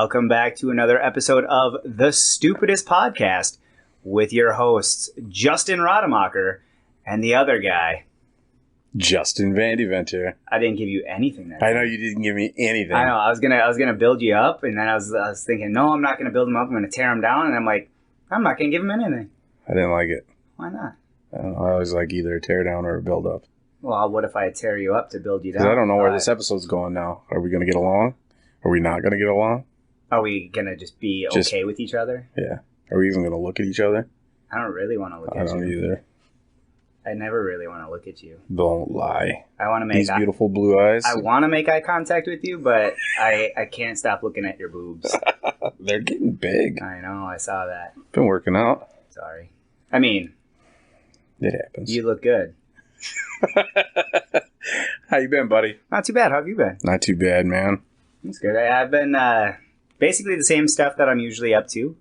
Welcome back to another episode of The Stupidest Podcast with your hosts, Justin Rademacher and the other guy, Justin Vandeventer. I didn't give you anything that time. I know you didn't give me anything. I know. I was gonna build you up, and then I was thinking, no, I'm not gonna build him up. I'm gonna tear him down, and I'm like, I'm not gonna give him anything. I didn't like it. Why not? I don't know. I always like either a tear down or a build up. Well, what if I tear you up to build you down? I don't know where this episode's going now. Are we gonna get along? Are we not gonna get along? Are we gonna just be okay with each other? Yeah. Are we even gonna look at each other? I don't really want to look at you. I don't either. I never really want to look at you. Don't lie. I want to make these beautiful blue eyes. I want to make eye contact with you, but I can't stop looking at your boobs. They're getting big. I know. I saw that. Been working out. Sorry. I mean, it happens. You look good. How you been, buddy? Not too bad. How have you been? Not too bad, man. That's good. I've been basically the same stuff that I'm usually up to.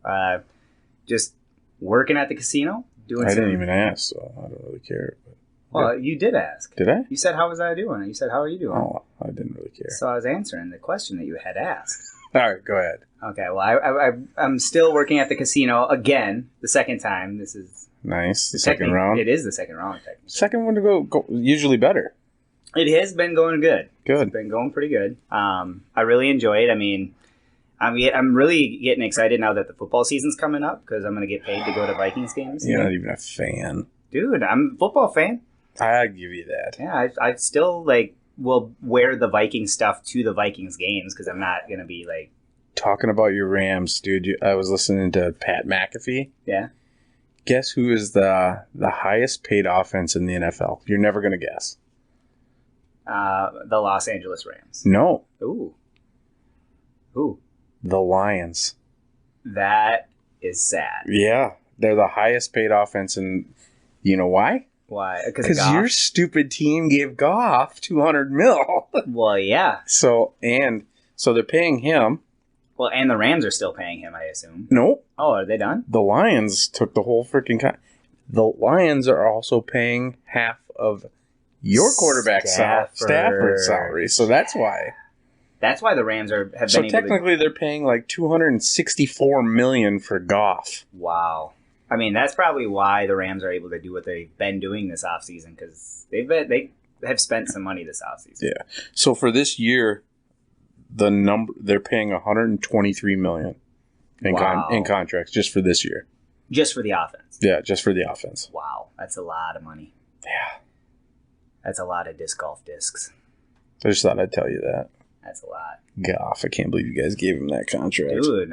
Just working at the casino. I didn't even ask, so I don't really care. But well, you did ask. Did I? You said, how was I doing? You said, how are you doing? Oh, I didn't really care. So I was answering the question that you had asked. All right, go ahead. Okay, well, I'm still working at the casino again, the second time. This is... Nice. The second round? It is the second round, technically. Second one to go usually better. It has been going good. Good. It's been going pretty good. I really enjoy it. I mean, I'm really getting excited now that the football season's coming up because I'm going to get paid to go to Vikings games. You're not even a fan. Dude, I'm a football fan. I give you that. Yeah, I still, will wear the Vikings stuff to the Vikings games because I'm not going to be, Talking about your Rams, dude, I was listening to Pat McAfee. Yeah. Guess who is the highest paid offense in the NFL? You're never going to guess. The Los Angeles Rams. No. Ooh. Who? The Lions. That is sad. Yeah. They're the highest paid offense, and you know why? Why? Because your stupid team gave Goff $200 million. Well, yeah. So they're paying him. Well, and the Rams are still paying him, I assume. Nope. Oh, are they done? The Lions took the whole freaking... The Lions are also paying half of your quarterback's Stafford's salary. So that's why. That's why the Rams have been So able technically they're paying like $264 million for Goff. Wow. I mean, that's probably why the Rams are able to do what they've been doing this offseason because they have spent some money this offseason. Yeah. So for this year, they're paying $123 million in contracts just for this year. Just for the offense. Yeah, just for the offense. Wow, that's a lot of money. Yeah. That's a lot of disc golf discs. I just thought I'd tell you that. That's a lot. Goff, I can't believe you guys gave him that contract. Dude,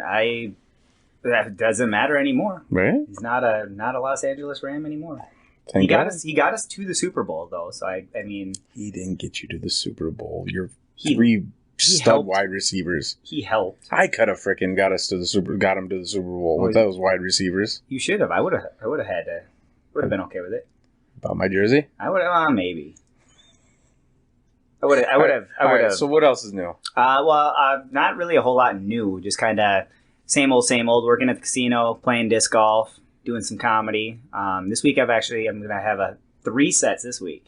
that doesn't matter anymore. Right? He's not a Los Angeles Ram anymore. He got us to the Super Bowl though, so I mean he didn't get you to the Super Bowl. You're three stud wide receivers. He helped. I could have freaking got him to the Super Bowl with those wide receivers. You should have. I would have been okay with it. About my jersey? I would have maybe. I would have. So what else is new? Not really a whole lot new. Just kind of same old. Working at the casino, playing disc golf, doing some comedy. This week I'm going to have 3 sets this week.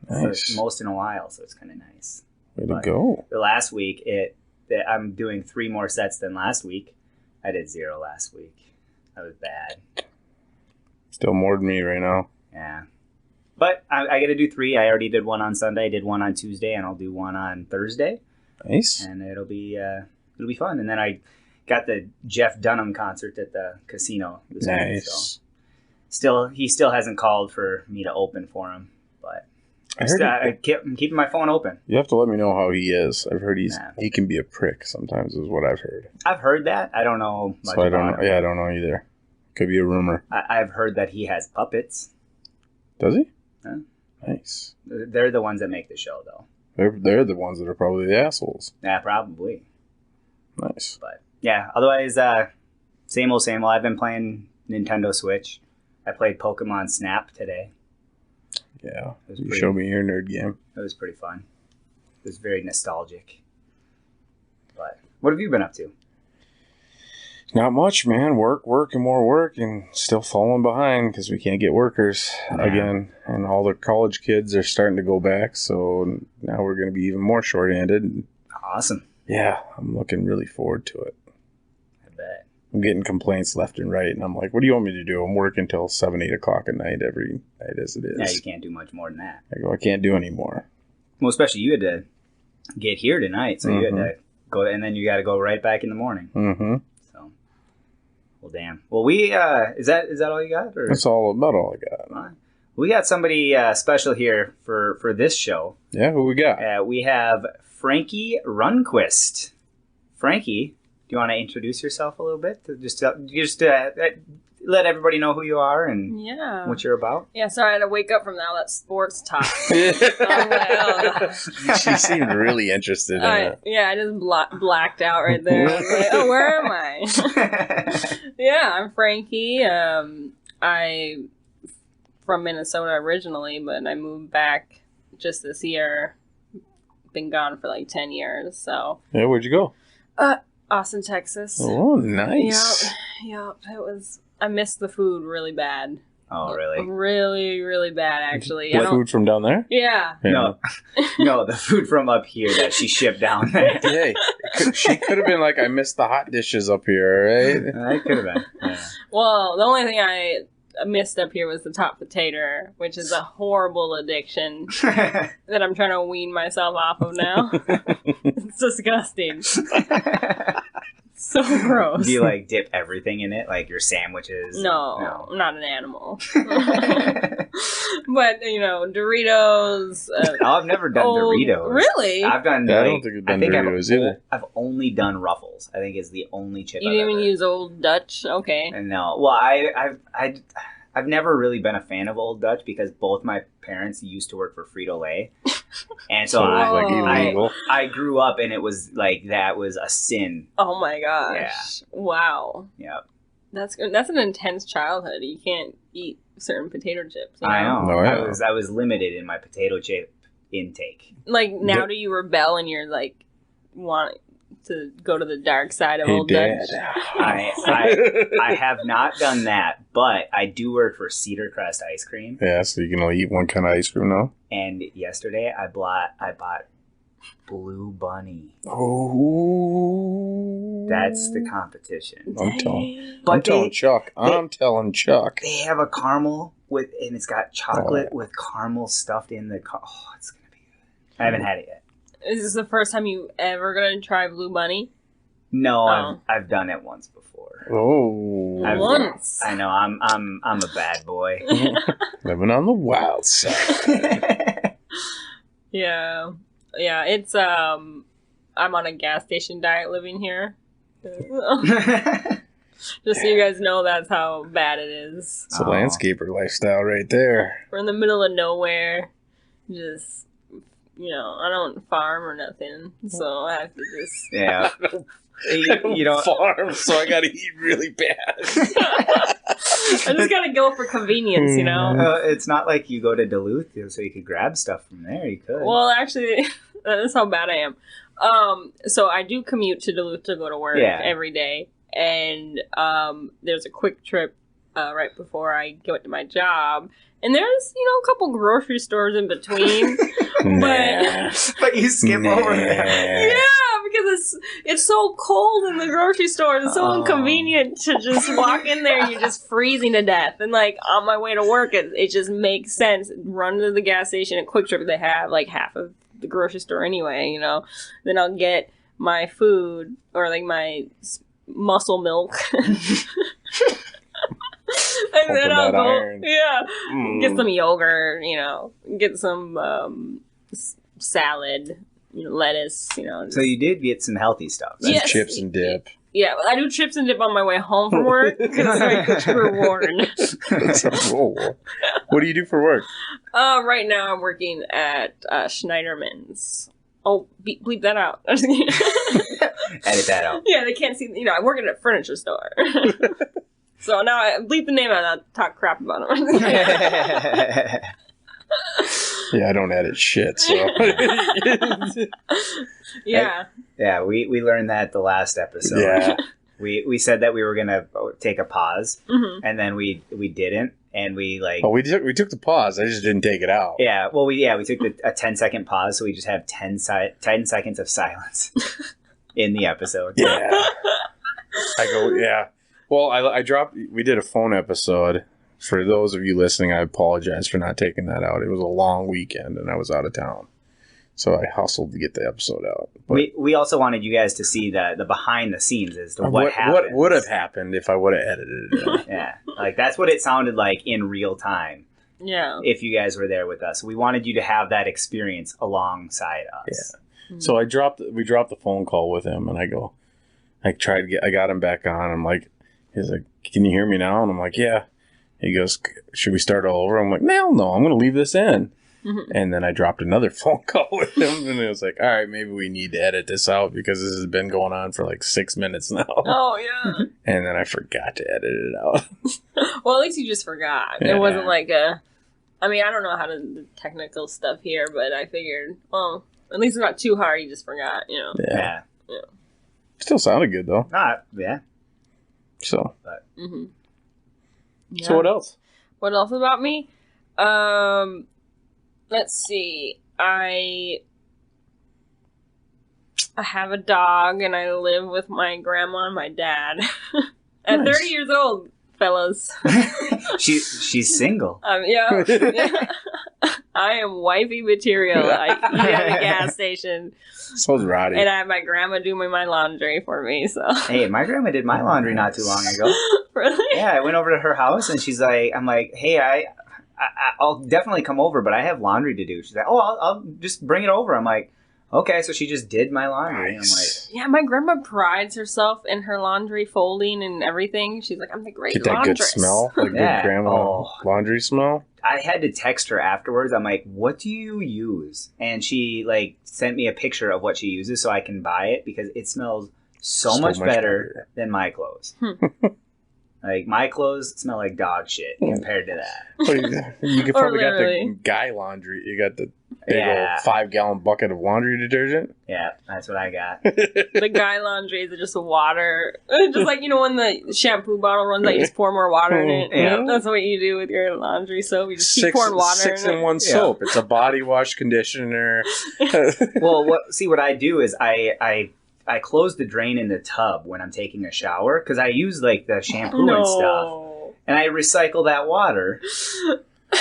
Nice. So it's the most in a while, so it's kind of nice. Way to go. The last week, I'm doing 3 more sets than last week. I did 0 last week. That was bad. Still more than me right now. Yeah. But I got to do 3. I already did 1 on Sunday. I did 1 on Tuesday, and I'll do 1 on Thursday. Nice. And it'll be fun. And then I got the Jeff Dunham concert at the casino this week. So he still hasn't called for me to open for him, but I'm keeping my phone open. You have to let me know how he is. I've heard he can be a prick sometimes, is what I've heard. I've heard that. I don't know much about him. Yeah, I don't know either. Could be a rumor. I've heard that he has puppets. Does he? Huh? Nice. They're the ones that make the show, though. They're the ones that are probably the assholes. Yeah, probably. Nice. But yeah, otherwise, same old. I've been playing Nintendo Switch. I played Pokemon Snap today. Yeah, you showed me your nerd game. It was pretty fun. It was very nostalgic. But what have you been up to? Not much, man. Work, and more work, and still falling behind because we can't get workers again. And all the college kids are starting to go back, so now we're going to be even more short-handed. Awesome. Yeah, I'm looking really forward to it. I'm getting complaints left and right, and I'm like, what do you want me to do? I'm working until 7, 8 o'clock at night every night as it is. Yeah, you can't do much more than that. I go, I can't do any more. Well, especially you had to get here tonight, so you had to go, and then you got to go right back in the morning. Mm-hmm. So, well, damn. Well, we is that all you got? Or? That's about all I got. We got somebody special here for this show. Yeah, who we got? We have Frankie Runquist. Frankie, do you want to introduce yourself a little bit? Just let everybody know who you are and what you're about. Yeah, sorry, I had to wake up from all that sports talk. She seemed really interested in it. Yeah, I just blacked out right there. I was like, oh, where am I? Yeah, I'm Frankie. I from Minnesota originally, but I moved back just this year. Been gone for like 10 years, so. Yeah, where'd you go? Austin, Texas. Oh, nice. Yep. It was. I missed the food really bad. Oh, really? Really, really bad, actually. The food from down there? Yeah. No, the food from up here that she shipped down there. Hey, she could have been like, I missed the hot dishes up here, right? I could have been. Yeah. Well, the only thing I missed up here was the top potato, which is a horrible addiction that I'm trying to wean myself off of now. It's disgusting. So gross. Do you like dip everything in it, like your sandwiches? No. I'm not an animal. But Doritos. I've never done Doritos. Really? I've done. I don't think I've done Doritos either. I've only done Ruffles. I think is the only chip. You didn't even use Old Dutch? Okay. No. Well, I've never really been a fan of Old Dutch because both my parents used to work for Frito-Lay. And so I grew up and it was like that was a sin. Oh my gosh. Yeah. Wow. Yeah. That's an intense childhood. You can't eat certain potato chips. I know. No, yeah. I was limited in my potato chip intake. Like now do you rebel and you're like want to go to the dark side of Old Dad. Dutch? I have not done that, but I do work for Cedar Crest Ice Cream. Yeah, so you can only eat one kind of ice cream now. And yesterday I bought Blue Bunny. Oh, that's the competition. I'm telling Chuck. They have a caramel and it's got chocolate with caramel stuffed in the. Oh, it's gonna be good. I haven't had it yet. Is this the first time you ever gonna try Blue Bunny? No, I've done it once before. Oh, once. I know. I'm a bad boy. Living on the wild side. Yeah. It's I'm on a gas station diet living here. Just so you guys know, that's how bad it is. It's a landscaper lifestyle right there. We're in the middle of nowhere. Just. I don't farm or nothing, so I have to just... Yeah. You don't farm, so I gotta eat really bad. I just gotta go for convenience, It's not like you go to Duluth, so you could grab stuff from there. You could. Well, actually, that's how bad I am. So I do commute to Duluth to go to work every day, and there's a quick trip right before I go to my job. And there's, a couple grocery stores in between. But you skip over there. Yeah, because it's so cold in the grocery store. It's so inconvenient to just walk in there and you're just freezing to death. And, on my way to work, it just makes sense. Run to the gas station at Quick Trip. They have, half of the grocery store anyway, Then I'll get my food or, my muscle milk. And then I'll go, get some yogurt, get some salad, lettuce, So you did get some healthy stuff. Right? Yes. Chips and dip. Yeah, I do chips and dip on my way home from work because it's my reward. What do you do for work? Right now I'm working at Schneiderman's. Oh, bleep that out. Edit that out. Yeah, they can't see. I work at a furniture store. So now I bleep the name out and I'll talk crap about them. Yeah, I don't edit shit, so. Yeah. We learned that the last episode. Yeah. We said that we were going to take a pause, and then we didn't, and we we took the pause, I just didn't take it out. Yeah, well, we took a 10-second pause, so we just have 10 seconds of silence in the episode. Yeah. I go, yeah. Well, I dropped. We did a phone episode. For those of you listening, I apologize for not taking that out. It was a long weekend, and I was out of town, so I hustled to get the episode out. But we also wanted you guys to see the behind the scenes as to what happened. What would have happened if I would have edited it? Yeah, like that's what it sounded like in real time. Yeah. If you guys were there with us, we wanted you to have that experience alongside us. Yeah. So we dropped the phone call with him, and I got him back on. I'm like, he's like, "Can you hear me now?" And I'm like, "Yeah." He goes, "Should we start all over?" I'm like, "No, I'm going to leave this in." Mm-hmm. And then I dropped another phone call with him, and it was like, all right, maybe we need to edit this out because this has been going on for like 6 minutes now. Oh, yeah. And then I forgot to edit it out. Well, at least you just forgot. Yeah. It wasn't like I mean, I don't know how to do the technical stuff here, but I figured, well, at least it's not too hard. You just forgot, you know. Yeah. Still sounded good, though. Yeah. So. But. Mm-hmm. Yeah. So what else? What else about me? Let's see. I have a dog, and I live with my grandma and my dad. At 30 years old, fellas. She's single. Yeah. I am wifey material. I eat at a gas station. So's Roddy. And I have my grandma doing my laundry for me. So. Hey, my grandma did my laundry not too long ago. Really? Yeah, I went over to her house, and she's like, I'm like, hey, I'll definitely come over, but I have laundry to do. She's like, oh, I'll just bring it over. I'm like, okay, so she just did my laundry. Nice. I'm like, yeah, my grandma prides herself in her laundry folding and everything. She's like, I'm the great laundress. Get that good smell, the good grandma laundry smell. I had to text her afterwards. I'm like, what do you use? And she like sent me a picture of what she uses so I can buy it because it smells so much better than my clothes. Like, my clothes smell like dog shit compared to that. You could probably got the guy laundry. You got the big old 5-gallon bucket of laundry detergent. Yeah, that's what I got. The guy laundry is just water. Just like, you know, when the shampoo bottle runs out, you just pour more water in it. Yeah. That's what you do with your laundry soap. You just keep pouring water in it. 6-in-1 soap. It's a body wash, conditioner. Well, what I do is I close the drain in the tub when I'm taking a shower because I use like the shampoo and stuff, and I recycle that water.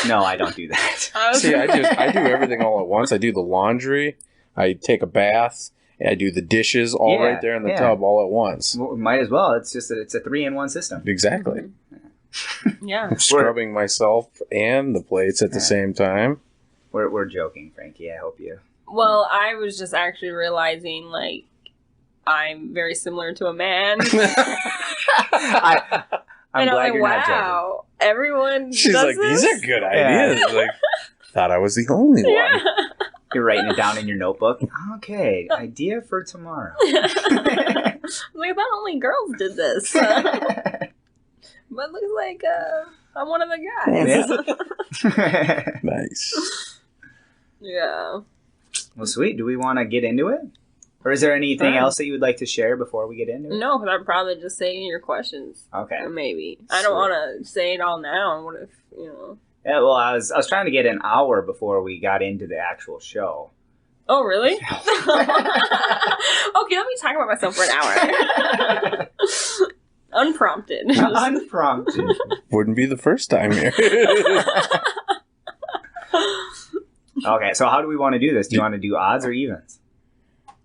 No, I don't do that. See, I do everything all at once. I do the laundry, I take a bath, and I do the dishes all right there in the tub all at once. Well, might as well. It's just it's a 3-in-1 system. Exactly. Yeah. I'm scrubbing myself and the plates at the same time. We're joking, Frankie. I hope you. Well, I was just actually realizing like. I'm very similar to a man. I'm glad you're not joking. Everyone She's does like, this? these are good ideas. Like, thought I was the only one. You're writing it down in your notebook. Okay, idea for tomorrow. Like, I thought only girls did this. But looks like I'm one of the guys. Yeah. Nice. Yeah. Well, sweet. Do we want to get into it? Or is there anything else that you would like to share before we get into it? No, because I'd probably just say your questions. Okay. Or maybe. I don't want to say it all now. What if, you know? Yeah, well, I was trying to get an hour before we got into the actual show. Oh, really? Okay, let me talk about myself for an hour. Unprompted. Unprompted. Wouldn't be the first time here. Okay, so how do we want to do this? Do you want to do odds or evens?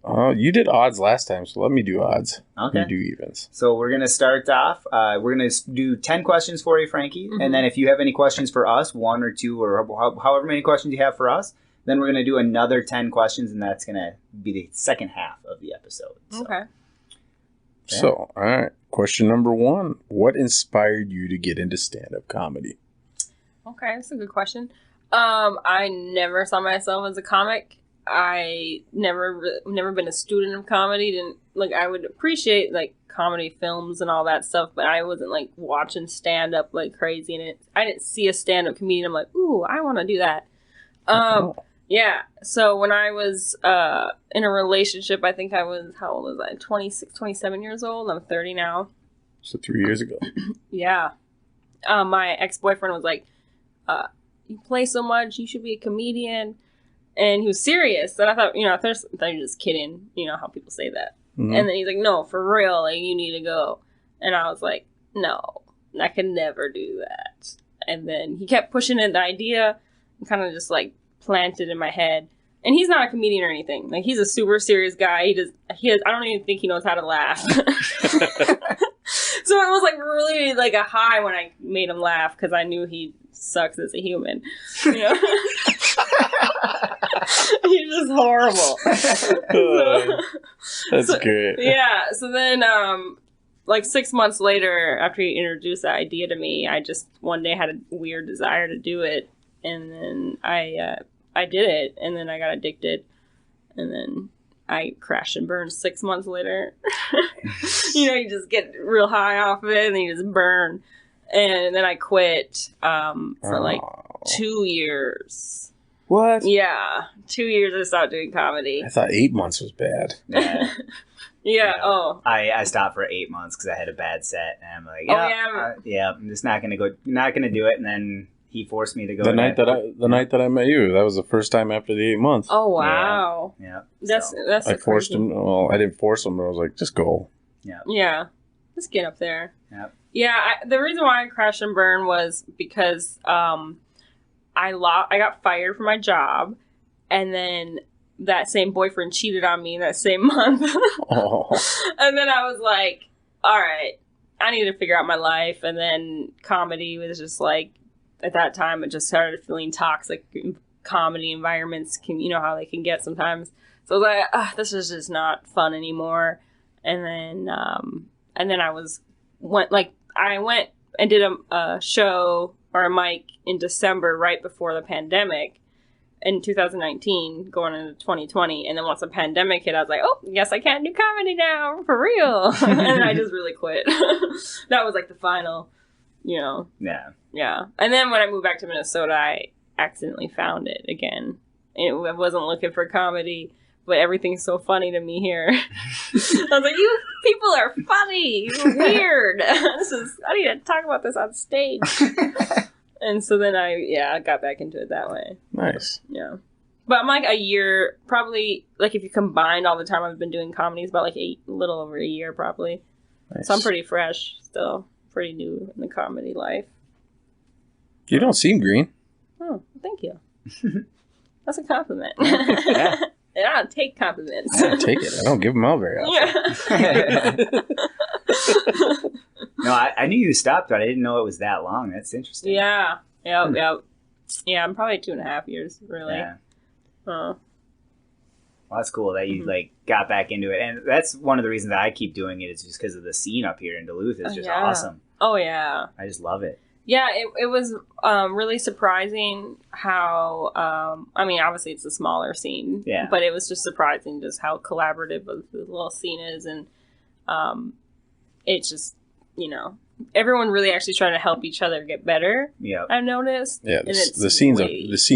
You did odds last time, so let me do odds. Okay. You do evens. So we're going to start off. We're going to do 10 questions for you, Frankie. Mm-hmm. And then if you have any questions for us, 1 or 2 or however many questions you have for us, then we're going to do another 10 questions, and that's going to be the second half of the episode. So. Okay. So, all right. Question number 1. What inspired you to get into stand-up comedy? Okay, that's a good question. I never saw myself as a comic. I never been a student of comedy. Didn't like. I would appreciate like comedy films and all that stuff, but I wasn't like watching stand up like crazy. And I didn't see a stand up comedian. I'm like, ooh, I want to do that. Yeah. So when I was in a relationship, I think I was, how old was I? 26, 27 years old. I'm 30 now. So 3 years ago. Yeah. My ex-boyfriend was like, you play so much, you should be a comedian. And he was serious. And I thought, you know, I thought you were just kidding. You know how people say that. Mm-hmm. And then he's like, no, for real, like, you need to go. And I was like, no, I could never do that. And then he kept pushing the idea and kind of just like planted in my head. And he's not a comedian or anything. Like, he's a super serious guy. I don't even think he knows how to laugh. So it was like really like a high when I made him laugh because I knew he sucks as a human. You know? He's just horrible. That's great. Yeah. So then, like 6 months later, after he introduced that idea to me, I just one day had a weird desire to do it. And then I did it, and then I got addicted, and then I crashed and burned 6 months later. You know, you just get real high off of it, and then you just burn. And then I quit for like 2 years. What? Yeah, 2 years I stopped doing comedy. I thought 8 months was bad. Yeah. Yeah. Oh. I stopped for 8 months because I had a bad set, and I'm like, I'm just not gonna do it, and then. He forced me to go. The night that I met you, that was the first time after the 8 months. Oh wow! Yeah. That's I forced him. Well, I didn't force him, but I was like, just go. Yeah. Yeah. Just get up there. Yep. Yeah. The reason why I crashed and burned was because I got fired from my job, and then that same boyfriend cheated on me that same month. Oh. And then I was like, all right, I need to figure out my life, and then comedy was just like. At that time, it just started feeling toxic. Comedy environments can, you know how they can get sometimes. So I was like, this is just not fun anymore. And then I went and did a show or a mic in December right before the pandemic in 2019, going into 2020. And then once the pandemic hit, I was like, oh, guess I can't do comedy now for real. And I just really quit. That was like the final. You know. Yeah. And then when I moved back to Minnesota, I accidentally found it again. I wasn't looking for comedy, but everything's so funny to me here. I was like, you people are funny. You're weird. I need to talk about this on stage. And so then I got back into it that way. Nice. Yeah. But I'm like a year, probably, like if you combined all the time I've been doing comedy, it's about like a little over a year probably. Nice. So I'm pretty fresh still. Pretty new in the comedy life. You don't seem green. Oh, thank you. That's a compliment. Yeah. And I don't take compliments. I don't take it. I don't give them out very often. Yeah. No, I knew you stopped, but I didn't know it was that long. That's interesting. Yeah. Yep. Yeah, I'm probably 2.5 years, really. Yeah. Oh. Well, that's cool that you like got back into it, and that's one of the reasons that I keep doing it is just because of the scene up here in Duluth is just awesome. Oh yeah, I just love it. Yeah, it was really surprising how. I mean, obviously it's a smaller scene, but it was just surprising just how collaborative the little scene is, and it's just everyone really actually trying to help each other get better. Yeah, I've noticed. Yeah, the scene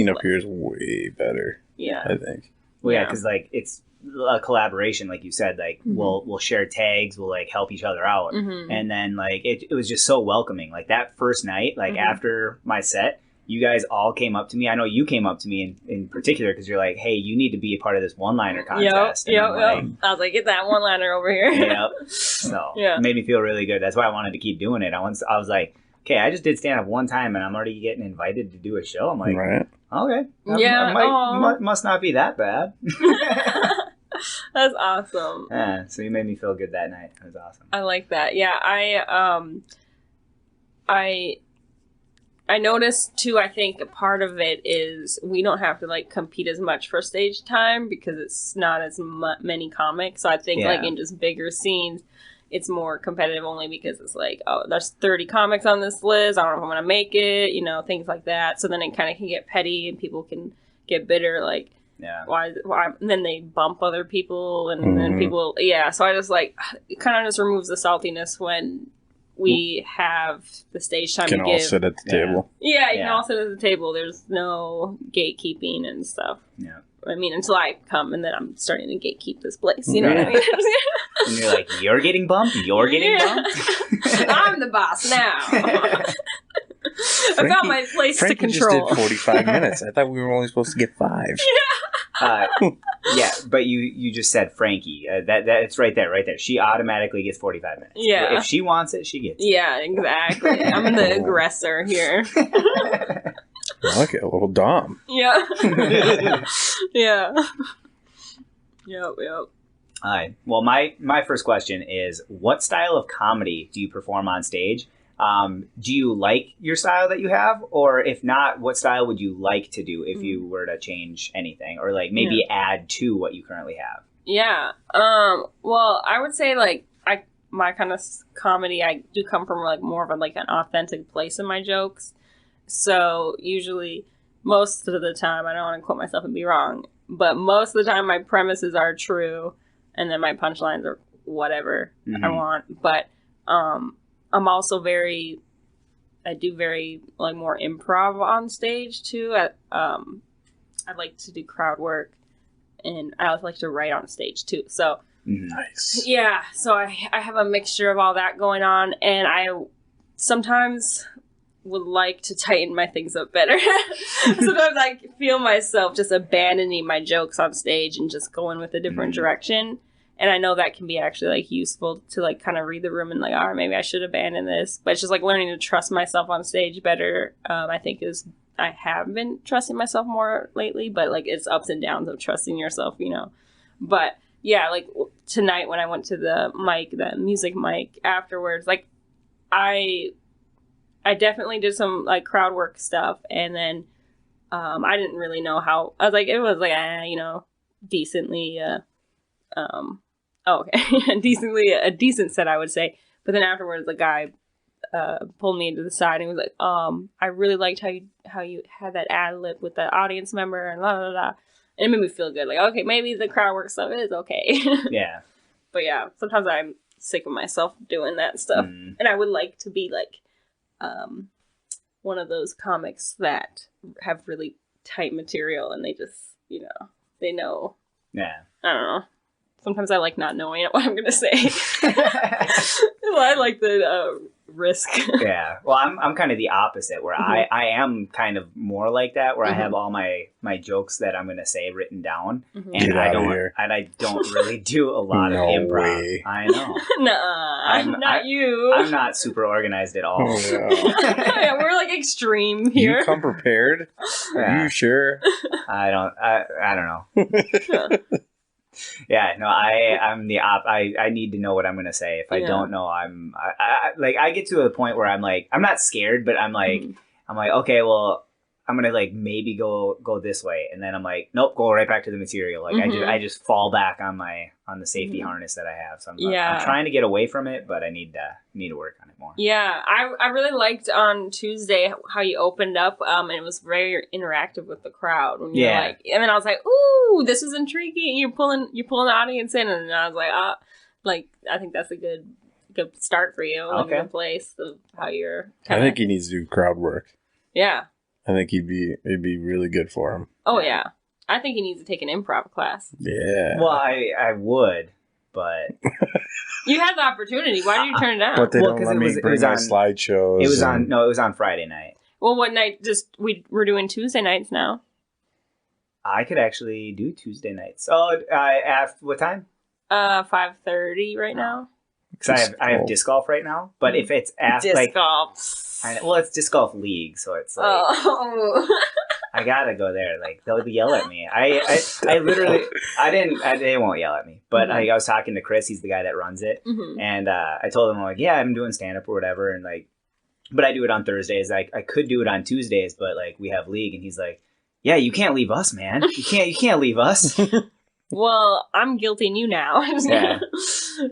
up here is way better. Yeah, I think. Well, yeah, because like it's a collaboration, like you said. Like we'll share tags, we'll like help each other out, and then like it was just so welcoming. Like that first night, like after my set, you guys all came up to me. I know you came up to me in particular because you're like, "Hey, you need to be a part of this one-liner contest." Yep. I was like, "Get that one-liner over here." Yep. So it made me feel really good. That's why I wanted to keep doing it. I was like, "Okay, I just did stand-up one time, and I'm already getting invited to do a show." I'm like, right. Okay. Must not be that bad. That's awesome. Yeah, so you made me feel good that night. It was awesome. I like that. Yeah, I noticed too, I think a part of it is we don't have to like compete as much for stage time because it's not as many comics. So I think like in just bigger scenes, it's more competitive only because it's like, oh, there's 30 comics on this list. I don't know if I'm going to make it, things like that. So then it kind of can get petty and people can get bitter. Like, why? And then they bump other people and then people, So I just like, it kind of just removes the saltiness when we have the stage time to give. Can all sit at the table. Yeah, you can all sit at the table. There's no gatekeeping and stuff. Yeah. I mean, until I come and then I'm starting to gatekeep this place. You know what I mean? And you're like, you're getting bumped? You're getting bumped? I'm the boss now. I found my place Frankie to control. Just did 45 minutes. I thought we were only supposed to get 5. Yeah. Yeah, but you just said Frankie. That it's right there. She automatically gets 45 minutes. Yeah. If she wants it, she gets it. Yeah, exactly. I'm the aggressor here. Okay, a little Dom. Yeah. Yeah. Yep. All right. Well, my first question is, what style of comedy do you perform on stage? Do you like your style that you have? Or if not, what style would you like to do if you were to change anything? Or like maybe add to what you currently have? Yeah. Well, I would say like my kind of comedy, I do come from like more of a, like an authentic place in my jokes. So usually, most of the time, I don't want to quote myself and be wrong, but most of the time my premises are true, and then my punchlines are whatever I want. But I'm also I do very like more improv on stage too. I like to do crowd work, and I also like to write on stage too. So nice. Yeah, so I have a mixture of all that going on, and I sometimes would like to tighten my things up better. Sometimes I feel myself just abandoning my jokes on stage and just going with a different direction. And I know that can be actually like useful to like kind of read the room and like, all right, maybe I should abandon this. But it's just like learning to trust myself on stage better. I think I have been trusting myself more lately, but like it's ups and downs of trusting yourself, you know. But yeah, like tonight when I went to the music mic afterwards, like I definitely did some like crowd work stuff, and then I didn't really know how. I was like, it was like decently. Decently a decent set, I would say. But then afterwards, the guy pulled me into the side and was like, I really liked how you had that ad lib with the audience member and la la la. And it made me feel good. Like, okay, maybe the crowd work stuff is okay. Yeah. But yeah, sometimes I'm sick of myself doing that stuff, and I would like to be like one of those comics that have really tight material and they just, they know. Yeah. I don't know. Sometimes I like not knowing what I'm going to say. Well, I like the risk. Yeah. Well, I'm kind of the opposite, where I am kind of more like that, where I have all my jokes that I'm going to say written down, and I don't really do a lot of improv. Way. I know. Not you. I'm not super organized at all. Oh, yeah. Yeah, we're like extreme here. You come prepared? Yeah. Are you sure? I don't know. Yeah, no, I'm the I need to know what I'm gonna say. If I don't know, I get to a point where I'm like, I'm not scared, but I'm like, okay, well, I'm gonna like maybe go this way, and then I'm like, nope, go right back to the material. Like I just fall back on the safety harness that I have. So I'm trying to get away from it, but I need to work on it more. Yeah, I really liked on Tuesday how you opened up, and it was very interactive with the crowd. When you're like, and then I was like, ooh, this is intriguing. You're pulling the audience in, and I was like, I think that's a good start for you. Like, a good place of how you're. I think he needs to do crowd work. Yeah. I think it'd be really good for him. Oh yeah, I think he needs to take an improv class. Yeah. Well, I would, but you had the opportunity. Why did you turn it down? But they don't let me bring my slideshows. It was on Friday night. Well, what night? We're doing Tuesday nights now. I could actually do Tuesday nights. Oh, at what time? 5:30 right now. Because I have disc golf right now. But if it's after disc golf. It's disc golf league, so it's like I gotta go there. Like they'll yell at me. I literally they won't yell at me. But I was talking to Chris. He's the guy that runs it, and I told him, I'm like, yeah, I'm doing stand up or whatever, and like, but I do it on Thursdays. Like I could do it on Tuesdays, but like we have league, and he's like, yeah, you can't leave us, man. You can't leave us. Well, I'm guilting you now. Yeah.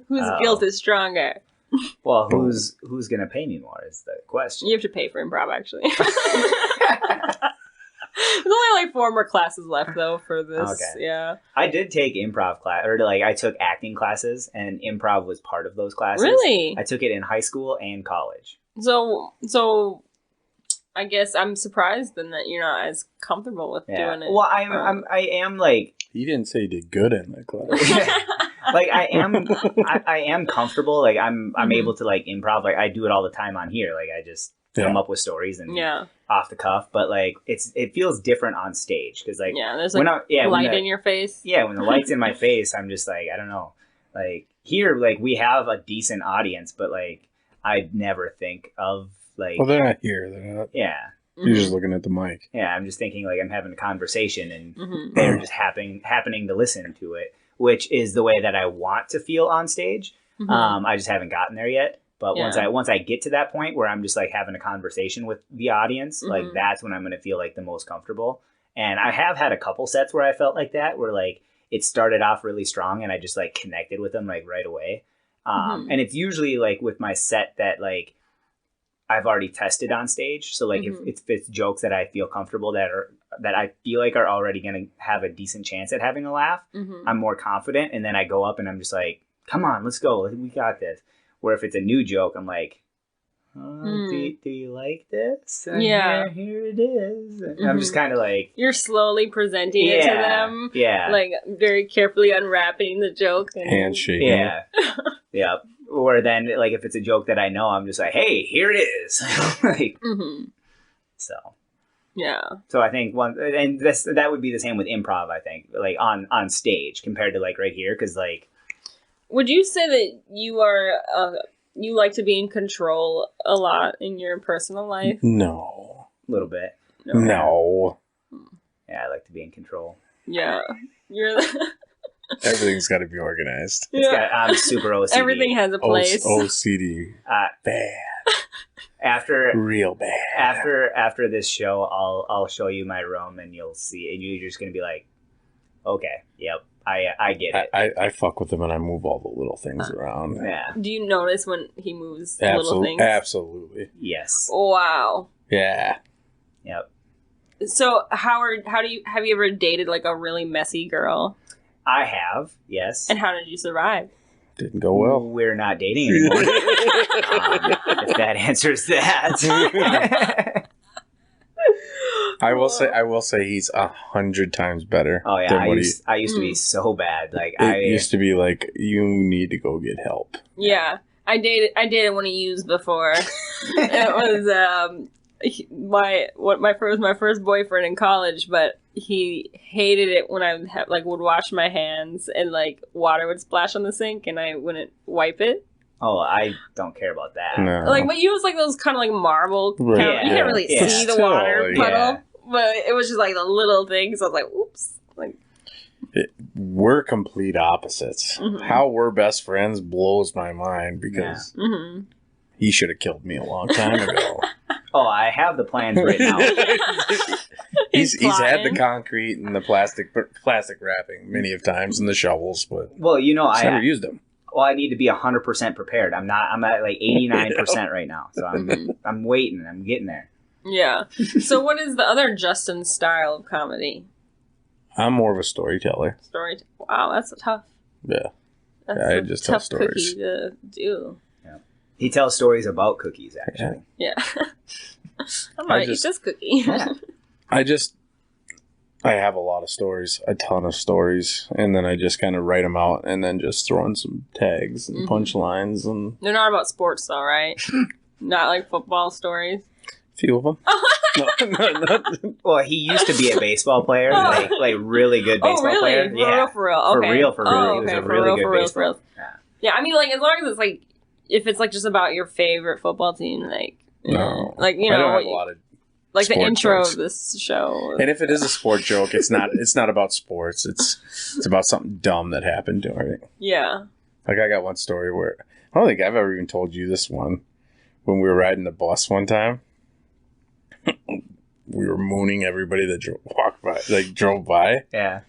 Whose guilt is stronger? Well, who's gonna pay me more is the question. You have to pay for improv, actually. There's only like 4 more classes left though for this. Okay. Yeah. I did take improv class, or like I took acting classes, and improv was part of those classes. Really? I took it in high school and college. So I guess I'm surprised then that you're not as comfortable with doing it. Well, I am like. You didn't say you did good in that class. Like I am comfortable. Like I'm able to like improv. Like I do it all the time on here. Like I just come up with stories and Yeah. off the cuff, but like it feels different on stage because like there's like light in your face. Yeah, when the light's in my face, I'm just like, I don't know. Like here, like we have a decent audience, but like I'd never think of like. Well, they're not here. They're not. Yeah. You're just looking at the mic. Yeah, I'm just thinking like I'm having a conversation and they're just happening to listen to it, which is the way that I want to feel on stage. I just haven't gotten there yet. But once I get to that point where I'm just like having a conversation with the audience, like that's when I'm going to feel like the most comfortable. And I have had a couple sets where I felt like that, where like it started off really strong and I just like connected with them like right away. And it's usually like with my set that like I've already tested on stage. So like if it's jokes that I feel comfortable that I feel like are already going to have a decent chance at having a laugh, I'm more confident. And then I go up and I'm just like, come on, let's go. We got this. Where if it's a new joke, I'm like, do you like this? And here it is. And I'm just kind of like... You're slowly presenting it to them. Yeah. Like very carefully unwrapping the joke. And handshaking. Yeah. Yeah. Or then, like, if it's a joke that I know, I'm just like, hey, here it is. Like, so. Yeah. So I think that would be the same with improv, I think, like on stage compared to like right here. Because like, would you say that you are, you like to be in control a lot in your personal life? No. A little bit. No. Yeah, I like to be in control. Yeah. You're Everything's got to be organized. I'm super OCD. Everything has a place. OCD. Bad. Real bad. After this show, I'll show you my room and you'll see, and you're just gonna be like, okay, yep, I get it. I fuck with him and I move all the little things around. Yeah. Do you notice when he moves little things? Absolutely. Yes. Wow. Yeah. Yep. So have you ever dated like a really messy girl? I have, yes. And how did you survive? Didn't go well. We're not dating anymore. If that answers that. I will say he's 100 times better. Oh yeah, I used to be so bad. Like I used to be like, you need to go get help. Yeah, I dated one of yous before. It was my first boyfriend in college, but he hated it when I would wash my hands and like water would splash on the sink and I wouldn't wipe it. Oh, I don't care about that. No. Like, but you was like those kind of like marble. You can't really see the water puddle, but it was just like the little things. So I was like, oops. Like, we're complete opposites. How we're best friends blows my mind because he should have killed me a long time ago. Oh, I have the plans right now. He's had the concrete and the plastic wrapping many of times and the shovels, but I never used them. Well, I need to be 100% prepared. I'm at like 89% right now, so I'm waiting. I'm getting there. Yeah. So, what is the other Justin style of comedy? I'm more of a storyteller. Wow, that's tough. Yeah. I just tell stories. Cookie to do. Yeah. He tells stories about cookies, actually. Yeah. I might eat this cookie. Yeah. I have a lot of stories, a ton of stories, and then I just kind of write them out and then just throw in some tags and punchlines. And they're not about sports, though, right? Not like football stories. A few of them. No. Well, he used to be a baseball player, like really good baseball player. For real. Okay. For real. Oh, He was okay. a really good baseball. Yeah, I mean, like as long as it's like, if it's like just about your favorite football team, like, no, like I don't have a lot of. Like the intro jokes of this show. And if it is a sport joke, it's not about sports. It's about something dumb that happened during it. Yeah. Like I got one story where I don't think I've ever even told you this one. When we were riding the bus one time, we were mooning everybody that drove by. Yeah.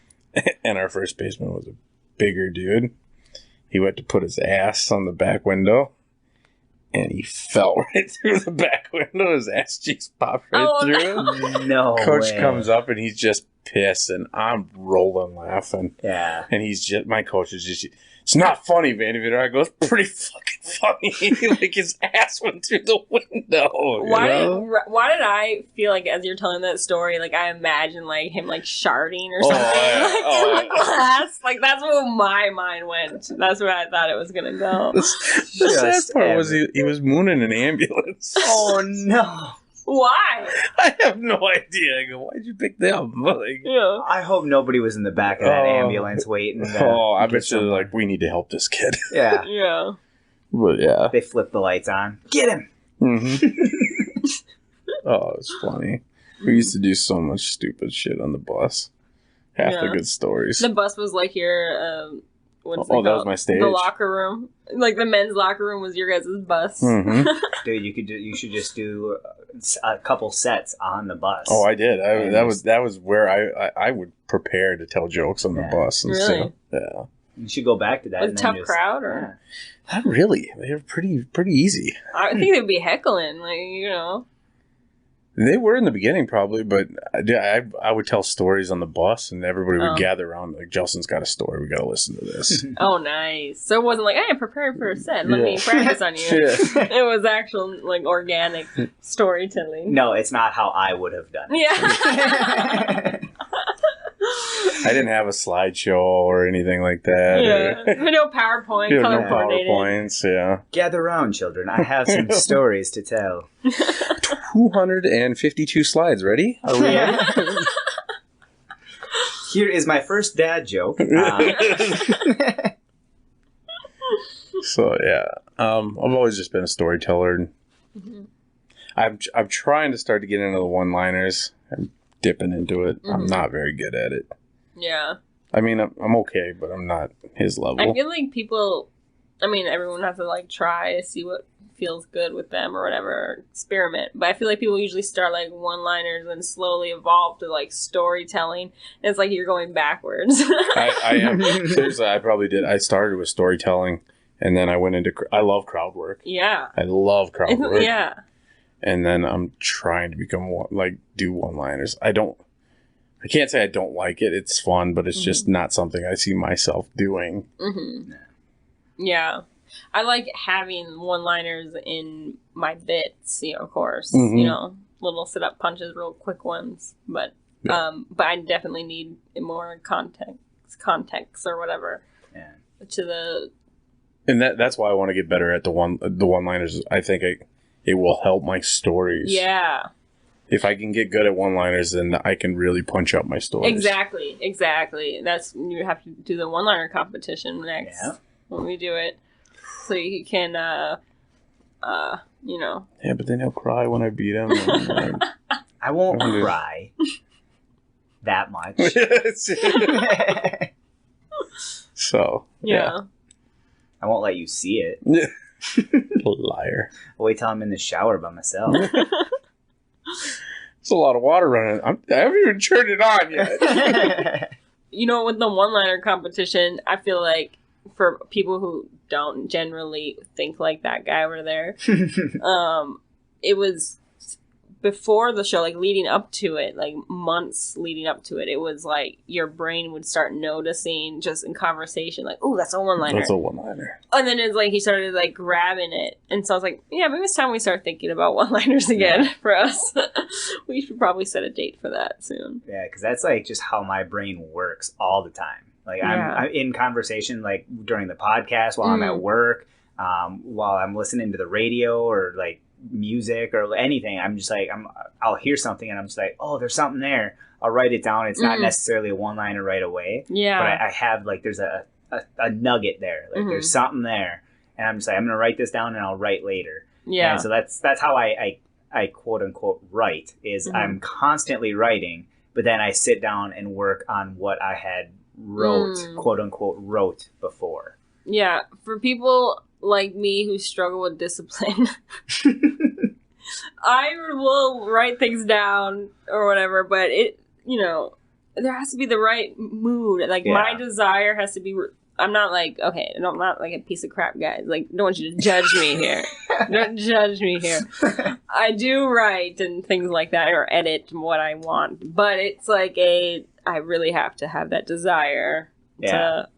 And our first baseman was a bigger dude. He went to put his ass on the back window. And he fell right through the back window. His ass cheeks popped right through it. No Coach way. comes up and he's just pissed, and I'm rolling laughing. Yeah. And my coach is just, it's not funny, Vanderbilt. I go, it's pretty fucking funny. Like his ass went through the window. Why did I feel like as you're telling that story, like I imagine like him like sharding or something in the glass? Like that's where my mind went. That's where I thought it was gonna go. The sad part was he was mooning an ambulance. Oh no. Why? I have no idea. I go, why'd you pick them? Like, Yeah. I hope nobody was in the back of that ambulance waiting. I bet you like, we need to help this kid. Yeah. Yeah. But yeah. They flip the lights on. Get him! Mm-hmm. Oh, it's funny. We used to do so much stupid shit on the bus. Half the good stories. The bus was like your, that was my stage. The locker room. Like the men's locker room was your guys' bus. Mm-hmm. Dude, you should just do a couple sets on the bus. Oh, I did. That was where I would prepare to tell jokes on the bus and really? stuff. Yeah. You should go back to that. Was it a tough crowd or? Not really. They were pretty easy. I think they'd be heckling, like, you know. They were in the beginning, probably, but I would tell stories on the bus, and everybody would gather around. Like, Jelson's got a story. We got to listen to this. Oh, nice. So it wasn't like, hey, I'm prepared for a set. Let me practice on you. Yeah. It was actual, like, organic storytelling. No, it's not how I would have done it. Yeah. I didn't have a slideshow or anything like that. Yeah. No PowerPoint, color no coordinated. PowerPoints, yeah. Gather round, children. I have some stories to tell. 252 slides. Ready? Are we ready? Here is my first dad joke. So, yeah. I've always just been a storyteller. Mm-hmm. I'm trying to start to get into the one-liners. I'm dipping into it. I'm not very good at it. Yeah. I mean, I'm okay, but I'm not his level. I feel like everyone has to, like, try to see what feels good with them or whatever, experiment. But I feel like people usually start, like, one-liners and slowly evolve to, like, storytelling. And it's like you're going backwards. I am. Seriously, I probably did. I started with storytelling, and then I went into... I love crowd work. Yeah. I love crowd work. Yeah. And then I'm trying to become, do one-liners. I can't say I don't like it. It's fun, but it's just not something I see myself doing. Mm-hmm. Yeah. I like having one-liners in my bits, of course. Mm-hmm. Little sit-up punches, real quick ones. But I definitely need more context or whatever. Yeah. And that's why I want to get better at the one-liners. I think it will help my stories. Yeah. If I can get good at one-liners, then I can really punch up my stories. Exactly. You have to do the one-liner competition next when we do it. So you can, Yeah, but then he'll cry when I beat him. I won't cry that much. So, yeah. I won't let you see it. Liar. I'll wait till I'm in the shower by myself. There's a lot of water running. I haven't even turned it on yet. With the one-liner competition, I feel like for people who don't generally think like that guy over there, it was before the show, like leading up to it, like months leading up to it, it was like your brain would start noticing just in conversation, like, oh, that's a one-liner. That's a one-liner. And then it's like he started like grabbing it. And so I was like, yeah, maybe it's time we start thinking about one-liners again for us. We should probably set a date for that soon. Yeah, because that's like just how my brain works all the time. Like I'm in conversation, like during the podcast, while I'm at work, while I'm listening to the radio or like music or anything. I'm just like, I'll hear something and I'm just like, oh, there's something there. I'll write it down. It's not necessarily a one-liner right away. Yeah. But I have like, there's a nugget there. Like there's something there. And I'm just like, I'm going to write this down and I'll write later. Yeah. And so that's how I quote unquote write is I'm constantly writing, but then I sit down and work on what I had quote unquote wrote before. Yeah. For people like me who struggle with discipline, I will write things down or whatever, but there has to be the right mood. Like my desire has to be, I'm not like, okay, I'm not like a piece of crap, guys. Like, don't want you to judge me here. Don't judge me here. I do write and things like that or edit what I want, but it's like I really have to have that desire to,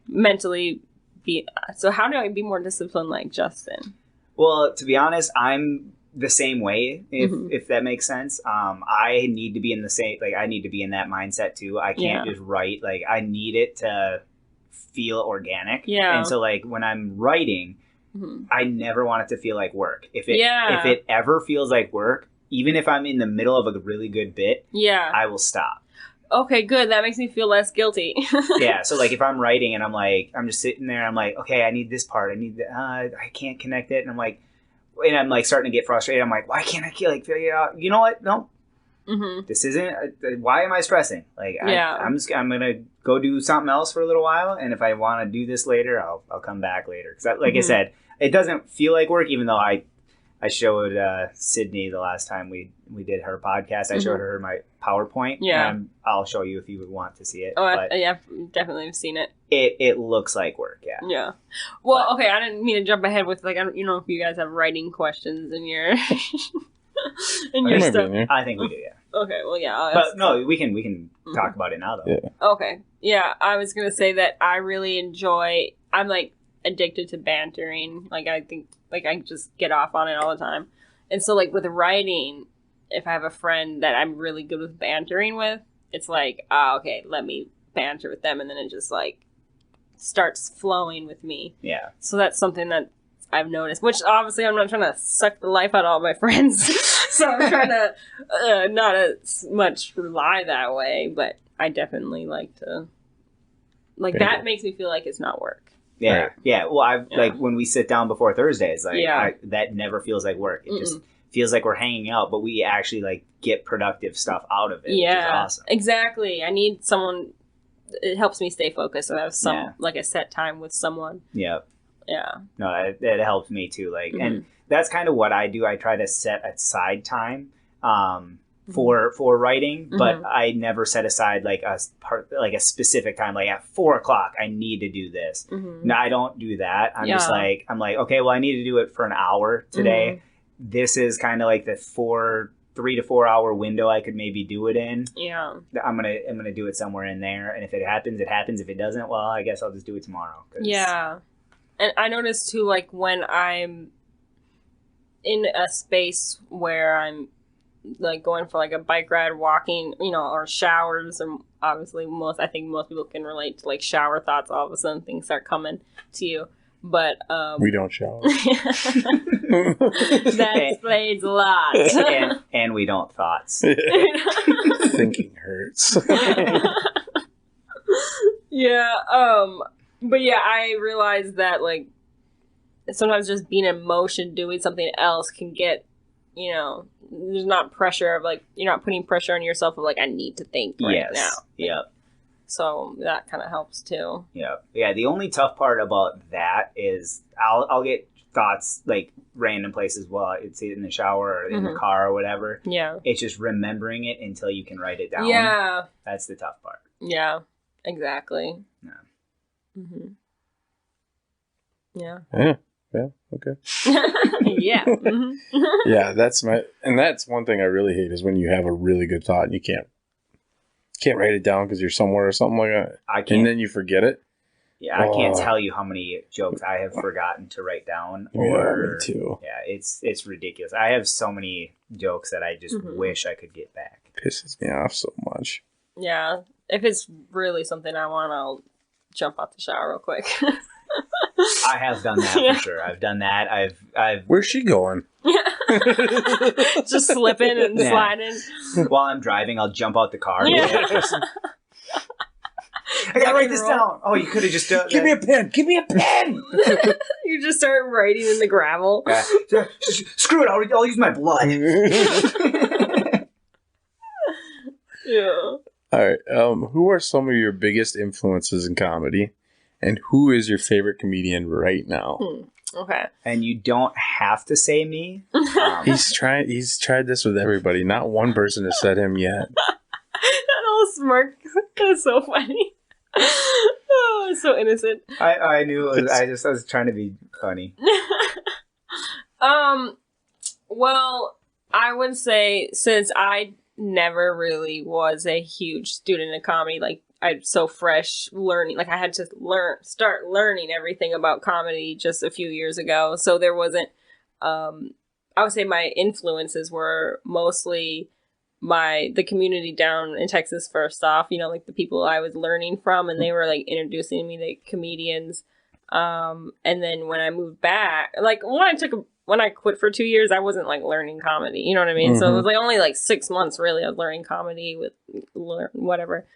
mentally be. So how do I be more disciplined like Justin? Well, to be honest, I'm the same way, if that makes sense. I need to be in the same, like, I need to be in that mindset too. I can't just write, like, I need it to feel organic. And so, like, when I'm writing, I never want it to feel like work. If it ever feels like work, even if I'm in the middle of a really good bit, I will stop. Okay, good. That makes me feel less guilty. Yeah, so like if I'm writing and I'm just sitting there, I'm like, okay, I need this part. I can't connect it, and I'm like starting to get frustrated. I'm like, why can't I figure it out? You know what? No, this isn't. Why am I stressing? Like, I'm gonna go do something else for a little while, and if I want to do this later, I'll come back later. Because I said, it doesn't feel like work, even though I showed Sydney the last time we did her podcast. I showed her my PowerPoint. Yeah. And If show you if you would want to see it. Oh, I've definitely seen it. It looks like work, yeah. Yeah. Well, okay, I didn't mean to jump ahead with, like, I don't, if you guys have writing questions in your your stuff. I think we do, yeah. Okay, well, yeah. But no, we can talk about it now, though. Yeah. Okay. Yeah, I was going to say that I really enjoy, I'm, like, addicted to bantering. Like, I think, like, I just get off on it all the time. And so, like, with writing, if I have a friend that I'm really good with bantering with, it's like, okay, let me banter with them, and then it just, like, starts flowing with me. Yeah. So that's something that I've noticed, which obviously I'm not trying to suck the life out of all my friends. So I'm trying to not as much rely that way, but I definitely like to, like, that makes me feel like it's not work. Yeah. Right. Yeah. Well, like when we sit down before Thursdays, like that never feels like work. It just feels like we're hanging out, but we actually like get productive stuff out of it. Yeah. Which is awesome. Exactly. I need someone. It helps me stay focused. I have like a set time with someone. Yeah. Yeah. No, it helps me too. Like, and that's kind of what I do. I try to set aside time for writing, but I never set aside like a specific time. Like at 4:00, I need to do this. No, I don't do that. I'm just like, okay, well, I need to do it for an hour today. This is kind of like the 3 to 4 hour window I could maybe do it in. Yeah. I'm gonna do it somewhere in there, and if it happens, it happens. If it doesn't, well, I guess I'll just do it tomorrow. Yeah. And I notice too, like when I'm in a space where I'm like going for like a bike ride, walking, or showers, and obviously I think most people can relate to like shower thoughts. All of a sudden things start coming to you. But we don't shower. That explains a lot. And we don't thoughts. Thinking hurts. Yeah. But yeah, I realized that like sometimes just being in motion, doing something else can get, there's not pressure of like, you're not putting pressure on yourself of like, I need to think right now. Yep. So that kind of helps too. Yeah. Yeah. The only tough part about that is I'll get thoughts like random places while it's in the shower or in the car or whatever. Yeah. It's just remembering it until you can write it down. Yeah. That's the tough part. Yeah. Exactly. Yeah. Yeah. Yeah. Yeah. Okay. Yeah. Yeah. That's one thing I really hate is when you have a really good thought and you can't write it down because you're somewhere or something like that. And then you forget it. Yeah, I can't tell you how many jokes I have forgotten to write down. Yeah, me too. Yeah, it's ridiculous. I have so many jokes that I just wish I could get back. Pisses me off so much. Yeah, if it's really something I want, I'll jump out the shower real quick. I have done that for sure. I've done that. I've. Where's she going? Just slipping and sliding. While I'm driving, I'll jump out the car. Yeah. I gotta write this down. Oh, you could have just done. Give me a pen. Give me a pen. You just start writing in the gravel. Yeah. Screw it. I'll use my blood. Yeah. All right. Who are some of your biggest influences in comedy, and who is your favorite comedian right now? Okay. And you don't have to say me. He's tried this with everybody. Not one person has said him yet. That little smirk is so funny. Oh, it's so innocent. I knew it was, I was trying to be funny. Well, I would say since I never really was a huge student in comedy. Like, I'm so fresh learning. Like, I had to start learning everything about comedy just a few years ago. So there wasn't, I would say my influences were mostly the community down in Texas, first off, you know, like the people I was learning from, and they were like introducing me to comedians. And then when I moved back, like when I quit for 2 years, I wasn't like learning comedy, you know what I mean? So it was like only like 6 months really of learning comedy with whatever.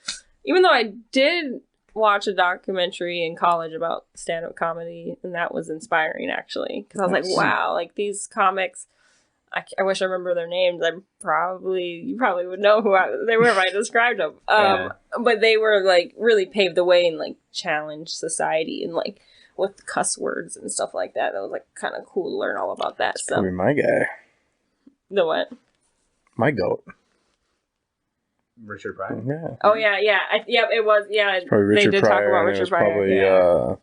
Even though I did watch a documentary in college about stand-up comedy, and that was inspiring actually, because I was like, wow, like these comics, I wish I remember their names. You probably would know who they were if I described them. But they were like really paved the way and like challenged society and like with cuss words and stuff like that. That was like kind of cool to learn all about that stuff. Probably my guy. The what? My goat. Richard Pryor. Yeah. Oh yeah, it was. Yeah, probably Richard they did Pryor, talk about Richard Pryor. Probably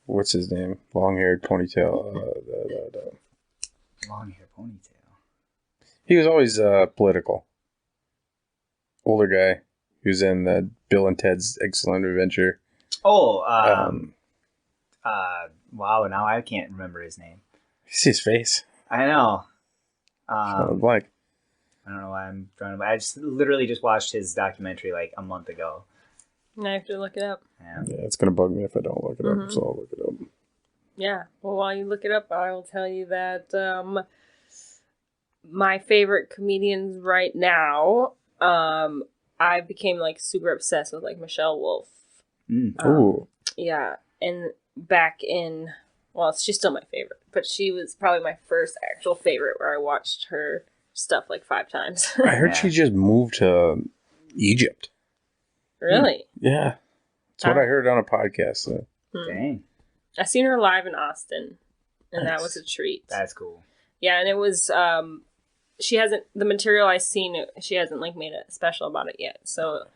what's his name? Long-haired ponytail. Long-haired ponytail. He was always political. Older guy who's in the Bill and Ted's Excellent Adventure. Oh, wow! Now I can't remember his name. You see his face. I know. Blank. I don't know why I'm trying to. I just literally just watched his documentary like a month ago. I have to look it up. Yeah, it's gonna bug me if I don't look it up. So I'll look it up. Yeah. Well, while you look it up, I will tell you that my favorite comedians right now, I became like super obsessed with like Michelle Wolf. Ooh. Yeah, and back in, well, she's still my favorite, but she was probably my first actual favorite where I watched her stuff like 5 times. I heard she just moved to Egypt. Really? Yeah. That's what I heard on a podcast. So. Dang. I seen her live in Austin, and Nice. that was a treat. That's cool. Yeah, and it was, she hasn't, the material I seen, she hasn't like made a special about it yet, so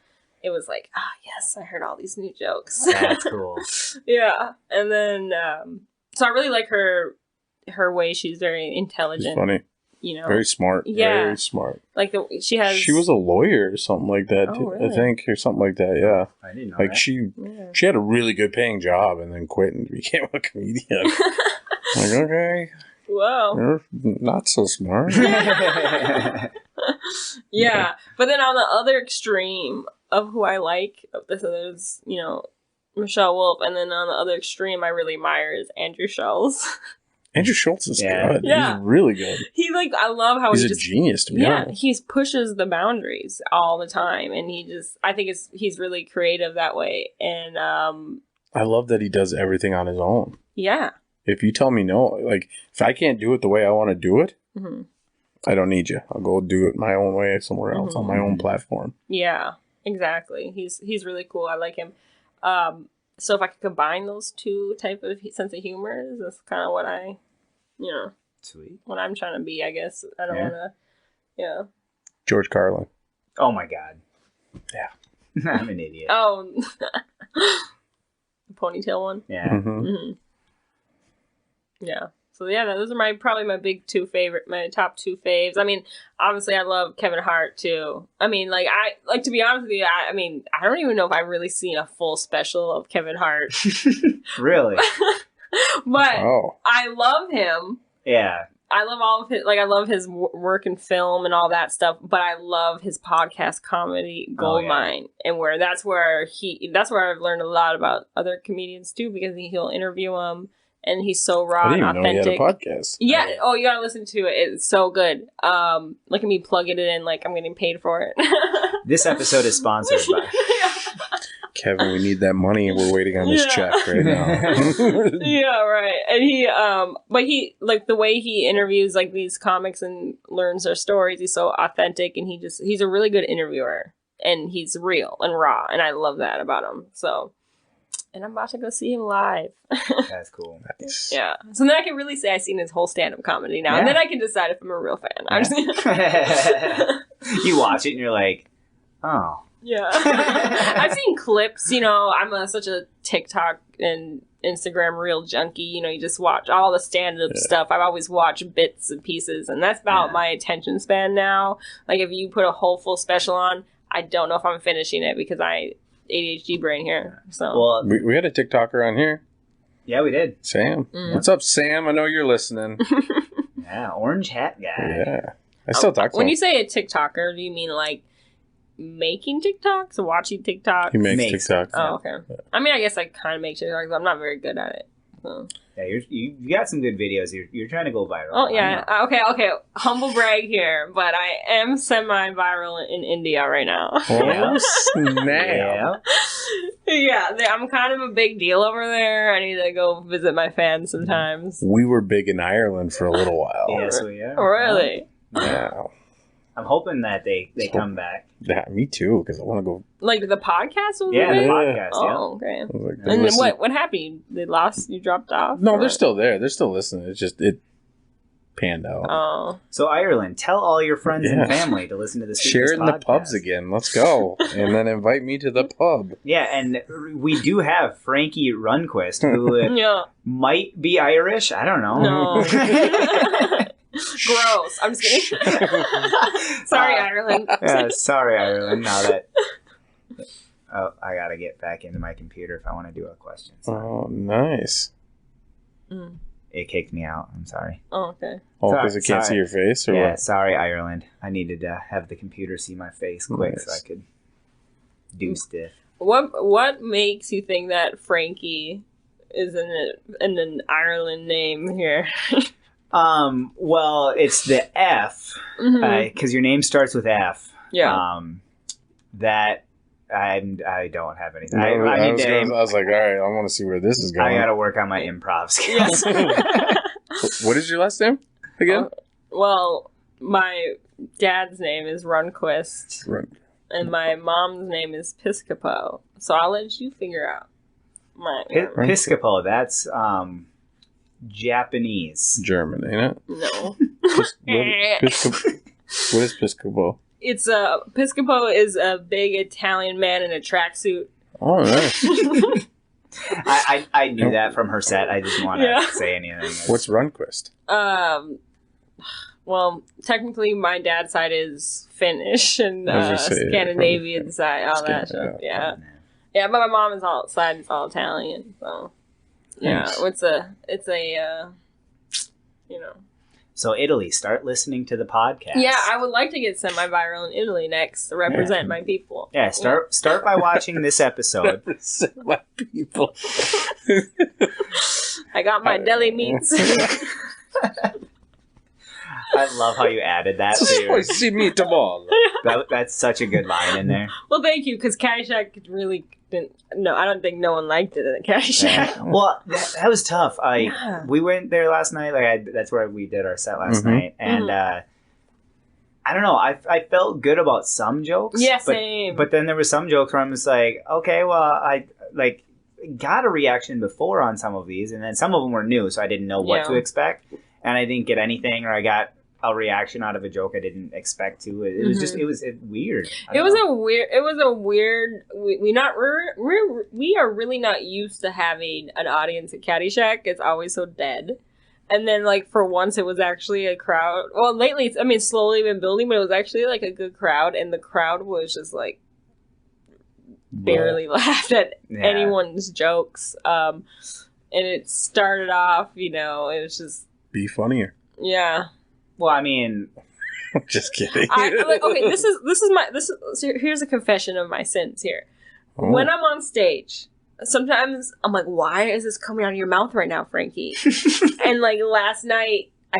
it was like, yes, I heard all these new jokes. That's cool. Yeah, and then, so I really like her way. She's very intelligent. She's funny. You know, Very smart. Yeah. Very smart. like she was a lawyer or something like that. Oh, really? I think, or something like that. Yeah. I didn't know Like that. she had a really good paying job and then quit and became a comedian. Like, okay, Whoa. you're not so smart. Yeah, but then on the other extreme of who I like, there's, you know, Michelle Wolf, and then on the other extreme I really admire is Andrew Schulz. Andrew Schultz is Yeah. good. Yeah. He's really good. He like, I love how He's he a just genius, to be honest. he pushes the boundaries all the time, and I think he's really creative that way, and I love that he does everything on his own. yeah. If you tell me no, like if I can't do it the way I want to do it, Mm-hmm. I don't need you. I'll go do it my own way somewhere else on my own platform. Yeah, exactly. He's really cool. I like him. So if I could combine those two type of sense of humor, that's kind of what Sweet. what I'm trying to be, I guess. I don't want to, yeah. George Carlin. Oh my god. Yeah. I'm an idiot. Oh, the ponytail one. Yeah. Mm-hmm. Mm-hmm. Yeah. So yeah, those are probably my top 2 faves. I mean, obviously I love Kevin Hart too. I mean, to be honest with you, I mean, I don't even know if I've really seen a full special of Kevin Hart. Really? But Oh. I love him. Yeah. I love all of his, I love his work in film and all that stuff, but I love his podcast comedy, Goldmine, and that's where I've learned a lot about other comedians too, because he'll interview them, and he's so raw I didn't and even know authentic. he had a podcast. Yeah. Oh, you gotta listen to it. It's so good. Look at me plugging it in like I'm getting paid for it. This episode is sponsored by. Kevin, we need that money. We're waiting on this check right now. Yeah, right. And but he, like, the way he interviews, like, these comics and learns their stories, he's so authentic, and he's a really good interviewer, and he's real and raw, and I love that about him. So, and I'm about to go see him live. That's cool. Nice. Yeah. So then I can really say I've seen his whole stand-up comedy now, and then I can decide if I'm a real fan. I'm just You watch it and you're like, oh. Yeah. I've seen clips, I'm such a TikTok and Instagram reel junkie. You know, you just watch all the stand-up stuff. I've always watched bits and pieces, and that's about my attention span now. Like, if you put a whole full special on, I don't know if I'm finishing it because I ADHD brain here. So well, we had a TikToker on here. Yeah, we did. Sam. What's up, Sam? I know you're listening. Yeah, orange hat guy. Yeah. I still talk to him. When you say a TikToker, do you mean like making TikToks or watching TikToks? He makes TikToks. Oh, okay. Yeah. I mean, I guess I kind of make TikToks, but I'm not very good at it. So. Yeah, you got some good videos. You're trying to go viral. Oh, yeah. Okay. Humble brag here, but I am semi-viral in India right now. Oh, snap. Yeah, I'm kind of a big deal over there. I need to go visit my fans sometimes. We were big in Ireland for a little while. Yes, we are. Really? Yeah. I'm hoping that they come back. Yeah, me too, because I want to go. Like the podcast was the big? podcast, Oh, okay. Like, And then what happened? They lost? You dropped off? No, they're still there. They're still listening. It's just, it panned out. Oh. So, Ireland, tell all your friends and family to listen to this. Share it in the pubs again. Let's go. And then invite me to the pub. Yeah, and we do have Frankie Runquist, who might be Irish. I don't know. No. Gross. I'm just kidding. Sorry, Ireland. Yeah, sorry, Ireland. Now that I gotta get back into my computer if I want to do a question. Oh, nice. It kicked me out. I'm sorry. Oh, okay. Oh, because it can't see your face, or yeah, what? Sorry, Ireland. I needed to have the computer see my face quick so I could do stuff. What makes you think that Frankie is in an Ireland name here? Well, it's the F, because your name starts with F. Yeah. That I don't have anything. No, I was like, all right, I want to see where this is going. I got to work on my improv skills. What is your last name again? Well, my dad's name is Runquist, and my mom's name is Piscopo. So I'll let you figure out. Piscopo. That's Japanese. German, ain't it? No. What is Piscopo? It's Piscopo is a big Italian man in a tracksuit. Oh, nice. I knew that from her set. I didn't want to say anything. What's Runquist? Well, technically, my dad's side is Finnish and Scandinavian side, all that stuff. Yeah, but my mom's side is all Italian. So yeah, it's a you know. So Italy, start listening to the podcast. Yeah, I would like to get semi-viral in Italy next to represent my people. Yeah, start by watching this episode. Represent my people. I got my deli meats. I love how you added that too. See me tomorrow. That's such a good line in there. Well, thank you, because Caddyshack really didn't. No, I don't think no one liked it in Caddyshack. Yeah. Well, that was tough. We went there last night. That's where we did our set last night, and I don't know. I felt good about some jokes. Yeah, same. But then there were some jokes where I'm just like, okay, well, I got a reaction before on some of these, and then some of them were new, so I didn't know what to expect, and I didn't get anything, or I got a reaction out of a joke I didn't expect to. It was just weird. It was a weird. We are really not used to having an audience at Caddyshack. It's always so dead. And then, like, for once, it was actually a crowd. Well, lately, it's slowly been building, but it was actually, like, a good crowd. And the crowd was just, like, barely laughed at anyone's jokes. And it started off, it was just... Be funnier. Yeah. Well, I mean... Just kidding. Here's a confession of my sins here. Oh. When I'm on stage... Sometimes I'm like, why is this coming out of your mouth right now, Frankie? And like last night, I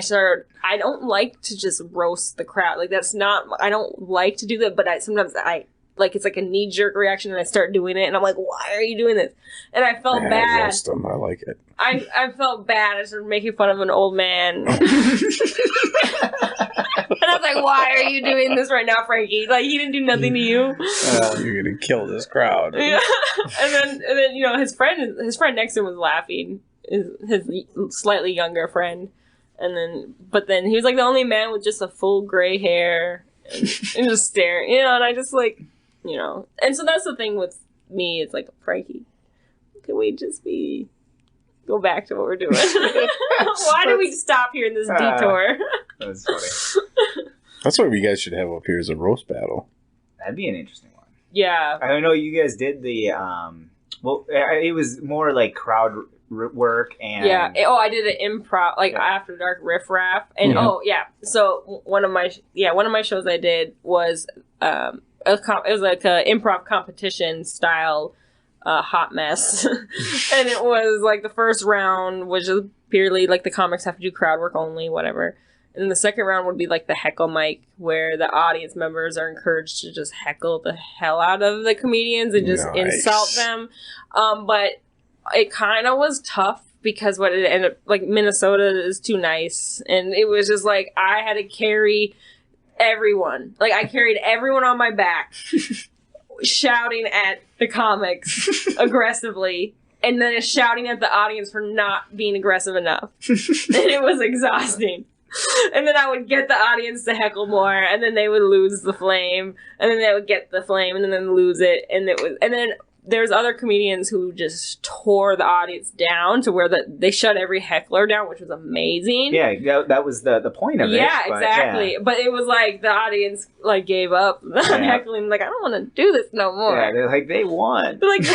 don't like to just roast the crowd. Like I don't like to do that, but sometimes it's like a knee-jerk reaction and I start doing it and I'm like, why are you doing this? And I felt bad. Roast them. I like it. I felt bad. I started making fun of an old man. And I was like, why are you doing this right now, Frankie? Like, he didn't do nothing to you. You're going to kill this crowd. Yeah. And then his friend next to him was laughing. His slightly younger friend. But then he was like the only man with just a full gray hair and just staring, and I just like, and so that's the thing with me. It's like, Frankie, can we just be go back to what we're doing. Why did we stop here in this detour? That's funny. That's what we guys should have up here is a roast battle. That'd be an interesting one. Yeah. I don't know. You guys did the well, it was more like crowd work and I did an improv after dark riff raff and so one of my shows I did was it was like a improv competition style hot mess. And it was like the first round was just purely like the comics have to do crowd work only, whatever. And then the second round would be like the heckle mic, where the audience members are encouraged to just heckle the hell out of the comedians and just insult them. But it kind of was tough because what it ended up, like, Minnesota is too nice. And it was just like, I had to carry everyone. Like, I carried everyone on my back, shouting at the comics aggressively. And then shouting at the audience for not being aggressive enough. And it was exhausting. And then I would get the audience to heckle more, and then they would lose the flame, and then they would get the flame, and then lose it, and then there's other comedians who just tore the audience down to where they shut every heckler down, which was amazing. Yeah, that was the point of it. Yeah, exactly. Yeah. But it was like the audience like gave up on heckling, like, I don't want to do this no more. Yeah, they're like, they won. They're like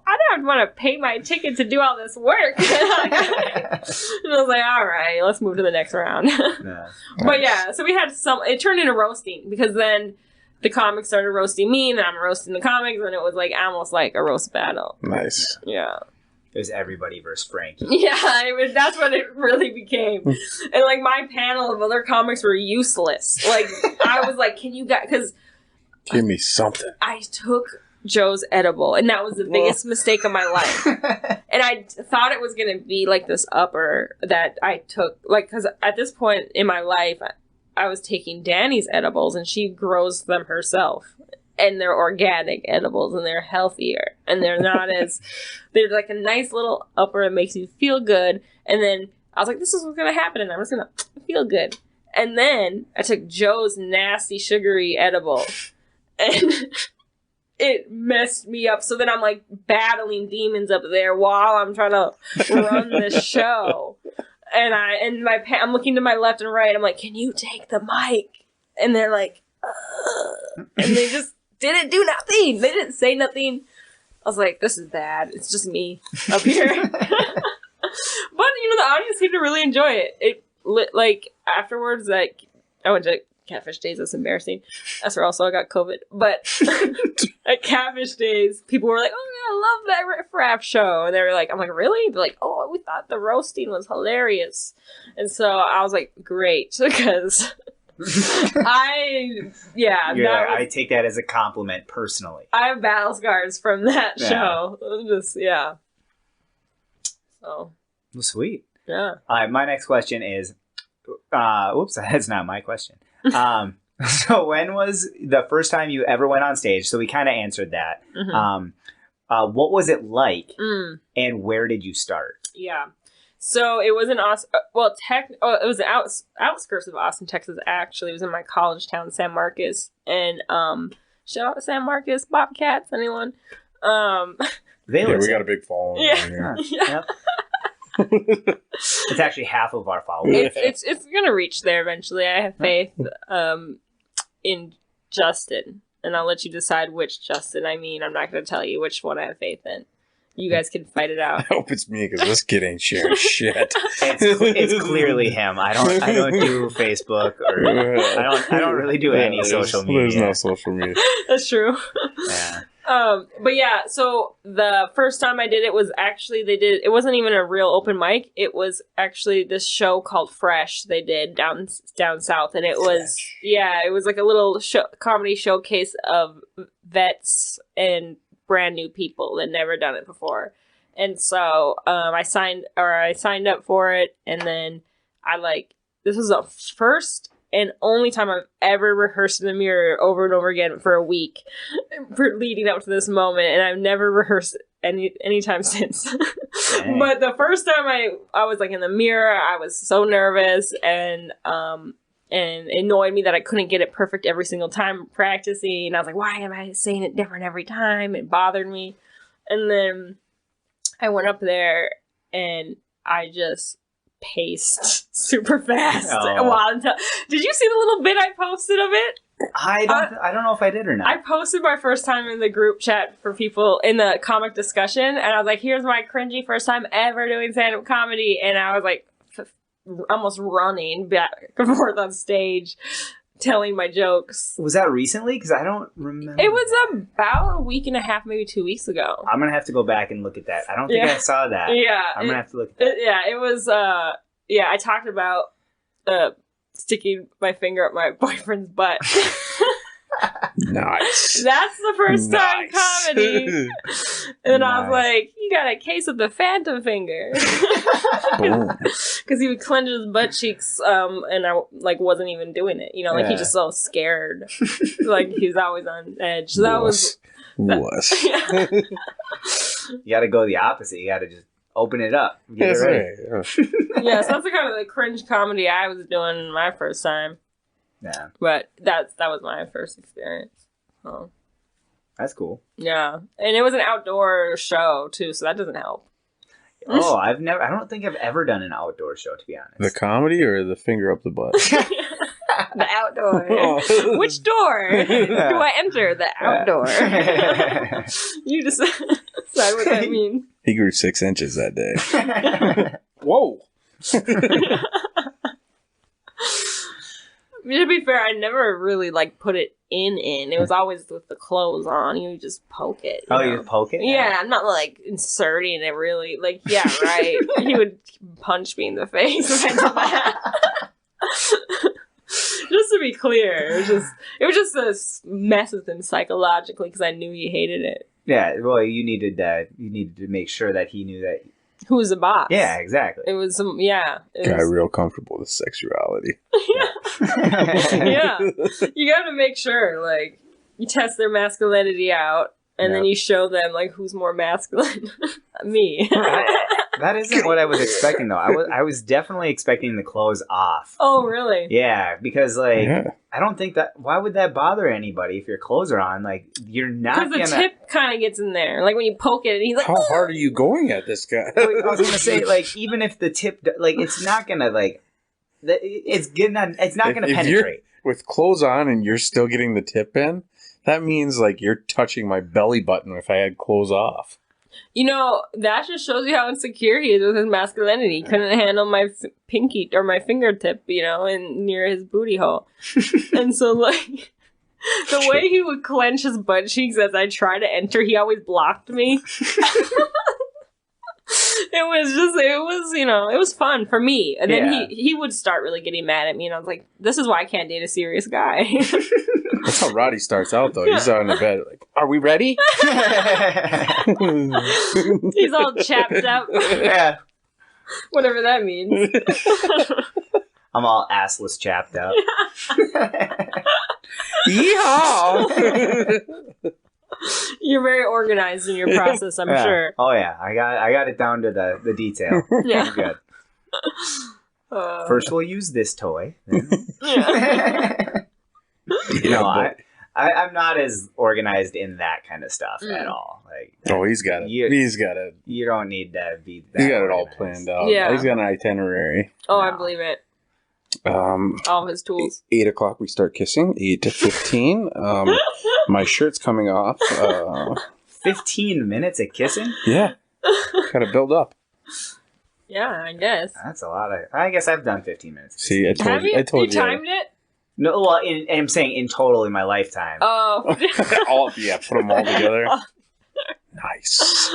I don't want to pay my ticket to do all this work. And I was like, all right, let's move to the next round. But yeah, so we had it turned into roasting, because then the comics started roasting me, and I'm roasting the comics, and it was like almost like a roast battle. Nice. Yeah. It was everybody versus Frankie. Yeah, that's what it really became. And like my panel of other comics were useless. Like I was like, can you guys, because give me something. I took Joe's edible, and that was the biggest mistake of my life. And I thought it was going to be like this upper that I took, like, because at this point in my life, I was taking Danny's edibles, and she grows them herself. And they're organic edibles, and they're healthier, and they're not as, they're like a nice little upper that makes you feel good. And then I was like, this is what's going to happen, and I'm just going to feel good. And then I took Joe's nasty sugary edible, and it messed me up. So then I'm like battling demons up there while I'm trying to run this show. And I'm looking to my left and right. I'm like, can you take the mic? And they're like, and they just didn't do nothing. They didn't say nothing. I was like, this is bad. It's just me up here. But, the audience seemed to really enjoy it. It like afterwards, like, I went to Catfish Days. That's embarrassing. That's where also I got COVID. But at Catfish Days, people were like, oh yeah, I love that Riff Raff show. And they were like, I'm like, really? They're like, oh, we thought the roasting was hilarious. And so I was like, great, because I take that as a compliment personally. I have battle scars from that show. Just so. Well, sweet. Yeah. My next question is, whoops, that's not my question. So when was the first time you ever went on stage? So we kind of answered that. Mm-hmm. What was it like, and where did you start? Yeah. So it was in Austin. Well, it was the outskirts of Austin, Texas. Actually, it was in my college town, San Marcos. And shout out to San Marcos Bobcats. Anyone? We got a big following. Yeah. Yep. It's actually half of our followers. It's gonna reach there eventually. I have faith in Justin, and I'll let you decide which Justin I mean. I'm not gonna tell you which one I have faith in. You guys can fight it out. I hope it's me, because this kid ain't sharing shit. It's clearly him. I don't do Facebook, or I don't really do any social media. There's no social media. That's true. Yeah. But yeah, so the first time I did it was actually it wasn't even a real open mic. It was actually this show called Fresh they did down south, and it was it was like a little comedy showcase of vets and brand new people that never done it before. And so I signed up for it, and then this was the first and only time I've ever rehearsed in the mirror over and over again for a week for leading up to this moment, and I've never rehearsed any time since. But the first time I was like in the mirror, I was so nervous, and it annoyed me that I couldn't get it perfect every single time practicing. I was like, why am I saying it different every time? It bothered me. And then I went up there, and I just paced super fast. Oh. Did you see the little bit I posted of it? I don't know if I did or not. I posted my first time in the group chat for people in the comic discussion, and I was like, here's my cringy first time ever doing stand-up comedy, and I was like almost running back and forth on stage telling my jokes. Was that recently? Because I don't remember. It was about a week and a half, maybe 2 weeks ago. I'm going to have to go back and look at that. I don't think I saw that. Yeah. I'm going to have to look at that. It was, I talked about sticking my finger up my boyfriend's butt. Nice. That's the first time comedy. And I was Nice. like, you got a case of the phantom finger. Because he would clench his butt cheeks, and I wasn't even doing it. You know, he just so scared. He was always on edge. So that was. You got to go the opposite. You got to just open it up. Get it ready. So that's the kind of the cringe comedy I was doing my first time. Yeah. But that was my first experience. Oh. That's cool. Yeah. And it was an outdoor show too, so that doesn't help. Oh, I don't think I've ever done an outdoor show, to be honest. The comedy or the finger up the butt? The outdoor. Which door do I enter? The outdoor. You decide what that means. He grew 6 inches that day. Whoa. To be fair, I never really put it in. It was always with the clothes on. You just poke it. You just poke it? Yeah, I'm not inserting it really. Yeah, right. He would punch me in the face if I did that. Just to be clear, it was just a mess with him psychologically because I knew he hated it. Yeah, well, you needed to make sure that he knew that. Who was the boss? Yeah, exactly. It was It Got was, real comfortable with sexuality. yeah. You got to make sure, you test their masculinity out, and then you show them, who's more masculine. Me. That isn't what I was expecting, though. I was definitely expecting the clothes off. Oh, really? Yeah, because, I don't think that... Why would that bother anybody if your clothes are on? You're not gonna... Because the tip kind of gets in there. When you poke it, and he's like... How hard are you going at this guy? I was going to say, even if the tip... it's not going to, it's not going to penetrate. With clothes on and you're still getting the tip in, that means, you're touching my belly button if I had clothes off. That just shows you how insecure he is with his masculinity. He couldn't handle my pinky or my fingertip, and near his booty hole. And so, the way he would clench his butt cheeks as I tried to enter, he always blocked me. It was fun for me. And then he would start really getting mad at me, and I was like, this is why I can't date a serious guy. That's how Roddy starts out, though. He's out in the bed, are we ready? He's all chapped up. Yeah. Whatever that means. I'm all assless chapped up. Yeehaw! You're very organized in your process, I'm sure. Oh yeah, I got it down to the detail. Yeah. Good. First, we'll use this toy. I'm not as organized in that kind of stuff at all. He's got it. You don't need to be. He's got it all planned out. Yeah. He's got an itinerary. Oh, no. I believe it. All his tools. 8 o'clock we start kissing. 8 to 15. My shirt's coming off. 15 minutes of kissing? Yeah. Gotta build up. Yeah, I guess. That's a lot of... I guess I've done 15 minutes. See, I told you. You timed it? No, well, I'm saying in total in my lifetime. Oh. Put them all together. Nice.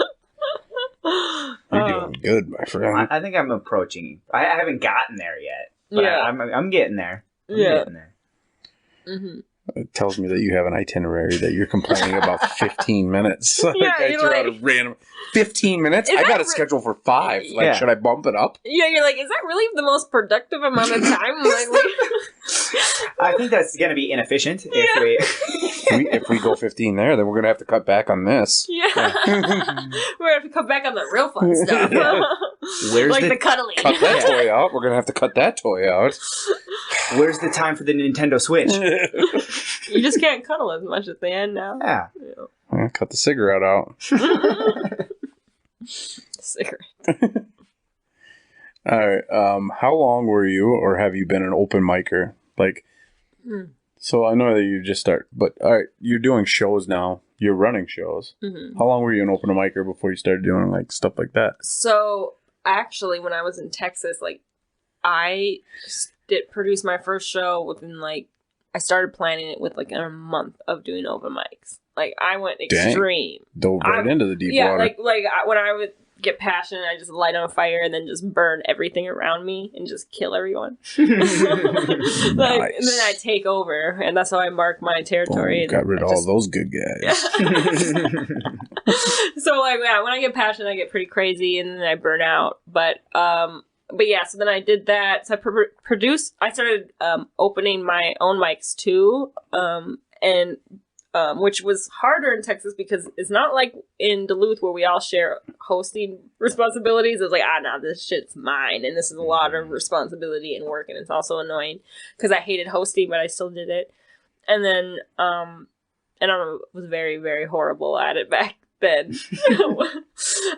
You're doing good, my friend. I think I'm approaching... I haven't gotten there yet. But yeah. I'm getting there. Getting there. Mm-hmm. It tells me that you have an itinerary that you're complaining about 15 minutes. Yeah, you're out of random 15 minutes. I got a schedule for 5. Should I bump it up? Yeah, you're like, is that really the most productive amount of time? I think that's going to be inefficient if we go 15 there, then we're going to have to cut back on this. Yeah. We're going to have to cut back on the real fun stuff. Yeah. Where's the cuddling. Cut that toy out. We're going to have to cut that toy out. Where's the time for the Nintendo Switch? You just can't cuddle as much at the end now. Yeah. Cut the cigarette out. Cigarette. All right. How long were you, or have you been an open micer? Like, so I know that you just start, but all right, you're doing shows now. You're running shows. Mm-hmm. How long were you an open micer before you started doing like stuff like that? So actually, when I was in Texas, like I did produce my first show within like I started planning it with like a month of doing open mics. Like I went extreme. Dove right into the deep water. When I would get passionate, I just light on a fire and then just burn everything around me and just kill everyone. Nice. And then I take over, and that's how I mark my territory. Got rid of all those good guys. So like, yeah, when I get passionate, I get pretty crazy, and then I burn out. But yeah, so then I did that. So I started opening my own mics too, and which was harder in Texas because it's not like in Duluth where we all share hosting responsibilities. It's like, no, this shit's mine, and this is a lot of responsibility and work, and it's also annoying because I hated hosting, but I still did it. And then, and I was very, very horrible at it back then.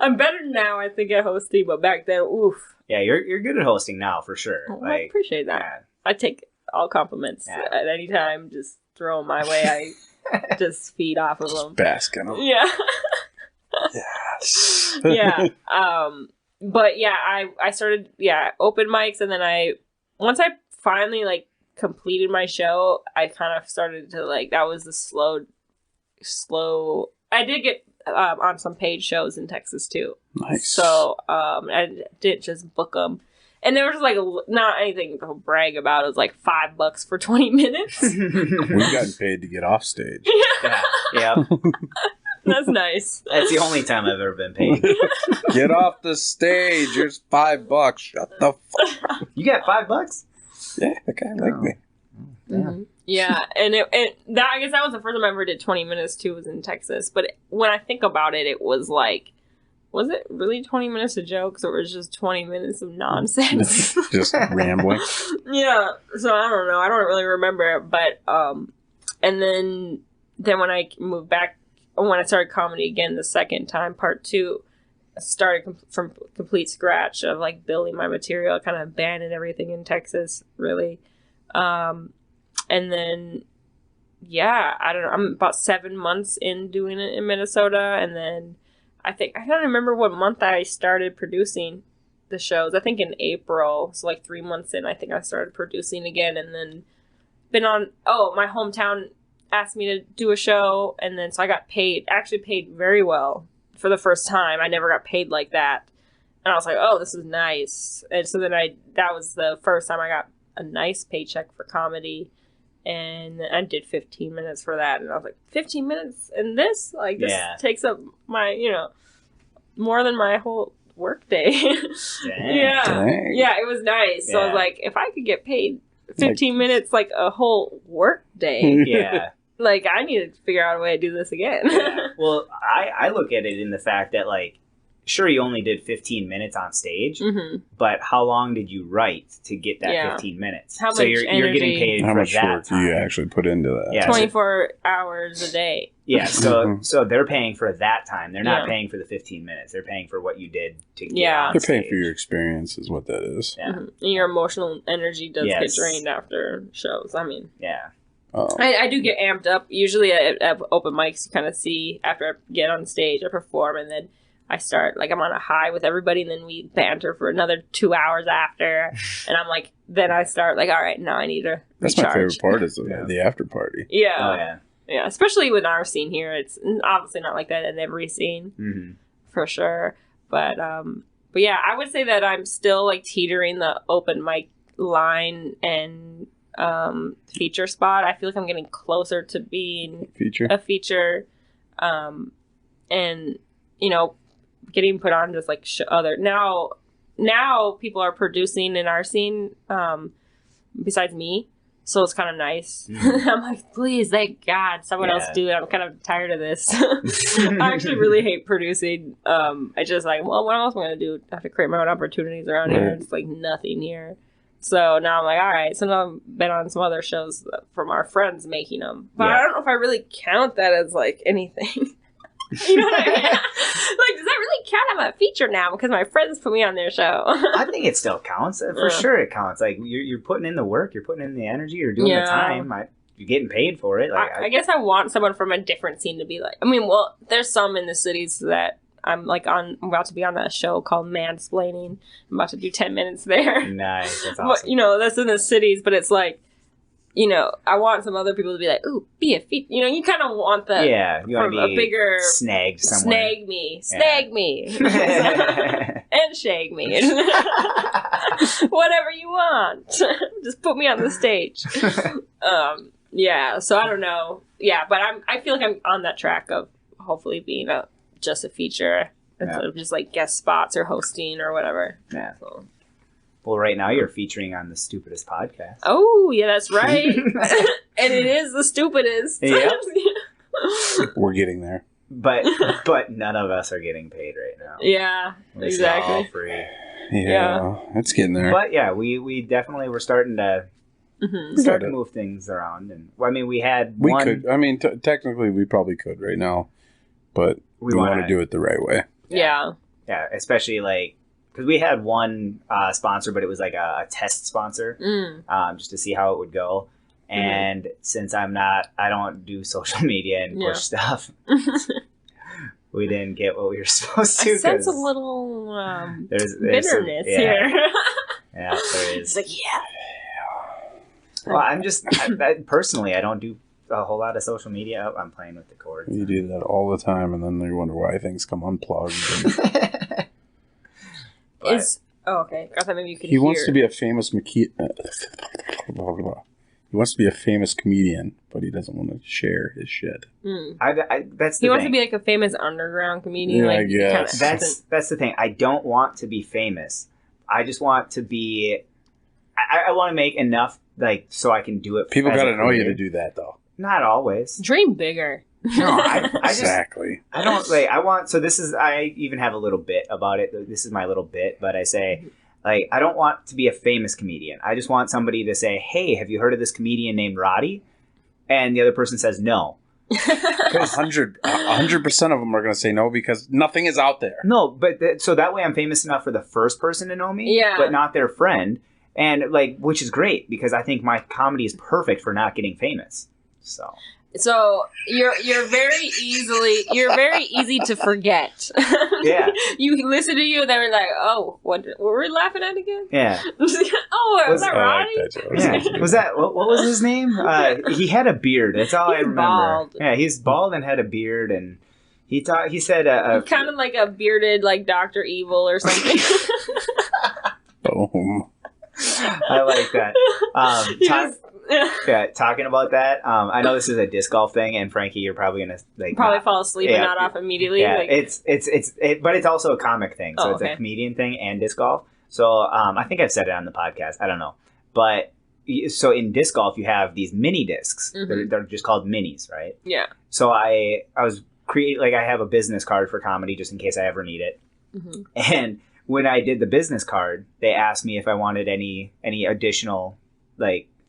I'm better now, I think, at hosting, but back then, oof. Yeah, you're good at hosting now, for sure. Oh, I appreciate that. Yeah. I take all compliments at any time. Just throw them my way. I just feed off of them. Bask in them. Yeah. Yes. Yeah. But yeah, I started, open mics, and then once I finally like completed my show, I kind of started to like, that was the slow, I did get on some paid shows in Texas too. Nice. So I didn't just book them. And there was like not anything to brag about. It was like $5 for 20 minutes. We've gotten paid to get off stage. Yeah. That's nice. That's the only time I've ever been paid. Get off the stage. Here's $5. Shut the fuck up. You got $5? Yeah, that guy liked me. Mm-hmm. Yeah, and that I guess that was the first time I ever did 20 minutes too, was in Texas. But when I think about it, it was like, was it really 20 minutes of jokes, or was it just 20 minutes of nonsense? Just rambling. Yeah, so I don't know. I don't really remember. But and then when I moved back, when I started comedy again the second time, part 2, I started from complete scratch of like building my material. I kind of abandoned everything in Texas, really. And then, yeah, I don't know. I'm about 7 months in doing it in Minnesota, and then I don't remember what month I started producing the shows. I think in April, so like 3 months in, I think I started producing again, and then been on. Oh, my hometown asked me to do a show, and then so I got paid. Actually, paid very well for the first time. I never got paid like that, and I was like, oh, this is nice. And so then that was the first time I got a nice paycheck for comedy. And I did 15 minutes for that. And I was like, 15 minutes in this? Like, this takes up my, more than my whole work day. Dang. Yeah. Dang. Yeah, it was nice. Yeah. So I was like, if I could get paid 15 minutes, like a whole work day. Yeah. Like, I need to figure out a way to do this again. Yeah. Well, I look at it in the fact that, like, sure, you only did 15 minutes on stage, but how long did you write to get that 15 minutes? How so much you're getting paid how for much that work time. do you actually put into that? Yeah, 24 hours a day. Yeah, so they're paying for that time. They're not paying for the 15 minutes. They're paying for what you did to get on They're stage. paying for your experience is what that is. Yeah. And your emotional energy does get drained after shows. I mean, yeah. I do get amped up. Usually at open mics, you kind of see after I get on stage, I perform, and then I start, like, I'm on a high with everybody, and then we banter for another 2 hours after, and I'm like, then I start, like, all right, now I need to That's recharge. my favorite part is the after party. Yeah. Oh, yeah. Yeah, especially with our scene here. It's obviously not like that in every scene, for sure. But yeah, I would say that I'm still, like, teetering the open mic line and feature spot. I feel like I'm getting closer to being a feature, and, getting put on just like now people are producing in our scene besides me, so it's kind of nice. I'm like, please, thank God, someone else do it. I'm kind of tired of this. I actually really hate producing. I just like, well, what else am I gonna do? I have to create my own opportunities around here. It's like nothing here. So now I'm like, all right. So now I've been on some other shows from our friends making them, but I don't know if I really count that as like anything. You know what I mean? Like, does that really count I'm a feature now because my friends put me on their show. I think it still counts. For sure it counts. Like, you're putting in the work, you're putting in the energy, you're doing the time. You're getting paid for it. Like, I guess I want someone from a different scene to be like, I mean, well, there's some in the cities that I'm like I'm about to be on that show called Mansplaining. I'm about to do 10 minutes there. Nice. That's awesome. But, you know, that's in the cities, but it's like, you know, I want some other people to be like, ooh, be a feature. You know, you kind of want the you want to be a bigger snagged somewhere. Snag me, and shag me, whatever you want. Just put me on the stage. Yeah. So I don't know. Yeah, but I feel like I'm on that track of hopefully being just a feature instead of just like guest spots or hosting or whatever. Yeah. So. Well, right now you're featuring on the Stupidest podcast. Oh, yeah, that's right. And it is the stupidest. Yep. We're getting there. But none of us are getting paid right now. Yeah, exactly. All free. Yeah, it's getting there. But yeah, we definitely were starting to move things around, and I mean we could. I mean, technically we probably could right now, but we want to do it the right way. Yeah. Yeah, especially like. Because we had one sponsor, but it was like a test sponsor, just to see how it would go. And since I don't do social media and push stuff, we didn't get what we were supposed to. I sense a little there's bitterness here. Yeah, there is. It's like, Well, I'm just, personally, I don't do a whole lot of social media. I'm playing with the cords. You do that all the time, and then you wonder why things come unplugged. okay. I thought maybe you could. He wants to be a famous he wants to be a famous comedian, but he doesn't want to share his shit. That's the he wants thing. to be like a famous underground comedian. Yeah, like, I guess. That's the thing. I don't want to be famous. I just want to be. I want to make enough so I can do it. People got to know you to do that, though. Not always. Dream bigger. No, I exactly. I don't I want. So this is. I even have a little bit about it. This is my little bit, but I say. I don't want to be a famous comedian. I just want somebody to say, hey, have you heard of this comedian named Roddy? And the other person says no. 100% of them are going to say no because nothing is out there. No, but so that way I'm famous enough for the first person to know me, but not their friend. And which is great because I think my comedy is perfect for not getting famous. So you're very easy to forget. Yeah. You listen to you, they were like, oh, what were we laughing at again? Yeah. Was that Roddy? Yeah. Was that what was his name? He had a beard. That's all I remember. Bald. Yeah, he's bald and had a beard, and he said kind of like a bearded like Dr. Evil or something. Boom. I like that. Talking about that, I know this is a disc golf thing, and Frankie, you're probably gonna fall asleep and not off immediately. Yeah, but it's also a comic thing, so it's a comedian thing and disc golf. So I think I've said it on the podcast. I don't know, but so in disc golf you have these mini discs. Mm-hmm. They're just called minis, right? Yeah. So I was I have a business card for comedy just in case I ever need it, and when I did the business card, they asked me if I wanted any additional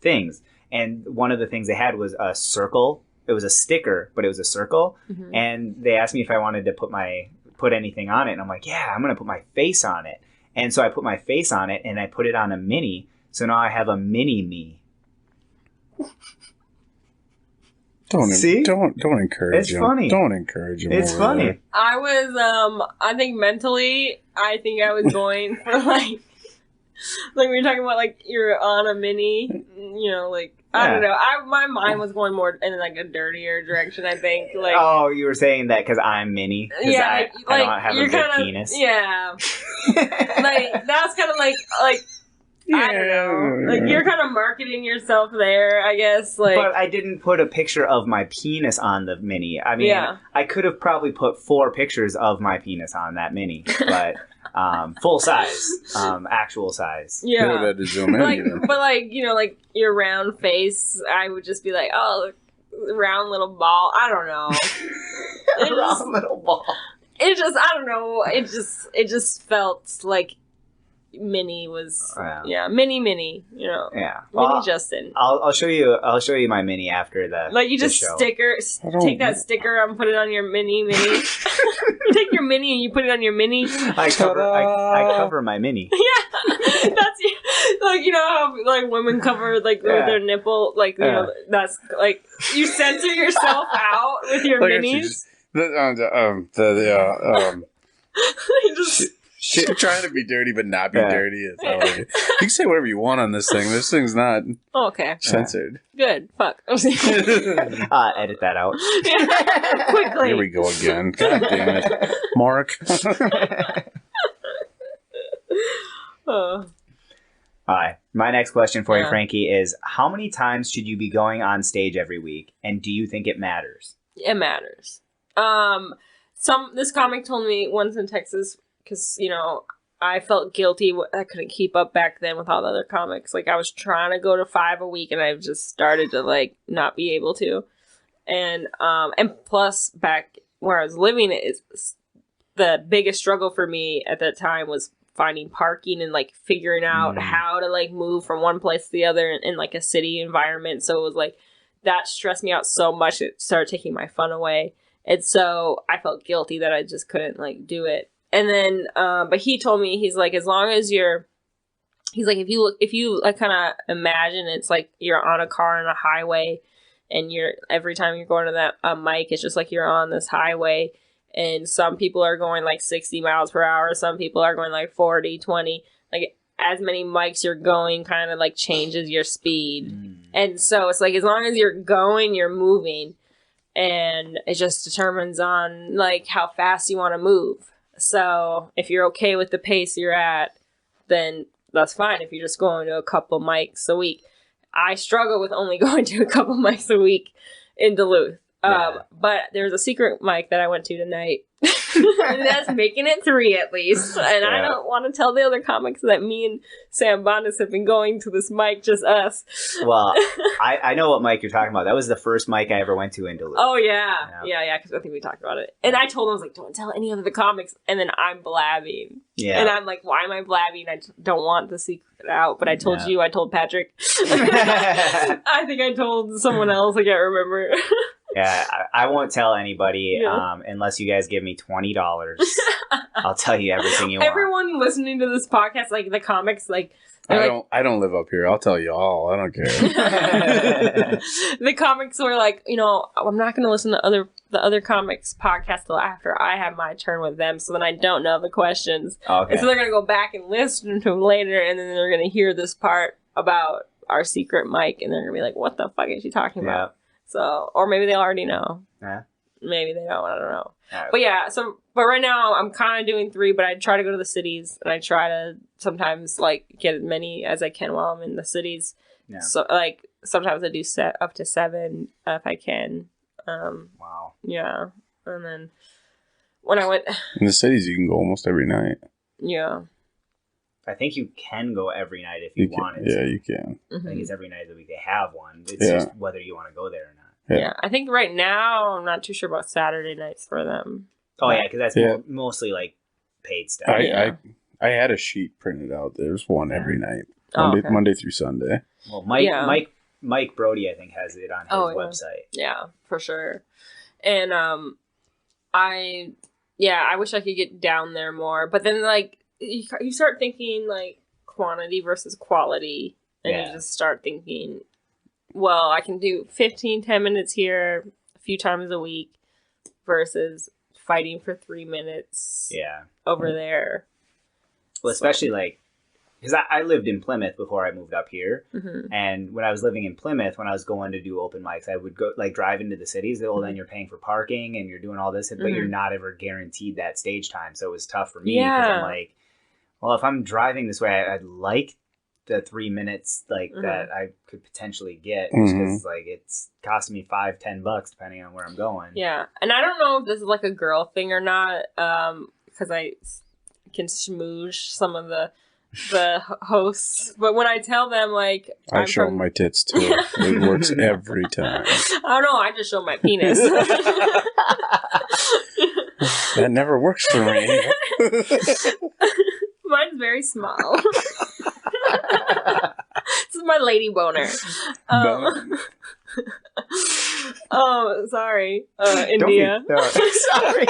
things. And one of the things they had was a circle. It was a sticker, but it was a circle. Mm-hmm. And they asked me if I wanted to put anything on it. And I'm like, yeah, I'm going to put my face on it. And so I put my face on it and I put it on a mini. So now I have a mini me. Don't encourage him. It's funny. Don't encourage him. It's funny. There. I was, I think mentally, I was going for when you're talking about you're on a mini, I don't know. My mind was going more in a dirtier direction. I think oh, you were saying that because I'm mini. Yeah, I don't have a big penis. Yeah, that's kind of yeah. I don't know. You're kind of marketing yourself there, I guess. But I didn't put a picture of my penis on the mini. I mean, I could have probably put 4 pictures of my penis on that mini, but full size, actual size. Yeah. Had to zoom in, but your round face, I would just be like, oh, round little ball. I don't know. Round little ball. It just, I don't know. It just felt like Mini was mini, you know. Yeah. Mini Justin. I'll show you my mini after the like you just show. take that sticker and put it on your mini. You take your mini and you put it on your mini. I cover my mini. Yeah. That's like, you know how like women cover like with their nipple, like you know, that's like you censor yourself out with your minis. You just Shit, trying to be dirty but not be dirty. Is you can say whatever you want on this thing. This thing's not censored. Good. Fuck. Edit that out. Quickly. Here we go again. God damn it. Mark. Alright. My next question for you, Frankie, is how many times should you be going on stage every week, and do you think it matters? It matters. This comic told me once in Texas, because, you know, I felt guilty. I couldn't keep up back then with all the other comics. Like, I was trying to go to 5 a week, and I've just started to, like, not be able to. And plus, back where I was living, the biggest struggle for me at that time was finding parking and, like, figuring out how to, like, move from one place to the other in like, a city environment. So it was, like, that stressed me out so much, it started taking my fun away. And so I felt guilty that I just couldn't, like, do it. And then, but he told me, he's like, as long as he's like, if you like kind of imagine it's like you're on a car on a highway and every time you're going to that mic, it's just like you're on this highway and some people are going like 60 miles per hour. Some people are going like 40, 20, like as many mics you're going kind of like changes your speed. And so it's like, as long as you're going, you're moving, and it just determines on like how fast you want to move. So if you're okay with the pace you're at, then that's fine. If you're just going to a couple mics a week, I struggle with only going to a couple mics a week in Duluth. But there's a secret mic that I went to tonight. And that's making it 3 at least. And I don't want to tell the other comics that me and Sam Bondis have been going to this mic, just us. Well, I know what mic you're talking about. That was the first mic I ever went to in Duluth. Oh, yeah. Yeah, because I think we talked about it. And I told him, I was like, don't tell any other comics. And then I'm blabbing. Yeah. And I'm like, why am I blabbing? I don't want the secret out. But I told you, I told Patrick. I think I told someone else. I can't remember. Yeah, I won't tell anybody unless you guys give me $20. I'll tell you everything you want. Everyone listening to this podcast, like the comics, like I don't live up here. I'll tell you all. I don't care. The comics were like, you know, I'm not going to listen to the other comics podcast till after I have my turn with them, so then I don't know the questions. Okay. And so they're going to go back and listen to them later, and then they're going to hear this part about our secret mic, and they're going to be like, what the fuck is she talking about? So, or maybe they already know. Yeah. Maybe they don't. I don't know. Right. But yeah, but right now I'm kind of doing 3, but I try to go to the cities and I try to sometimes like get as many as I can while I'm in the cities. Yeah. So like sometimes I do set up to 7 if I can. Wow. Yeah. And then when I went in the cities, you can go almost every night. Yeah. I think you can go every night if you wanted to. Yeah, you can. I think it's every night of the week they have one. It's just whether you want to go there or not. Yeah, I think right now I'm not too sure about Saturday nights for them. Oh yeah, because that's mostly like paid stuff. I had a sheet printed out. There's one every night, Monday through Sunday. Well, Mike Brody, I think, has it on his website. Yeah, for sure. And I wish I could get down there more, but then like you start thinking like quantity versus quality, and you just start thinking, well, I can do 10 minutes here a few times a week versus fighting for 3 minutes over there. Well, especially like, because I lived in Plymouth before I moved up here. Mm-hmm. And when I was living in Plymouth, when I was going to do open mics, I would go like drive into the cities. Well, then you're paying for parking and you're doing all this, but you're not ever guaranteed that stage time. So it was tough for me because I'm like, well, if I'm driving this way, I'd like the 3 minutes like that I could potentially get because like it's costing me $5-10 depending on where I'm going. Yeah, and I don't know if this is like a girl thing or not because I can smooge some of the hosts, but when I tell them like I show them my tits too, it works every time. I don't know, I just show my penis. That never works for me. Mine's very small. This is my lady boner. Oh, sorry, India. Sorry.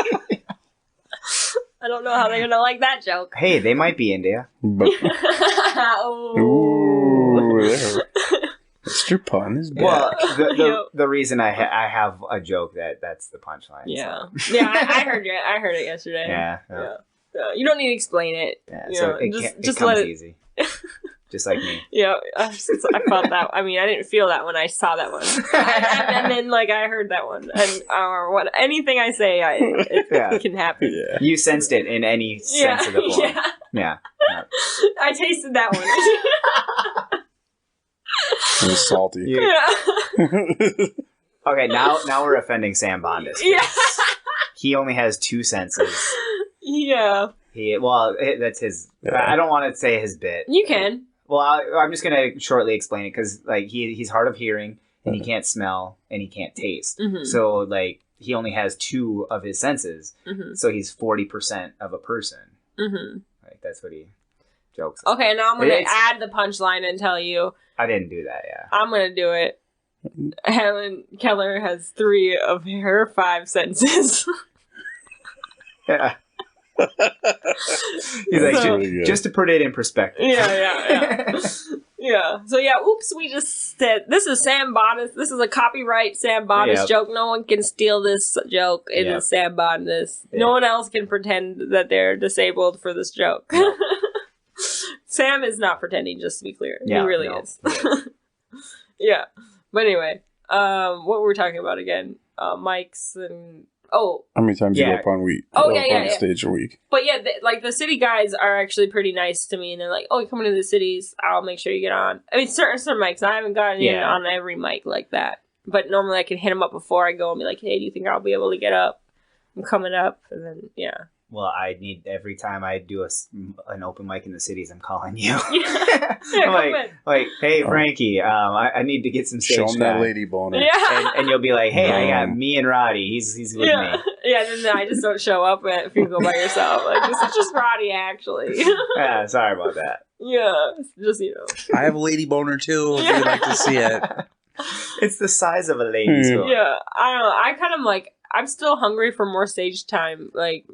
I don't know how they're gonna like that joke. Hey, they might be India. Oh. Ooh, there. Mr. Pun is back. Well, the reason I have a joke that's the punchline. Yeah, So. yeah. I heard it. I heard it yesterday. Yeah. You don't need to explain it. Yeah, You so know, it just comes let it. easy. Just like me. Yeah, I felt that. I mean, I didn't feel that when I saw that one, and then like I heard that one, and or what anything I say, it can happen. Yeah. You sensed it in any sense of the form. Yeah. I tasted that one. It was salty. Yeah. Okay, now we're offending Sam Bondis. Yeah. He only has 2 senses. Yeah. That's his. Yeah. I don't want to say his bit. You can. Well, I'm just gonna shortly explain it because like he's hard of hearing and he can't smell and he can't taste. Mm-hmm. So like he only has 2 of his senses. Mm-hmm. So he's 40% of a person. Mm-hmm. Like that's what he jokes. Okay, now I'm gonna add the punchline and tell you. I didn't do that. Yeah. I'm gonna do it. Helen Keller has 3 of her 5 senses. Yeah. He's like, So, just to put it in perspective. Yeah. Yeah. So yeah, oops, we just said this is Sam Bondis. This is a copyright Sam Bondis joke. No one can steal this joke. It is Sam Bondis. Yeah. No one else can pretend that they're disabled for this joke. No. Sam is not pretending, just to be clear. Yeah, he really is. Yeah. But anyway, what were we talking about again? Mics and how many times you go up on week? On stage a week. But yeah, like the city guys are actually pretty nice to me, and they're like, "Oh, you're coming to the cities? I'll make sure you get on." I mean, certain mics. I haven't gotten in on every mic like that, but normally I can hit them up before I go and be like, "Hey, do you think I'll be able to get up? I'm coming up," and then Well, I need every time I do an open mic in the cities, I'm calling you. Yeah, like, hey Frankie, I need to get some stage Show him time. that lady boner. Yeah. And you'll be like, hey, I got me and Roddy. He's with me. Yeah, then I just don't show up if you go by yourself. Like, this is just Roddy, actually. Yeah, sorry about that. Yeah, just, I have a lady boner too, if you'd like to see it. It's the size of a lady's boner. Yeah, I don't know. I kind of like, I'm still hungry for more stage time, like,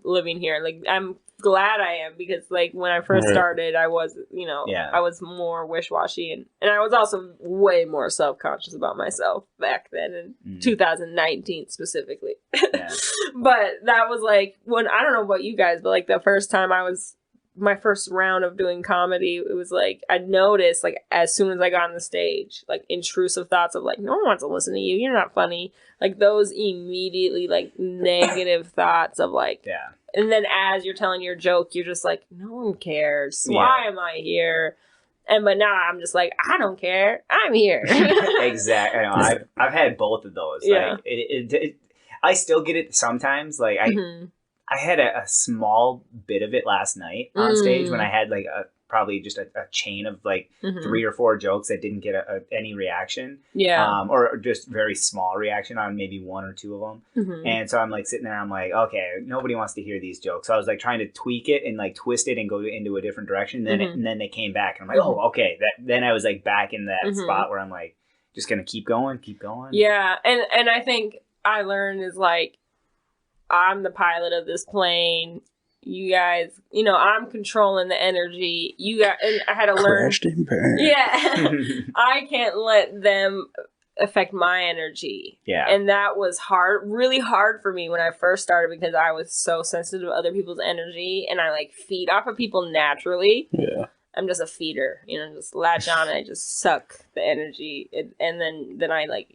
living here. Like, I'm glad I am, because like when I first started, I was I was more wish-washy, and I was also way more self-conscious about myself back then in 2019 specifically. But that was like when, I don't know about you guys, but like the first time my first round of doing comedy, it was like I noticed, like, as soon as I got on the stage, like intrusive thoughts of like, no one wants to listen to you, you're not funny, like those immediately like negative thoughts of like, and then as you're telling your joke, you're just like, no one cares, why am I here? But now I'm just like, I don't care, I'm here. Exactly. I know, I've had both of those. Like I still get it sometimes. Like I had a small bit of it last night on stage when I had like probably just a chain of like 3 or 4 jokes that didn't get any reaction. Or just very small reaction on maybe 1 or 2 of them. And so I'm like sitting there, I'm like, okay, nobody wants to hear these jokes. So I was like trying to tweak it and like twist it and go into a different direction. And then they came back and I'm like, oh, okay. Then I was like back in that spot where I'm like, just going to keep going. Yeah. And I think I learned is like, I'm the pilot of this plane. You guys, I'm controlling the energy. You got, and I had to learn. Crashed and burned. Yeah, I can't let them affect my energy. Yeah, and that was really hard for me when I first started, because I was so sensitive to other people's energy, and I like feed off of people naturally. Yeah, I'm just a feeder, just latch on and I just suck the energy, and then I like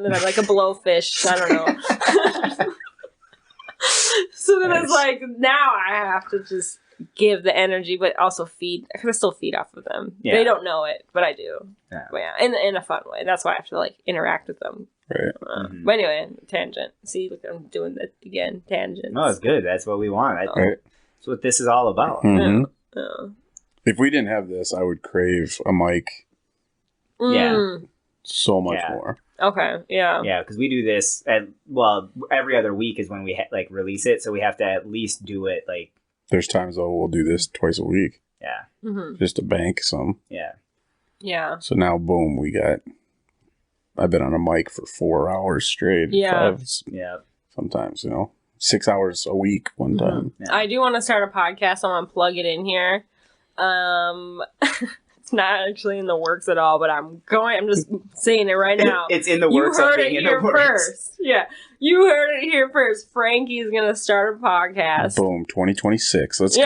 then I'm like a blowfish. I don't know. So then it's like, now I have to just give the energy, but also feed. I can still feed off of them. Yeah. They don't know it, but I do. Yeah. But in a fun way. That's why I have to like interact with them. Right. But anyway, tangent. See, look, I'm doing that again. Tangents. No, it's good. That's what we want. That's what this is all about. If we didn't have this, I would crave a mic. Yeah. So much more. Okay, yeah. Yeah, because we do this every other week is when we release it, so we have to at least do it like There's times though we'll do this twice a week. Yeah. Mm-hmm. Just to bank some. Yeah. Yeah. So now, boom, I've been on a mic for 4 hours straight. Yeah. 5, Yeah. sometimes, 6 hours a week one time. Yeah. I do want to start a podcast. I want to plug it in here. It's not actually in the works at all, but I'm just saying it right now. It's in the works. You heard of it being in here the works. first. Yeah. You heard it here first. Frankie's going to start a podcast. Boom, 2026. Let's go.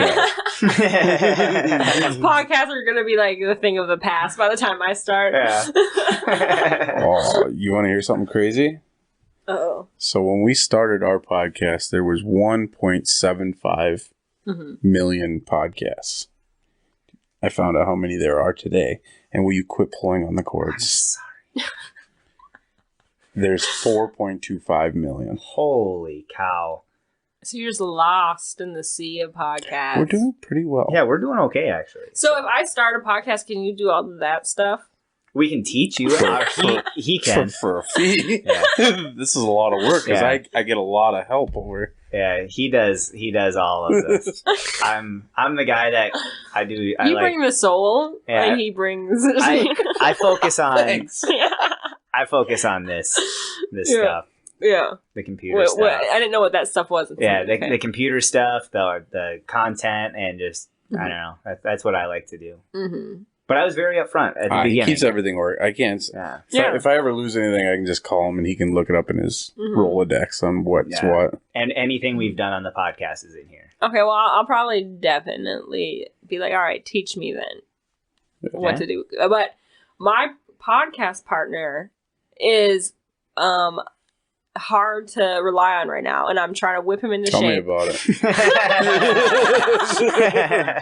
Podcasts are going to be like the thing of the past by the time I start. Yeah. Oh, you want to hear something crazy? Uh-oh. So when we started our podcast, there was 1.75 million podcasts. I found out how many there are today. And will you quit pulling on the cords? I'm sorry. There's 4.25 million. Holy cow. So you're just lost in the sea of podcasts. We're doing pretty well. Yeah, we're doing okay, actually. So if I start a podcast, can you do all of that stuff? We can teach you. He can. For a fee. Yeah. This is a lot of work because Yeah. I get a lot of help over. Yeah, he does all of this. I'm the guy that I do. You bring the soul, Yeah. and he brings. I focus on. Thanks. Yeah. I focus on this Yeah. stuff. Yeah. The computer stuff. I didn't know what that stuff was. Yeah, Okay. the computer stuff, the content, and just I don't know. That's what I like to do. Mm-hmm. But I was very upfront at the He beginning. keeps everything work. I can't. Yeah. If I ever lose anything, I can just call him and he can look it up in his Rolodex on what's Yeah. what. And anything we've done on the podcast is in here. Okay, well, I'll probably definitely be like, all right, teach me then what to do. But my podcast partner is hard to rely on right now, and I'm trying to whip him into Tell me shape. about it.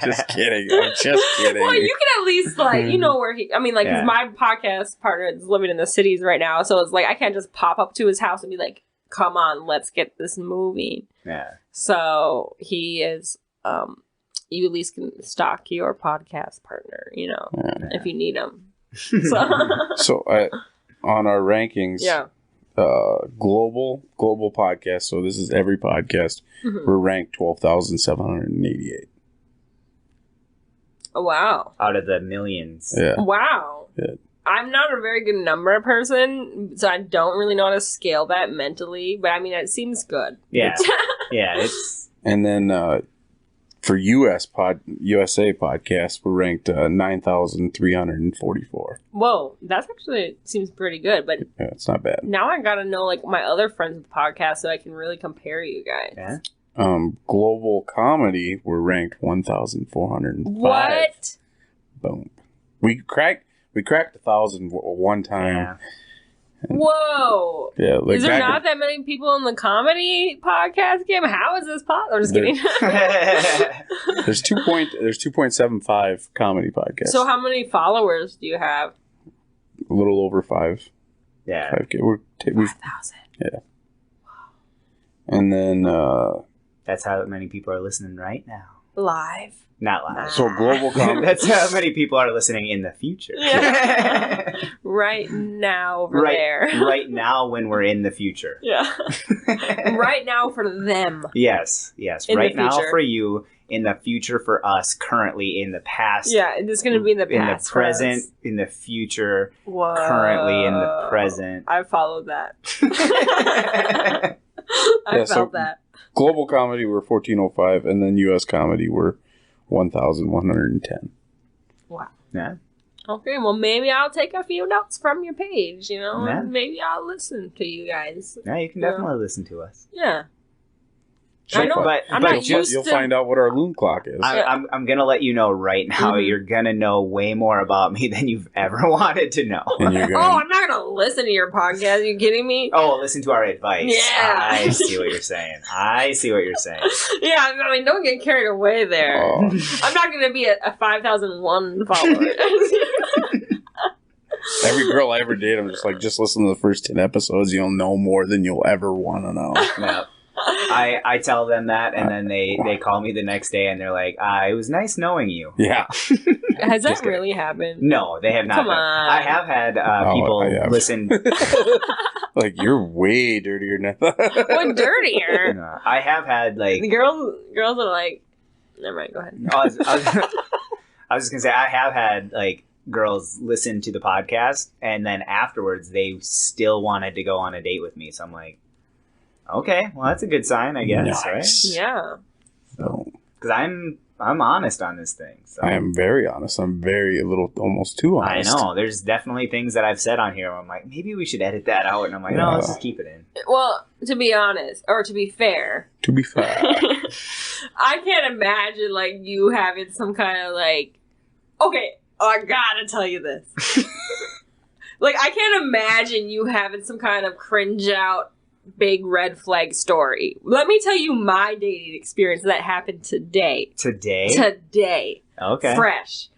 Just kidding. I'm just kidding. Well, you can at least, like, you know where he... I mean, like, 'cause Yeah. my podcast partner is living in the cities right now, so it's like, I can't just pop up to his house and be like, come on, let's get this moving. Yeah. So, he is... you at least can stock your podcast partner, if you need him. So on our rankings, Yeah. global podcast. So this is every podcast. Mhm. We're ranked 12,788. Oh, wow. Out of the millions. Yeah. Wow. Yeah. I'm not a very good number person, so I don't really know how to scale that mentally, but I mean, it seems good. Yeah. Yeah. It's And then for USA podcast, we're ranked 9,344. Whoa, that's actually seems pretty good, but Yeah, it's not bad. now I gotta know, like, my other friends with podcasts so I can really compare you guys. yeah. Global comedy, we're ranked 1,405. What? Boom. We cracked 1,000 one time. Yeah. Whoa. Yeah, like Is there back not that many people in the comedy podcast game? How is this possible? I'm just kidding. there's 2.75 comedy podcasts. So how many followers do you have? A little over 5. Yeah. 5K. We've 5,000. yeah. And then That's how many people are listening right now. Live. Not live. so global comedy. That's how many people are listening in the future. Yeah. Right now over there. Right now when we're in the future. Yeah. Right now for them. Yes. In Right the now future. for you, in the future for us, currently in the past. Yeah, it's going to be in the past. In the present, in the future, Whoa. currently in the present. I followed that. I Yeah, so- felt that. Global comedy we're 1,405, and then US comedy we're 1,110. Wow. Yeah. Okay, well, maybe I'll take a few notes from your page, Yeah. and maybe I'll listen to you guys. Yeah, you can definitely listen to us. Yeah. I know. But, I'm but not just, used You'll to- find out what our loon clock is. I'm gonna let you know right now. Mhm. You're gonna know way more about me than you've ever wanted to know. and you're going, Oh, I'm not going to listen to your podcast. Are you kidding me? Oh, listen to our advice. Yeah. I see what you're saying. Yeah, I mean, don't get carried away there. oh, I'm not going to be a 5,001 follower. every girl I ever date, I'm just like, just listen to the first 10 episodes. You'll know more than you'll ever want to know. Yeah. I tell them that, and then they call me the next day, and they're like, "It was nice knowing you." Yeah. Has that Just kidding. really happened? No, they have not. Come on. I have had people I have. listen. Like, you're way dirtier than that. What dirtier? I have had The girls are like, Never mind. Go ahead. I was just gonna say I have had like girls listen to the podcast and then afterwards they still wanted to go on a date with me. So I'm like, okay, well that's a good sign, I guess, Nice. right? Yeah. So, Because I'm honest on this thing. So. I am very honest. I'm almost too honest. I know. There's definitely things that I've said on here where I'm like, maybe we should edit that out. And I'm like, no, let's just keep it in. Well, to be honest, or to be fair. To be fair. I can't imagine, like, you having some kind of, like... Okay, I gotta tell you this. Like, I can't imagine you having some kind of cringe-out big red flag story. Let me tell you my dating experience that happened today. Today. Okay. Fresh.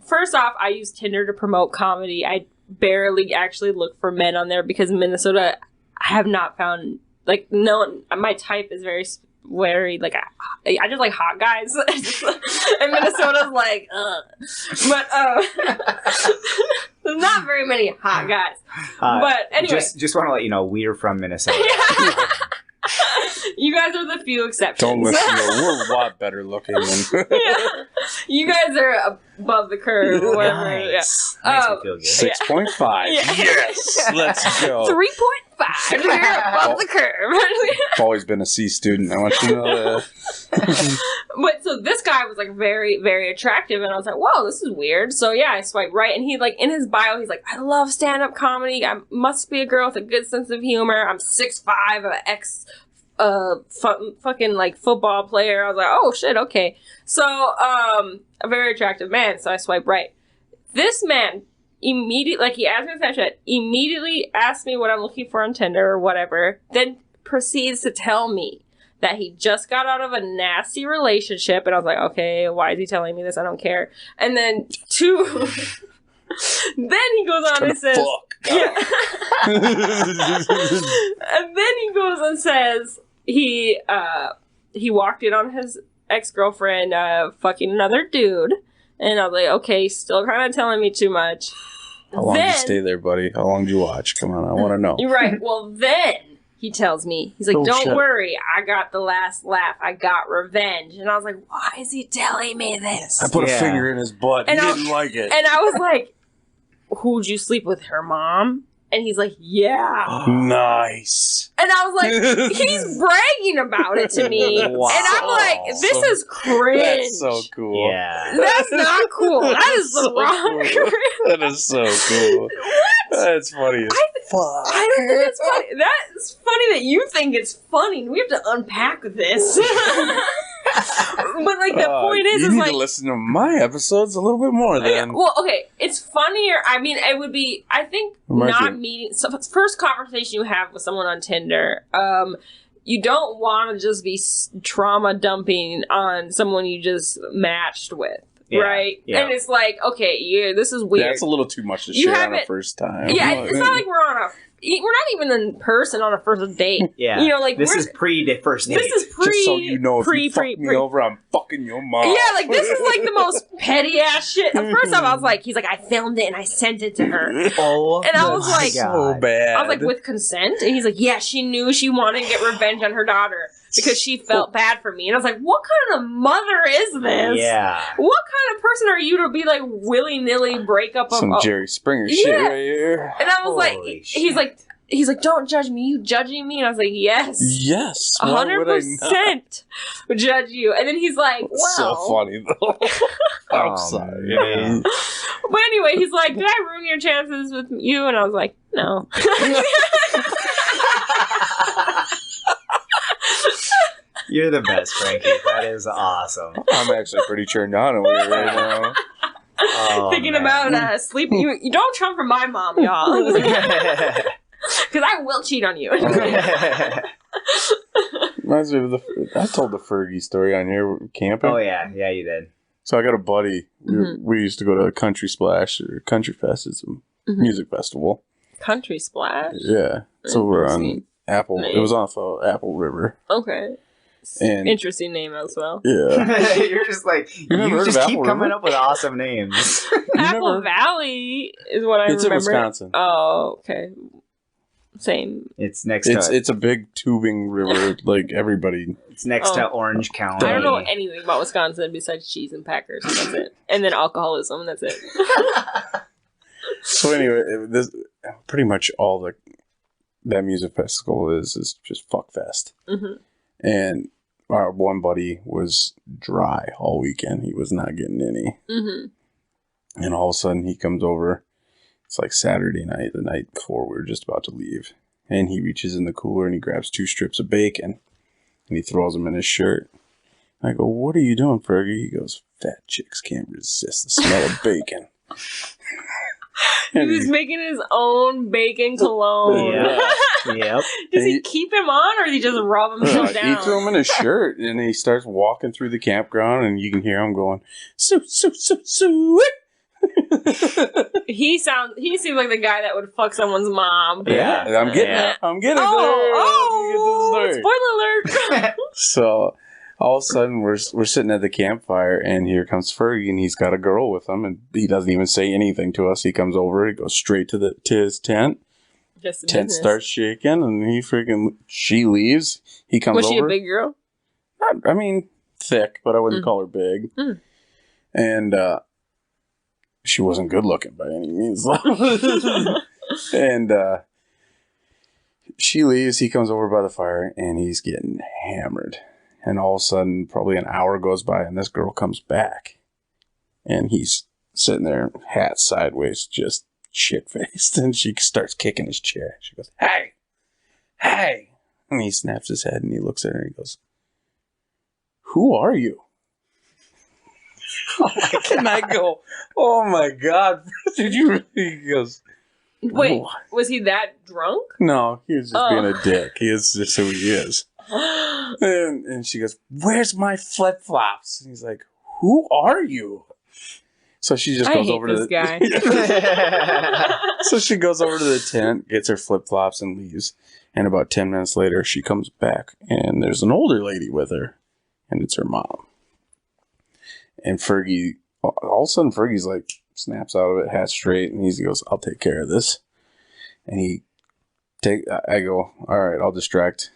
First off, I use Tinder to promote comedy. I barely actually look for men on there because in Minnesota, I have not found, like, no, my type is very, like, I just like hot guys. And Minnesota's like, But, there's not very many hot guys. But anyway. Just want to let you know, we're from Minnesota. You guys are the few exceptions. Don't listen to her. We're a lot better looking than... Yeah. You guys are above the curve. Or whatever. Nice. Makes me feel good. 6.5. Yeah. Yes. Let's go. 3.5. You're above the curve. I've always been a C student. I want you to know that. But so this guy was like very, very attractive, and I was like, whoa, this is weird. So yeah, I swiped right, and he like in his bio, he's like, I love stand-up comedy. I must be a girl with a good sense of humor. I'm 6'5", I'm an ex fucking like football player. I was like, oh shit, okay. So a very attractive man. So I swiped right. This man immediately, like, he asked me on Snapchat, immediately asked me what I'm looking for on Tinder or whatever, then proceeds to tell me that he just got out of a nasty relationship, and I was like, okay, why is he telling me this? I don't care. And then then he goes on and says, yeah. And then he goes and says he walked in on his ex-girlfriend fucking another dude, and I was like, okay, still kind of telling me too much. How long did you stay there, buddy? How long did you watch? Come on, I want to know. You're right. Well, then he tells me, he's like, don't worry, I got the last laugh. I got revenge. And I was like, why is he telling me this? I put a finger in his butt. And he didn't like it. And I was like, who'd you sleep with, her mom? And he's like, yeah. Nice. And I was like, he's bragging about it to me. Wow. And I'm like, this is cringe. That's so cool. Yeah. That's not cool. That is the wrong cool. That is so cool. What? That's funny as fuck. I don't think it's funny. That's funny that you think it's funny. We have to unpack this. But like the point is, you is need like to listen to my episodes a little bit more then. Well, okay, it's funnier. I mean, it would be. I think meeting. So first conversation you have with someone on Tinder, you don't want to just be trauma dumping on someone you just matched with. Yeah, right? Yeah. And it's like, okay, this is weird. That's a little too much to share on a first time. Yeah, it's not like we're not even in person on a first date. Yeah. You know, like this is pre-first date. This is pre. Just so you know, if you fuck me over, I'm fucking your mom. Yeah, like this is like the most petty ass shit. First off, I was like, he's like, I filmed it and I sent it to her. Oh, and I was like, so bad. I was like, with consent? And he's like, yeah, she knew she wanted to get revenge on her daughter because she felt bad for me. And I was like, what kind of mother is this? Yeah. What kind of person are you to be like willy-nilly break up some Jerry Springer shit right here? And I was like, he's like, don't judge me. You judging me? And I was like, yes. Yes. 100% would judge you. And then he's like, well. So funny, though. I'm sorry. Man. But anyway, he's like, did I ruin your chances with you? And I was like, no. You're the best, Frankie. That is awesome. I'm actually pretty turned on over here right now. Oh, thinking about sleeping. You don't trump for my mom, y'all. Because I will cheat on you. Reminds me of I told the Fergie story on here camping. Oh, yeah. Yeah, you did. So I got a buddy. We used to go to Country Splash or Country Fest. It's a music festival. Country Splash? Yeah. So we're on Apple. It was off Apple River. Okay. And interesting name as well. Yeah. You're just like, you just keep coming up with awesome names. Apple Valley is what I remember. It's in Wisconsin. Oh, okay. Same. It's next It's a big tubing river, like everybody. It's next to Orange County. I don't know anything about Wisconsin besides cheese and Packers. That's it. And then alcoholism, and that's it. So anyway, this pretty much all that music festival is just fuck fest. Mm-hmm. And our one buddy was dry all weekend. He was not getting any. Mm-hmm. And all of a sudden he comes over. It's like Saturday night, the night before we were just about to leave. And he reaches in the cooler and he grabs 2 strips of bacon. And he throws them in his shirt. I go, "What are you doing, Fergie?" He goes, "Fat chicks can't resist the smell of bacon." He was making his own bacon cologne. Yeah. Yep. Does he keep him on, or does he just rub himself down? He threw him in his shirt, and he starts walking through the campground, and you can hear him going, "Sue, sue, sue, sue." He seems like the guy that would fuck someone's mom. Yeah, I'm getting it. I'm getting there. Spoiler alert. So all of a sudden we're sitting at the campfire, and here comes Fergie, and he's got a girl with him, and he doesn't even say anything to us. He comes over, he goes straight to his tent. Just tent starts shaking, and she leaves. He comes over. Was she a big girl? I mean, thick, but I wouldn't call her big. And she wasn't good looking by any means. And she leaves. He comes over by the fire, and he's getting hammered. And all of a sudden, probably an hour goes by, and this girl comes back. And he's sitting there, hat sideways, just shit-faced. And she starts kicking his chair. She goes, "Hey! Hey!" And he snaps his head, and he looks at her, and he goes, "Who are you?" And I go, "Oh my God, did you really?" He goes, "Wait, was he that drunk?" No, he was just being a dick. He is just who he is. And she goes, "Where's my flip flops?" And he's like, "Who are you?" So she just goes over to the guy. So she goes over to the tent, gets her flip flops, and leaves. And about 10 minutes later, she comes back, and there's an older lady with her, and it's her mom. And Fergie, all of a sudden, Fergie's like, snaps out of it, hat straight, and he goes, "I'll take care of this." And I go, "All right, I'll distract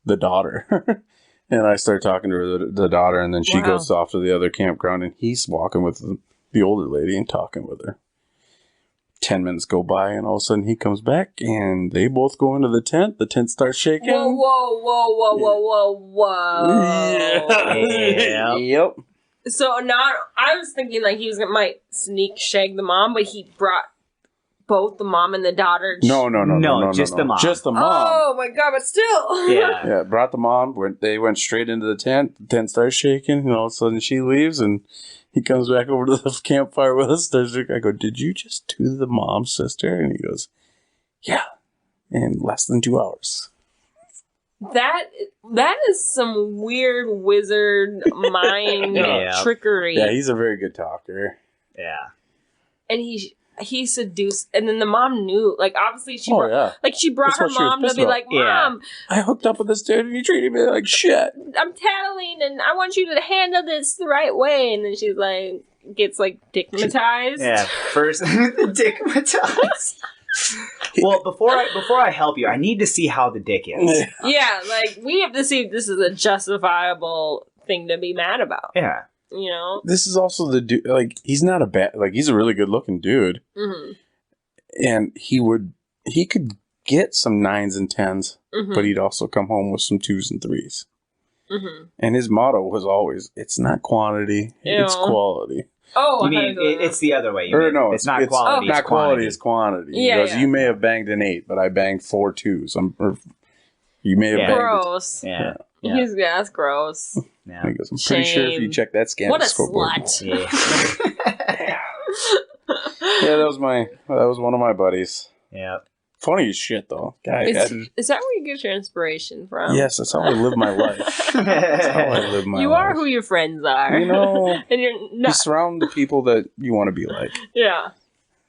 the daughter." And I start talking to her, the daughter, and then she goes off to the other campground, and he's walking with the older lady and talking with her. 10 minutes go by, and all of a sudden he comes back, and they both go into the tent. The tent starts shaking. Whoa. Yeah. Yep. So I was thinking like he might sneak shag the mom, but he brought both the mom and the daughter. No, just the mom. Just the mom. Oh my God, but still. Yeah, brought the mom. They went straight into the tent. The tent starts shaking, and all of a sudden she leaves, and he comes back over to the campfire with us. I go, "Did you just do the mom's sister?" And he goes, "Yeah, in less than 2 hours." That is some weird wizard mind trickery. Yeah, he's a very good talker. Yeah. And he seduced, and then the mom knew, like, obviously she brought her mom to be like, "Mom, I hooked up with this dude and he treated me like shit. I'm tattling and I want you to handle this the right way." And then she's like, gets like dickmatized. Yeah, first dickmatized. Well, before I help you, I need to see how the dick is. Yeah, like we have to see if this is a justifiable thing to be mad about. Yeah. You know? This is also the dude, like, he's not a bad, like, he's a really good looking dude. Mm-hmm. And he could get some 9s and 10s, but he'd also come home with some 2s and 3s. Mm-hmm. And his motto was always, "It's not quantity, it's quality." Oh, you mean it's the other way? It's not quality. Not quality, it's quantity. Yeah, You may have banged an 8, but I banged 4 2s. You may have banged gross. Yeah. That's gross. Yeah. I'm pretty sure if you check that scan, what a slut. Yeah, that was one of my buddies. Yeah. Funny as shit, though. Guy, is that where you get your inspiration from? Yes, that's how I live my life. That's how I live my life. You are who your friends are. You know, and you're not. You surround the people that you want to be like. Yeah.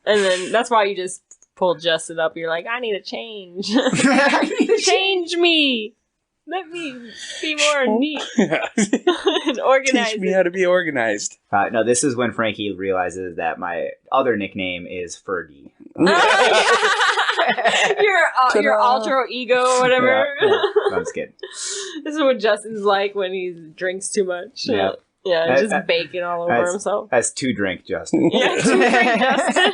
And then that's why you just pull Justin up. You're like, "I need a change. Change me. Let me be more neat and organized." Teach me how to be organized. No, this is when Frankie realizes that my other nickname is Fergie. Your alter ego or whatever. Yeah. I'm just kidding. This is what Justin's like when he drinks too much. Yeah. Yeah, just bacon all over himself. That's 2 drink, Justin. Yeah, 2 drink, Justin.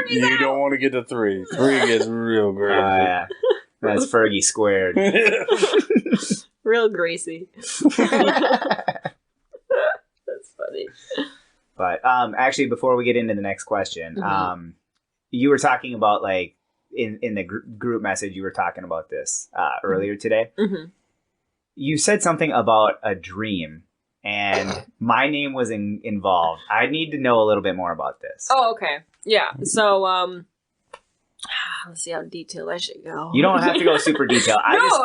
You don't want to get to 3. 3 gets real great. Yeah. That's Fergie squared. Real Gracie. That's funny. But actually, before we get into the next question, you were talking about, like, in the group message, you were talking about this earlier today. Mm-hmm. You said something about a dream, and my name was involved. I need to know a little bit more about this. Oh, okay. Yeah. So, let's see how detailed I should go. You don't have to go super detailed.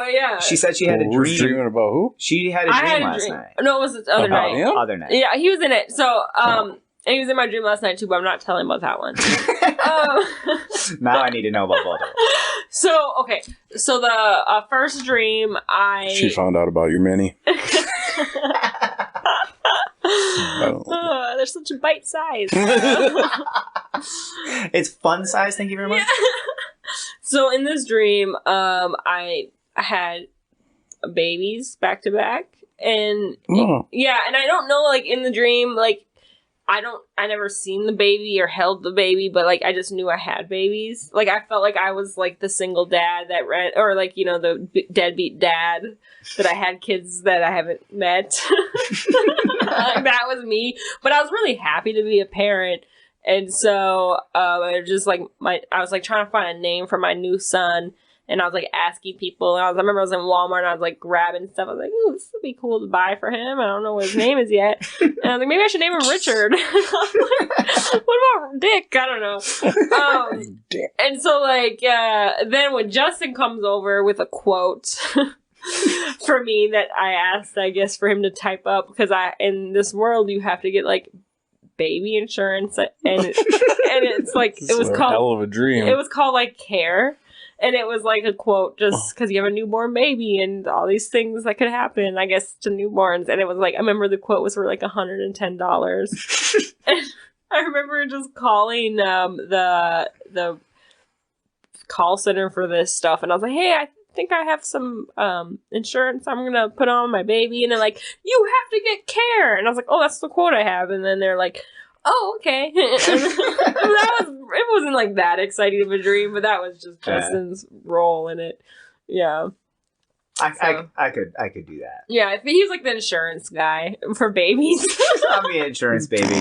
Yeah. She said she had a dream. Who's dreaming about who? She had a dream last night. No, it was the other night. Him? Other night. Yeah, he was in it. So, and he was in my dream last night too, but I'm not telling about that one. Now I need to know about both of them. So, okay. So the first dream, She found out about your mini. They're such a bite size. It's fun size. Thank you very much. Yeah. So in this dream, I had babies back to back, and yeah, and I don't know, like in the dream, like I never seen the baby or held the baby, but like I just knew I had babies. Like I felt like I was like the single dad that ran, or like, you know, the deadbeat dad that I had kids that I haven't met. Like, that was me. But I was really happy to be a parent. And so I just like I was like trying to find a name for my new son. And I was like asking people. And I remember I was in Walmart and I was like grabbing stuff. I was like, ooh, this would be cool to buy for him. I don't know what his name is yet. And I was like, maybe I should name him Richard. What about Dick? I don't know. And so like, then when Justin comes over with a quote for me that I asked, I guess, for him to type up, because in this world you have to get like baby insurance, and it's like it was called hell of a dream. It was called like Care. And it was like a quote, just because you have a newborn baby and all these things that could happen, I guess, to newborns. And it was like, I remember the quote was for like $110. And I remember just calling the call center for this stuff. And I was like, hey, I think I have some insurance I'm going to put on my baby. And they're like, you have to get Care. And I was like, oh, that's the quote I have. And then they're like, oh, okay. It wasn't like that exciting of a dream, but that was just Justin's role in it. Yeah. I could do that. Yeah, if he was like the insurance guy for babies. I'm the insurance baby.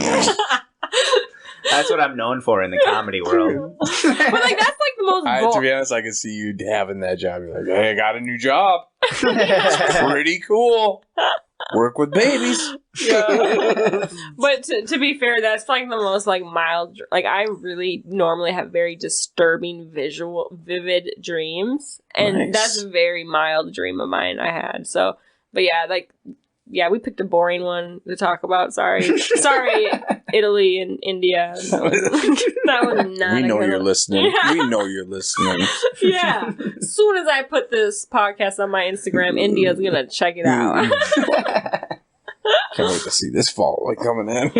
That's what I'm known for in the comedy world. But like that's like the most to be honest, I can see you having that job. You're like, hey, I got a new job. It's pretty cool. Work with babies. Yeah. But to be fair, that's like the most like mild, like I really normally have very disturbing vivid dreams, and that's a very mild dream of mine I had. So, but yeah, like, yeah, we picked a boring one to talk about. Sorry, Italy and India. That was not. We know you're listening. Yeah. We know you're listening. Yeah. As soon as I put this podcast on my Instagram, India's gonna check it out. Can't wait to see this fall like coming in.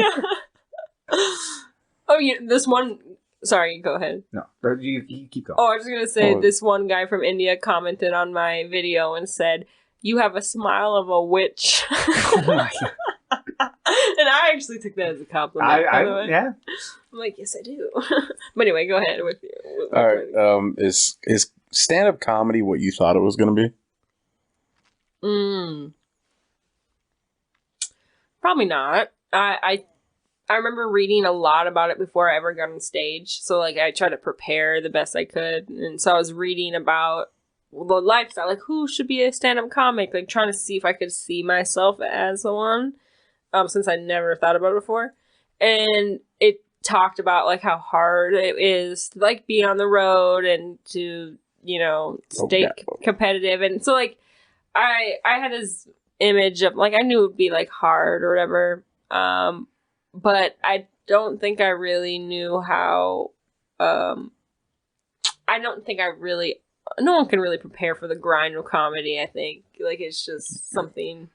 Oh, this one. Sorry, go ahead. No, you keep going. Oh, I was just gonna say this one guy from India commented on my video and said, "You have a smile of a witch." Oh my God. And I actually took that as a compliment. By the way. Yeah. I'm like, yes, I do. But anyway, go ahead with you. All right. Is stand-up comedy what you thought it was going to be? Probably not. I remember reading a lot about it before I ever got on stage. So like I tried to prepare the best I could. And so I was reading about the lifestyle, like who should be a stand-up comic, like trying to see if I could see myself as the one, since I never thought about it before. And it talked about like how hard it is to like be on the road and to, you know, stay competitive. And so like I had this image of like I knew it would be like hard or whatever, but I don't think I really knew how. I don't think I really. No one can really prepare for the grind of comedy. I think like it's just something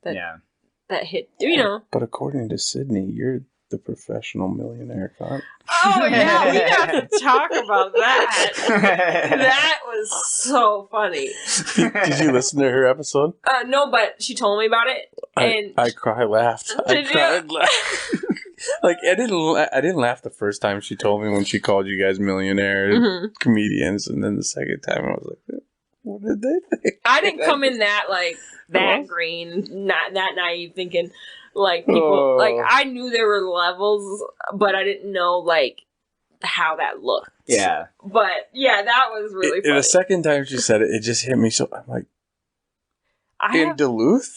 that that hit. You know. But according to Sydney, you're the professional millionaire con. Oh yeah, we got to talk about that. That was so funny. Did you listen to her episode? No, but she told me about it, and I laughed. Did I laughed. Like I didn't laugh the first time she told me when she called you guys millionaire comedians, and then the second time I was like, what did they think? I didn't come in that green, not that naive, thinking like people like I knew there were levels, but I didn't know like how that looked. Yeah. But yeah, that was really funny. The second time she said it, it just hit me so. I'm like, in Duluth,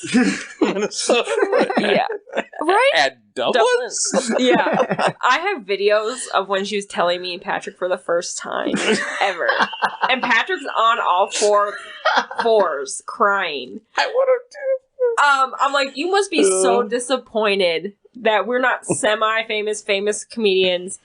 Minnesota. Yeah. Right? At Dublin? Yeah. I have videos of when she was telling me Patrick for the first time ever. And Patrick's on all fours crying. I want to do. I'm like, you must be so disappointed that we're not famous comedians.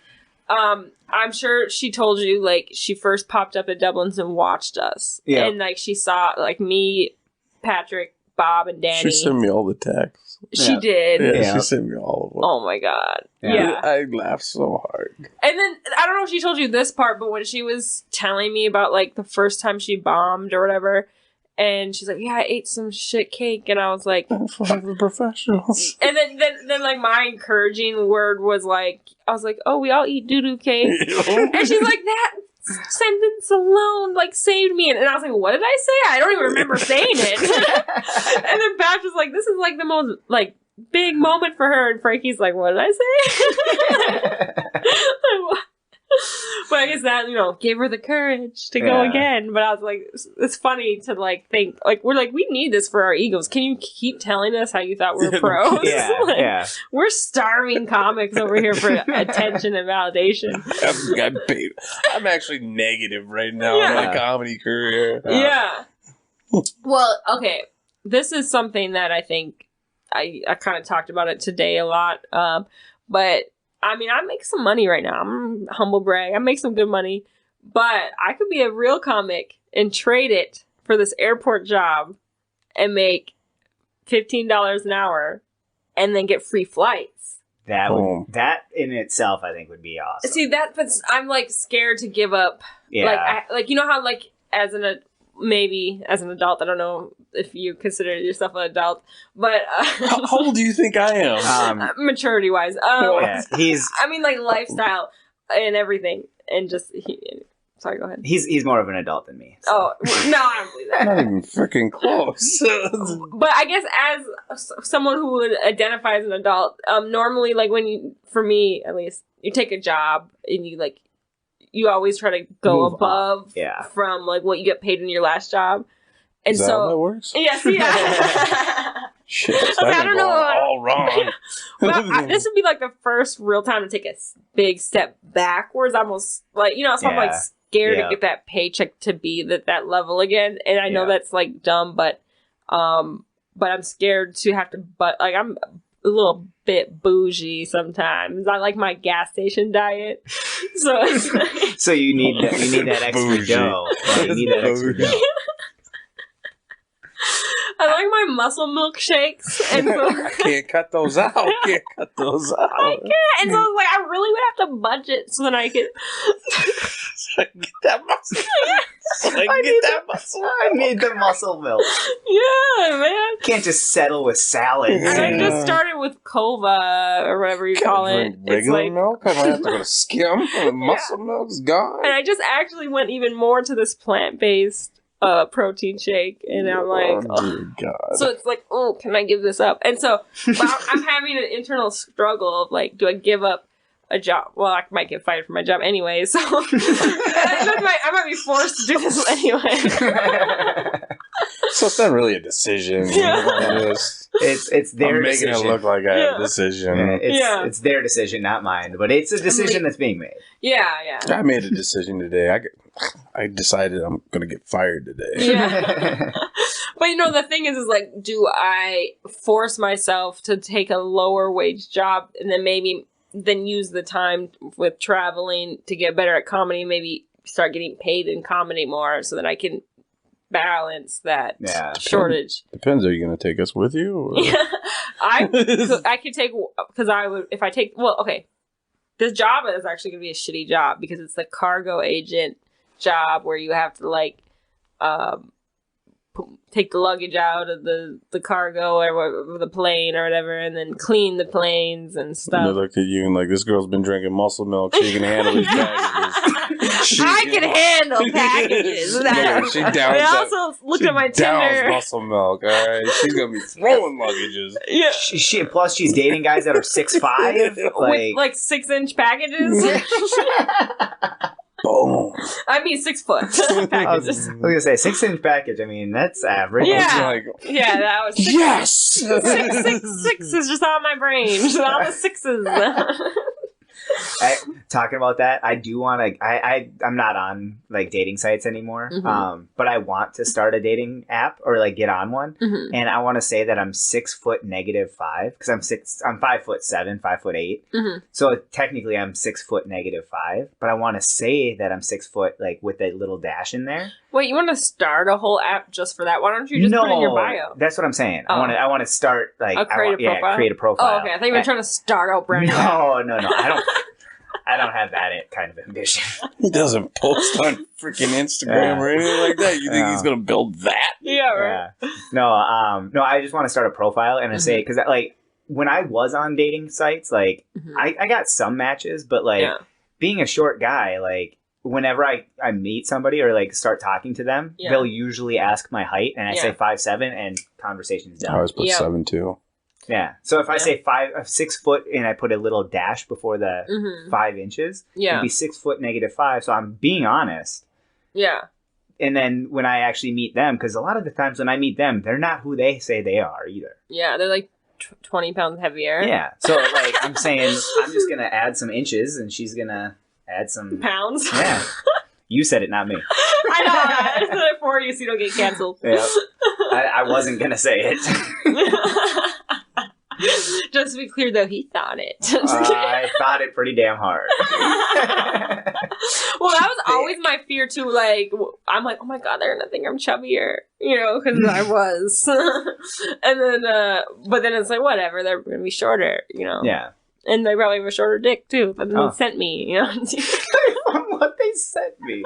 I'm sure she told you, like, she first popped up at Dublin's and watched us. Yeah. And, like, she saw, like, me, Patrick, Bob, and Danny. She sent me all the texts. She did. Yeah, she sent me all of them. Oh, my God. Yeah. I laughed so hard. And then, I don't know if she told you this part, but when she was telling me about, like, the first time she bombed or whatever, and she's like, yeah, I ate some shit cake, and I was like... For the professionals. And then, like, my encouraging word was, like, I was like, oh, we all eat doo-doo cake. And she's like, that sentence alone, like, saved me. And I was like, what did I say? I don't even remember saying it. And then Pat was like, this is, like, the most, like, big moment for her. And Frankie's like, what did I say? But I guess that, gave her the courage to go again. But I was like, it's funny to, like, think, like, we're like, we need this for our egos. Can you keep telling us how you thought we were pros? Yeah, We're starving comics over here for attention and validation. I'm actually negative right now in my comedy career. Yeah. Well, okay. This is something that I think I kind of talked about it today a lot. But I mean, I make some money right now. I'm humble brag. I make some good money. But I could be a real comic and trade it for this airport job and make $15 an hour and then get free flights. That in itself, I think, would be awesome. See, but I'm, like, scared to give up. Yeah. Like, you know how, like, maybe as an adult, I don't know if you consider yourself an adult, but how old do you think I am? Maturity wise, he's. I mean, like lifestyle and everything, and just. Sorry, go ahead. He's more of an adult than me. So. Oh no, I don't believe that. Not even freaking close. But I guess as someone who would identify as an adult, normally, like for me at least, you take a job and you always try to go above from like what you get paid in your last job. And is that how that works? Yes, yeah. Shit, I don't know. All wrong. Well, this would be like the first real time to take a big step backwards. Almost like, so I'm like scared to get that paycheck to be that level again. And I know that's like dumb, but I'm scared to have to, like I'm a little bit bougie sometimes. I like my gas station diet. So so you need that extra dough. You need that extra dough. I like my muscle milkshakes, and so I can't cut those out. I can't. And so I was like, I really would have to budget so that I could get that muscle. I need the muscle milk. Yeah, man. Can't just settle with salads. And I just started with Kova or whatever you call it. Regular milk? I might have to go to skim. The muscle milk's gone. And I just actually went even more to this plant-based protein shake, and I'm like, oh. God. So it's like, oh, can I give this up? And so I'm having an internal struggle of like, do I give up a job? Well, I might get fired from my job anyway, so I might be forced to do this anyway. So it's not really a decision. It's their I'm making decision. it look like I have a decision. It's their decision, not mine. But it's a decision that's being made. Yeah. I made a decision today. I decided I'm going to get fired today. Yeah. But the thing is like, do I force myself to take a lower wage job and then use the time with traveling to get better at comedy, maybe start getting paid in comedy more so that I can balance that shortage. Depends. Are you going to take us with you? Or? I could take, because I would, if I take, well, okay. This job is actually going to be a shitty job because it's the cargo agent job where you have to like take the luggage out of the cargo or the plane or whatever, and then clean the planes and stuff. And they looked at you and like, this girl's been drinking muscle milk. She can handle these packages. I can handle packages. They also looked at my Tinder. Muscle milk. All right, she's gonna be throwing luggages. Yeah. Plus, she's dating guys that are 6'5", with like 6-inch packages. Boom. I mean 6 foot packages. I was gonna say 6-inch package. I mean that's average. Yeah, yeah, that was 6. Yes. 6 is just on my brain. Just all the 6s. Talking about that, I do want to. I'm not on like dating sites anymore. Mm-hmm. But I want to start a dating app or like get on one. Mm-hmm. And I want to say that I'm 6 foot -5 because I'm 5'7", 5'8". Mm-hmm. So technically I'm 6 foot -5. But I want to say that I'm 6 foot like with a little dash in there. Wait, you want to start a whole app just for that? Why don't you just put it in your bio? That's what I'm saying. Oh. I want to start like create a profile. Oh, okay. I thought you were trying to start out brand new. No. I don't have that kind of ambition. He doesn't post on freaking Instagram or anything like that. You think he's gonna build that? Yeah, right. Yeah. No. I just want to start a profile and I say because like when I was on dating sites, like I got some matches, but like being a short guy, like whenever I meet somebody or like start talking to them, they'll usually ask my height, and I say 5'7", and conversation's done. I always put 7'2". Yeah. So if I say 6 foot and I put a little dash before the 5 inches, it'd be 6 foot -5. So I'm being honest. Yeah. And then when I actually meet them, because a lot of the times when I meet them, they're not who they say they are either. Yeah, they're like 20 pounds heavier. Yeah. So like I'm saying, I'm just gonna add some inches, and she's gonna add some pounds. Yeah. You said it, not me. I know. I said it for you so you don't get canceled. Yeah. I wasn't gonna say it. Just to be clear, though, he thought it. I thought it pretty damn hard. Well, that was always my fear, too. Like, I'm like, oh my God, they're going to think I'm chubbier, you know, because I was. And then, but then it's like, whatever, they're going to be shorter, you know. Yeah. And they probably have a shorter dick, too, than they sent me, you know. What they sent me.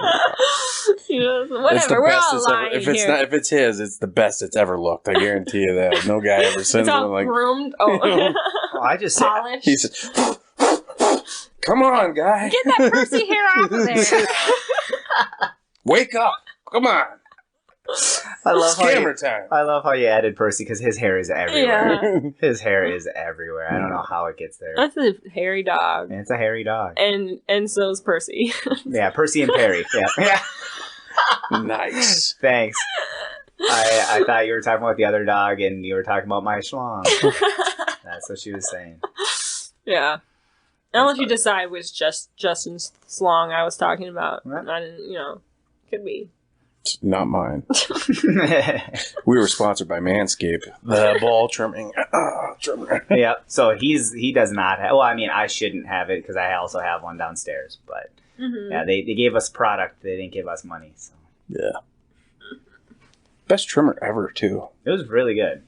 You know, whatever, we're all lying if it's his, it's the best it's ever looked. I guarantee you that. No guy ever sends one like groomed. Oh, well, I just polished. He said, "Come on, guy, get that Percy hair off of there. Wake up! Come on." I love time. I love how you added Percy because his hair is everywhere. Yeah. His hair is everywhere. I don't know how it gets there. That's a hairy dog. And it's a hairy dog. And so is Percy. Yeah, Percy and Perry. Yeah. Nice. Thanks. I thought you were talking about the other dog and you were talking about my schlong. That's what she was saying. Yeah. I'll let you decide which Justin's slong I was talking about. Right. I didn't, could be. Not mine. We were sponsored by Manscaped. The ball trimming. Trimmer. Yeah. So he does not have. Well, I mean, I shouldn't have it because I also have one downstairs. But yeah, they gave us product. They didn't give us money. So yeah. Best trimmer ever too. It was really good.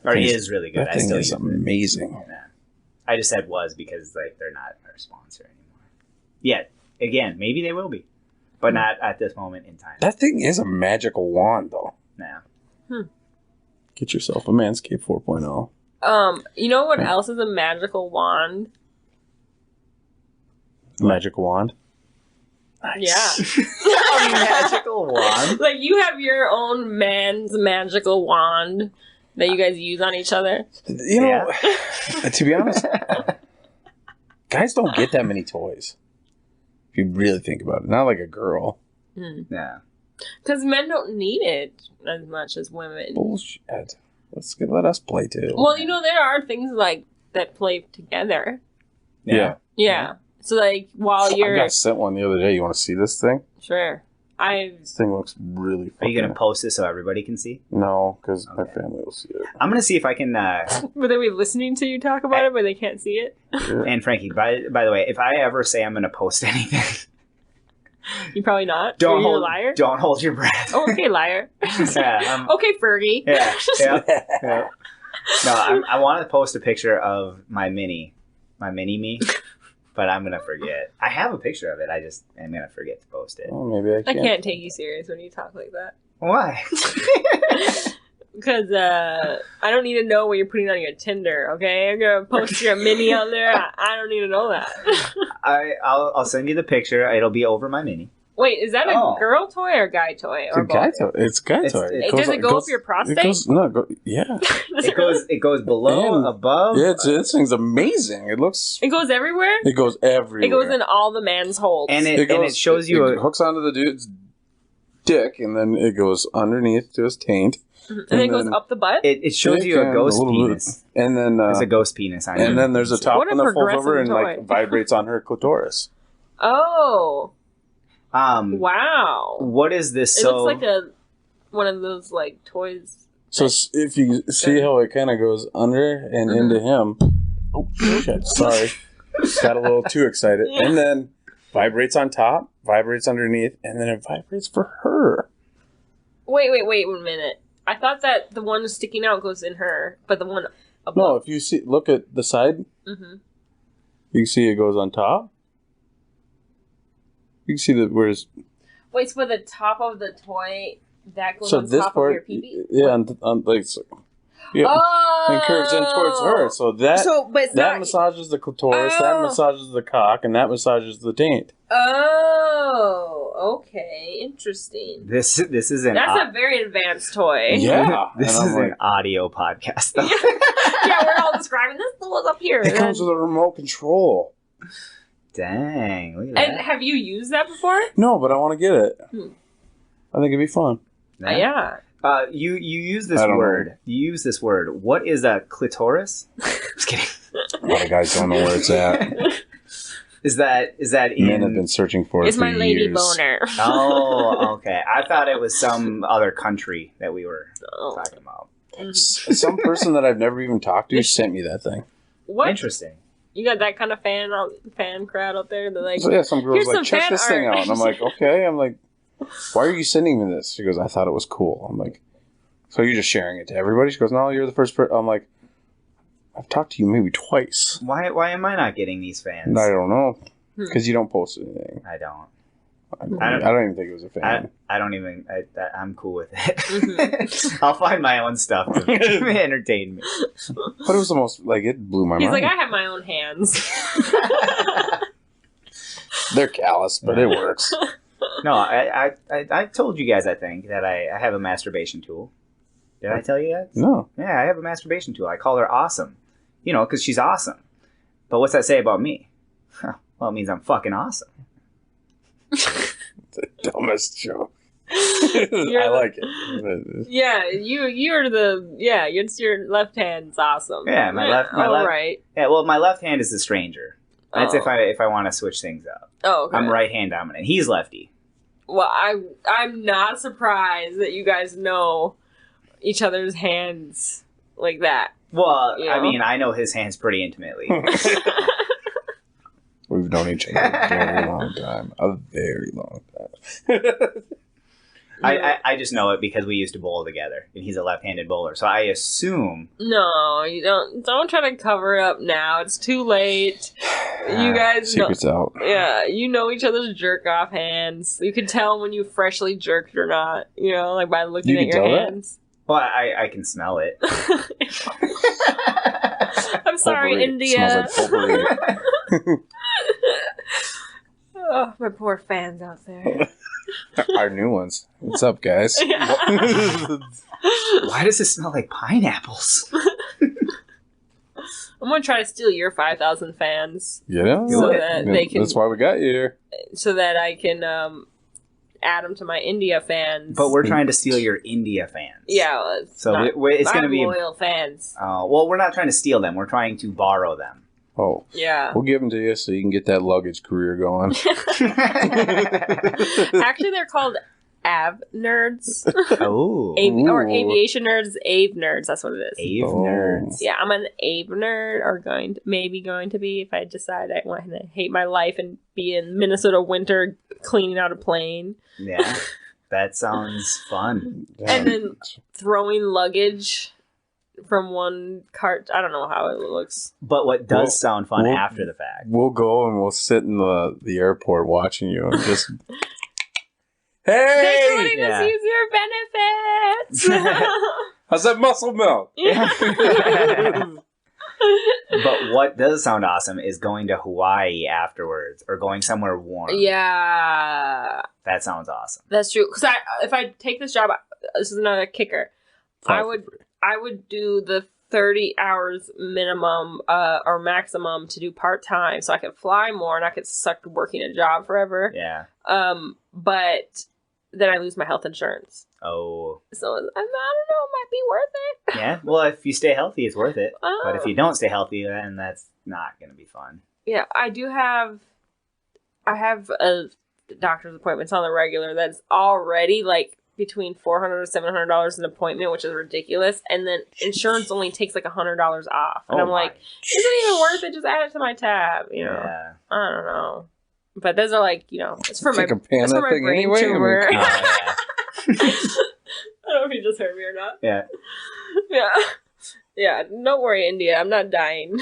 Or it is really good. That thing is amazing. Yeah. I just said was because they're not our sponsor anymore. Yet again, maybe they will be. But not at this moment in time. That thing is a magical wand, though. Nah. Get yourself a Manscaped 4.0. You know what else is a magical wand? Magical wand? Nice. Yeah. A magical wand? Like, you have your own man's magical wand that you guys use on each other. You know, to be honest, guys don't get that many toys. If you really think about it. Not like a girl. Yeah. Because men don't need it as much as women. Bullshit. Let us play too. Well, there are things like that play together. Yeah. So, like, while you're... I got sent one the other day. You want to see this thing? Sure. This thing looks really Are you going to post this so everybody can see? No, because my family will see it. I'm going to see if I can... But are we listening to you talk about it, but they can't see it? And Frankie, by the way, if I ever say I'm going to post anything, You probably not. Don't You're hold, a liar. Don't hold your breath. Oh, okay, liar. Yeah, Okay, Fergie. yeah. No, I want to post a picture of my mini me, but I'm gonna forget. I have a picture of it. I'm gonna forget to post it. Oh, maybe I I can. can't take you serious when you talk like that. Why? Because I don't need to know what you're putting on your Tinder, okay? I'm going to post your mini on there. I don't need to know that. I'll send you the picture. It'll be over my mini. Wait, is that a girl toy or a guy toy? It's a guy toy. It's a guy toy. Does it go up your prostate? Yeah. It goes below, And above. Yeah, this thing's amazing. It goes everywhere? It goes everywhere. It goes in all the man's holes. And it shows you it hooks onto the dude's dick, and then it goes underneath to his taint. And then it goes up the butt? It shows you a ghost penis. And then there's a ghost penis on it. And then there's a top one that folds over and toy. vibrates on her clitoris. Oh. Wow. What is this? It looks like one of those toys. So if you see how it kind of goes under and into him. Oh shit! Sorry, got a little too excited. Yeah. And then vibrates on top, vibrates underneath, and then it vibrates for her. Wait a minute. I thought that the one sticking out goes in her, but the one above. No, if you look at the side, you can see it goes on top. You can see that where's. Wait, so the top of the toy that goes on top of your pee-pee? Yeah, yeah, and curves in towards her. So that massages the clitoris, that massages the cock, and that massages the taint. Oh, okay, interesting. That's a very advanced toy. Yeah, this is an audio podcast, though. Yeah, we're all describing this. What's up here? It comes with a remote control. Dang, look at that. And have you used that before? No, but I want to get it. I think it'd be fun. Yeah. You use this word. Know. You use this word. What is a clitoris? Just kidding. A lot of guys don't know where it's at. Is that in? Men have been searching for it. It's my lady boner. Oh, okay. I thought it was some other country that we were talking about. Some person that I've never even talked to sent me that thing. What? Interesting. You got that kind of fan crowd out there? They're like, so yeah, some girls like, check this thing out. And I'm like, okay. I'm like, why are you sending me this? She goes, I thought it was cool. I'm like, so you're just sharing it to everybody? She goes, no, you're the first person. I'm like, I've talked to you maybe twice. Why am I not getting these fans? I don't know. Because you don't post anything. I don't. I don't even think it was a fan. I'm cool with it. I'll find my own stuff to entertain me. But it was the most, it blew my mind. He's like, I have my own hands. They're callous, but it works. No, I told you guys, I think, that I have a masturbation tool. Did I tell you that? No. Yeah, I have a masturbation tool. I call her Awesome. Because she's awesome. But what's that say about me? Well, it means I'm fucking awesome. The dumbest joke. I like it. Yeah, it's your left hand's awesome. Yeah, my left. Right. Yeah, well, my left hand is the stranger. That's if I want to switch things up. Oh, okay. I'm right hand dominant. He's lefty. Well, I'm not surprised that you guys know each other's hands like that. Well, I mean, I know his hands pretty intimately. We've known each other a very long time. A very long time. I just know it because we used to bowl together, and he's a left-handed bowler. So I assume. No, you don't try to cover it up now. It's too late. You guys secrets out. Yeah, you know each other's jerk off hands. You can tell when you freshly jerked or not. By looking at your hands. That? Well, I can smell it. I'm sorry, potpourri. India. It smells like potpourri. Oh, my poor fans out there. Our new ones. What's up, guys? Yeah. Why does it smell like pineapples? I'm going to try to steal your 5,000 fans. Yeah. So that they can, that's why we got you here. So that I can add them to my India fans. But we're trying to steal your India fans. Yeah. It's going to be loyal fans. Well, we're not trying to steal them. We're trying to borrow them. Oh. Yeah. We'll give them to you so you can get that luggage career going. Actually, they're called Av nerds. Oh. Or aviation nerds, Ave nerds. That's what it is. Ave nerds. Yeah, I'm an Ave nerd, or maybe going to be if I decide I want to hate my life and be in Minnesota winter cleaning out a plane. Yeah, that sounds fun. And then throwing luggage from one cart. I don't know how it looks. But what does sound fun after the fact? We'll go and we'll sit in the airport watching you and just... Hey! Thanks for letting us use your benefits! How's that muscle milk? Yeah. But what does sound awesome is going to Hawaii afterwards or going somewhere warm. Yeah. That sounds awesome. That's true. Because if I take this job, this is another kicker. I would do the 30 hours minimum or maximum to do part-time so I could fly more and I could suck working a job forever. Yeah. But then I lose my health insurance. Oh. So I don't know, it might be worth it. Yeah, well, if you stay healthy, it's worth it. But if you don't stay healthy, then that's not going to be fun. Yeah, I have doctor's appointments on the regular that's already like between $400 to $700 an appointment, which is ridiculous. And then insurance only takes like $100 off. And I'm like, is it even worth it? Just add it to my tab, you know? Yeah. I don't know. But those are like, you know, it's for my brain anyway, tumor. I mean, I don't know if you just heard me or not. Yeah. Yeah. Yeah. Don't worry, India. I'm not dying.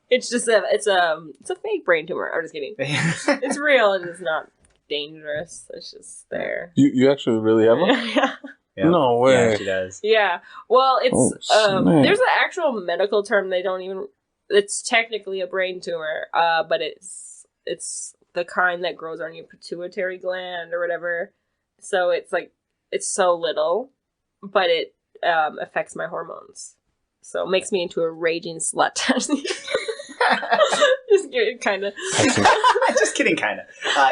It's just it's a fake brain tumor. I'm just kidding. It's real. It's just not dangerous. It's just there. You actually really have one? Yeah. Yep. No way. Yeah, she does. Yeah. Well, it's there's an actual medical term they don't even. It's technically a brain tumor, but it's the kind that grows on your pituitary gland or whatever. So it's like it's so little, but it affects my hormones. So it makes me into a raging slut. Just kidding, kind of. Just kidding, kind of.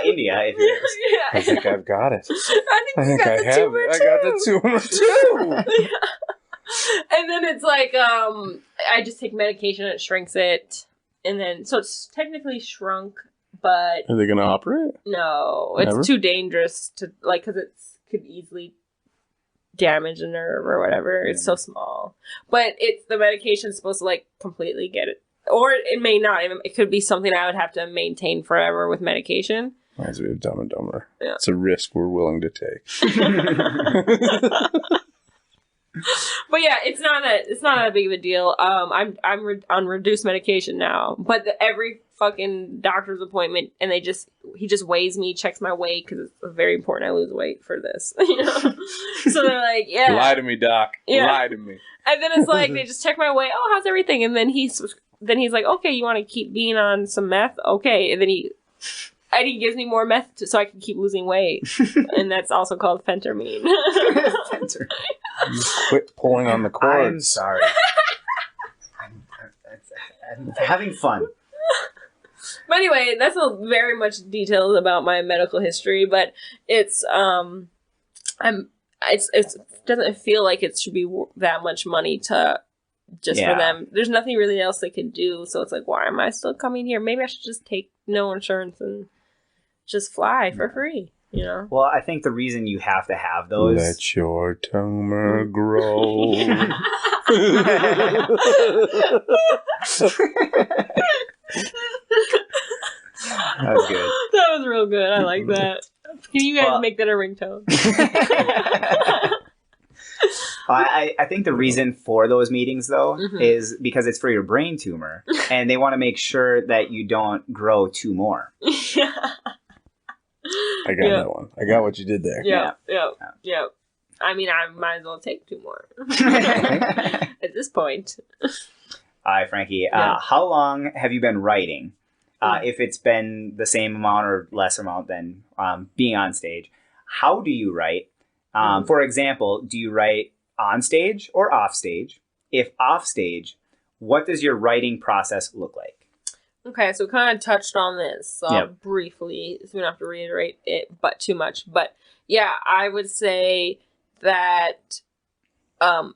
India, if you're... Yeah. I think I've got it. I think I have it. I got the tumor too. Yeah. And then it's like, I just take medication and it shrinks it. And then, so it's technically shrunk, but... Are they going to operate? No. Never? It's too dangerous to, like, because it could easily damage a nerve or whatever. It's so small. But the medication's supposed to, like, completely get it. Or it may not. It could be something I would have to maintain forever with medication. Reminds me of Dumb and Dumber. Yeah. It's a risk we're willing to take. But yeah, it's not that big of a deal. I'm on reduced medication now, but every fucking doctor's appointment, and he just weighs me, checks my weight because it's very important I lose weight for this. You know? So they're like, yeah, lie to me, doc. Yeah. Lie to me. And then it's like they just check my weight. Oh, how's everything? And then he's like, okay, you want to keep being on some meth? Okay, and then he gives me more meth so I can keep losing weight, and that's also called phentermine. Phentermine. Quit pulling on the cords. I'm sorry. I'm having fun. But anyway, that's very much details about my medical history, but it doesn't feel like it should be that much money to just for them. There's nothing really else they could do, so it's like, why am I still coming here? Maybe I should just take no insurance and just fly for free, you know? Well, I think the reason you have to have those... Let your tumor grow. That was good. That was real good. I like that. Can you guys make that a ringtone? I think the reason for those meetings, though, is because it's for your brain tumor, and they want to make sure that you don't grow two more. Yeah. I got that one. I got what you did there. Yeah. I mean, I might as well take two more at this point. All right, Frankie. How long have you been writing? If it's been the same amount or less amount than being on stage, how do you write? For example, do you write on stage or off stage? If off stage, what does your writing process look like? Okay, so we kind of touched on this briefly, so we don't have to reiterate it but too much. But yeah, I would say that I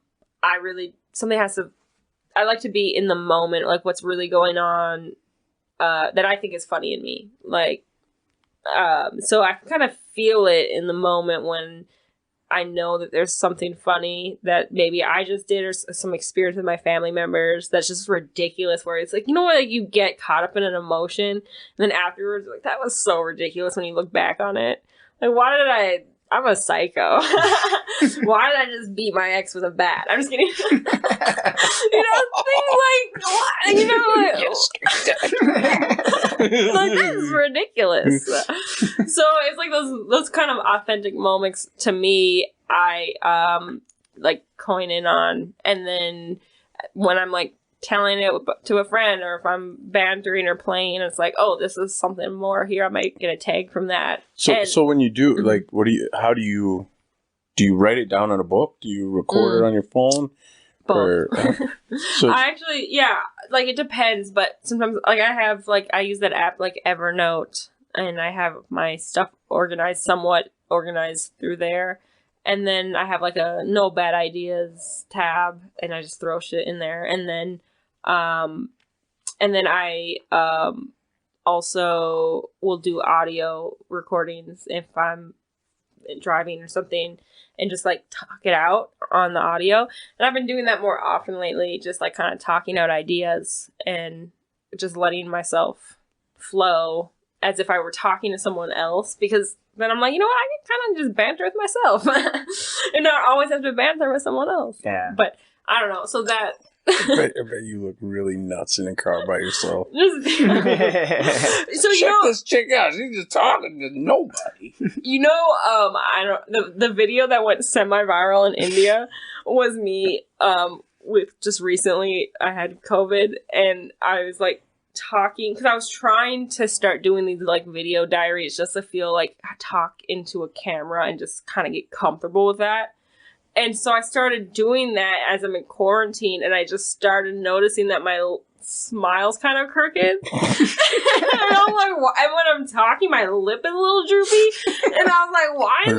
like to be in the moment, like what's really going on that I think is funny in me. Like, So I kind of feel it in the moment when I know that there's something funny that maybe I just did or some experience with my family members that's just ridiculous, where it's like, you know what, like you get caught up in an emotion and then afterwards like, that was so ridiculous when you look back on it. Like, I'm a psycho. Why did I just beat my ex with a bat? I'm just kidding. Things like, what? Like, this is ridiculous. So it's like those kind of authentic moments to me, I like coin in on. And then when I'm like telling it to a friend, or if I'm bantering or playing, it's like, oh, this is something more here. I might get a tag from that. So when you do, like, how do you write it down in a book? Do you record it on your phone? Both. I actually, yeah, like it depends, but sometimes like I use that app like Evernote, and I have my stuff somewhat organized through there. And then I have like a no bad ideas tab, and I just throw shit in there. And then I also will do audio recordings if I'm driving or something, and just like talk it out on the audio. And I've been doing that more often lately, just like kind of talking out ideas and just letting myself flow as if I were talking to someone else, because then I'm like, you know what, I can kind of just banter with myself and not always have to banter with someone else. Yeah. But I don't know. So that. I bet you look really nuts in a car by yourself. So check this chick out. She's just talking to nobody. I don't. The video that went semi-viral in India was me. With just recently, I had COVID, and I was like talking because I was trying to start doing these like video diaries just to feel like I talk into a camera and just kind of get comfortable with that. And so I started doing that as I'm in quarantine, and I just started noticing that my smile's kind of crooked. And I'm like, and when I'm talking, my lip is a little droopy. And I was like, why is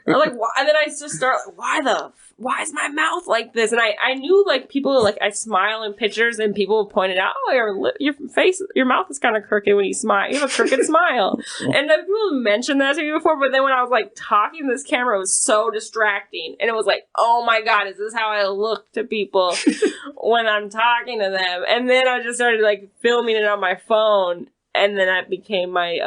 I'm like, why? And then I just start, why is my mouth like this? And I knew like people, like I smile in pictures and people pointed out, oh, your mouth is kind of crooked when you smile. You have a crooked smile. And then people mentioned that to me before, but then when I was like talking to this camera, it was so distracting. And it was like, oh my God, is this how I look to people when I'm talking to them? And then I just started like filming it on my phone. And then that became my,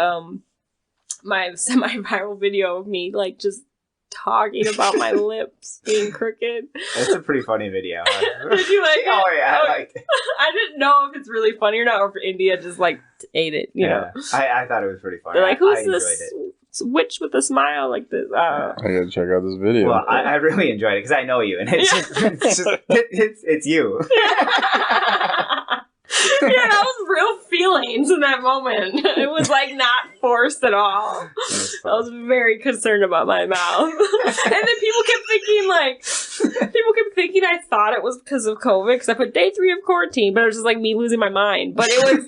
my semi-viral video of me like just talking about my lips being crooked. It's a pretty funny video. Did you like it? Oh yeah, I liked it. I didn't know if it's really funny or not, or if India just like ate it, you know. I thought it was pretty funny. They're like, who's this witch with a smile like this? I gotta check out this video. Well, I really enjoyed it because I know you, and it's you. Yeah, that was real feelings in that moment. It was like not forced at all. I was very concerned about my mouth. And then people kept thinking I thought it was because of COVID, because I put day 3 of quarantine, but it was just like me losing my mind. But it was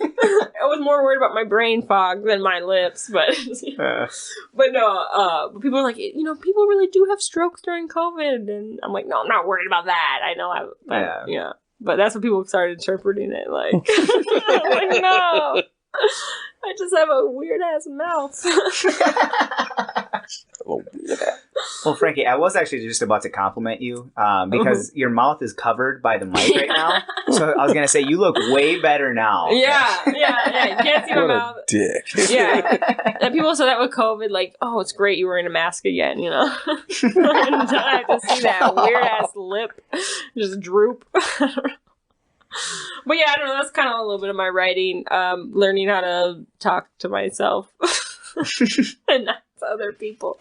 I was more worried about my brain fog than my lips. But no, but people are like, you know, people really do have strokes during COVID, and I'm like, no, I'm not worried about that. I know yeah. But that's what people started interpreting it like. I'm like, no, I just have a weird ass mouth. Well, Frankie, I was actually just about to compliment you because your mouth is covered by the mic right now. So I was gonna say you look way better now. Yeah. You can't see my mouth. A dick. Yeah, and people said that with COVID, like, oh, it's great you were wearing a mask again, you know. And I have to see that weird ass lip just droop. But yeah, I don't know. That's kind of a little bit of my writing, learning how to talk to myself and not to other people.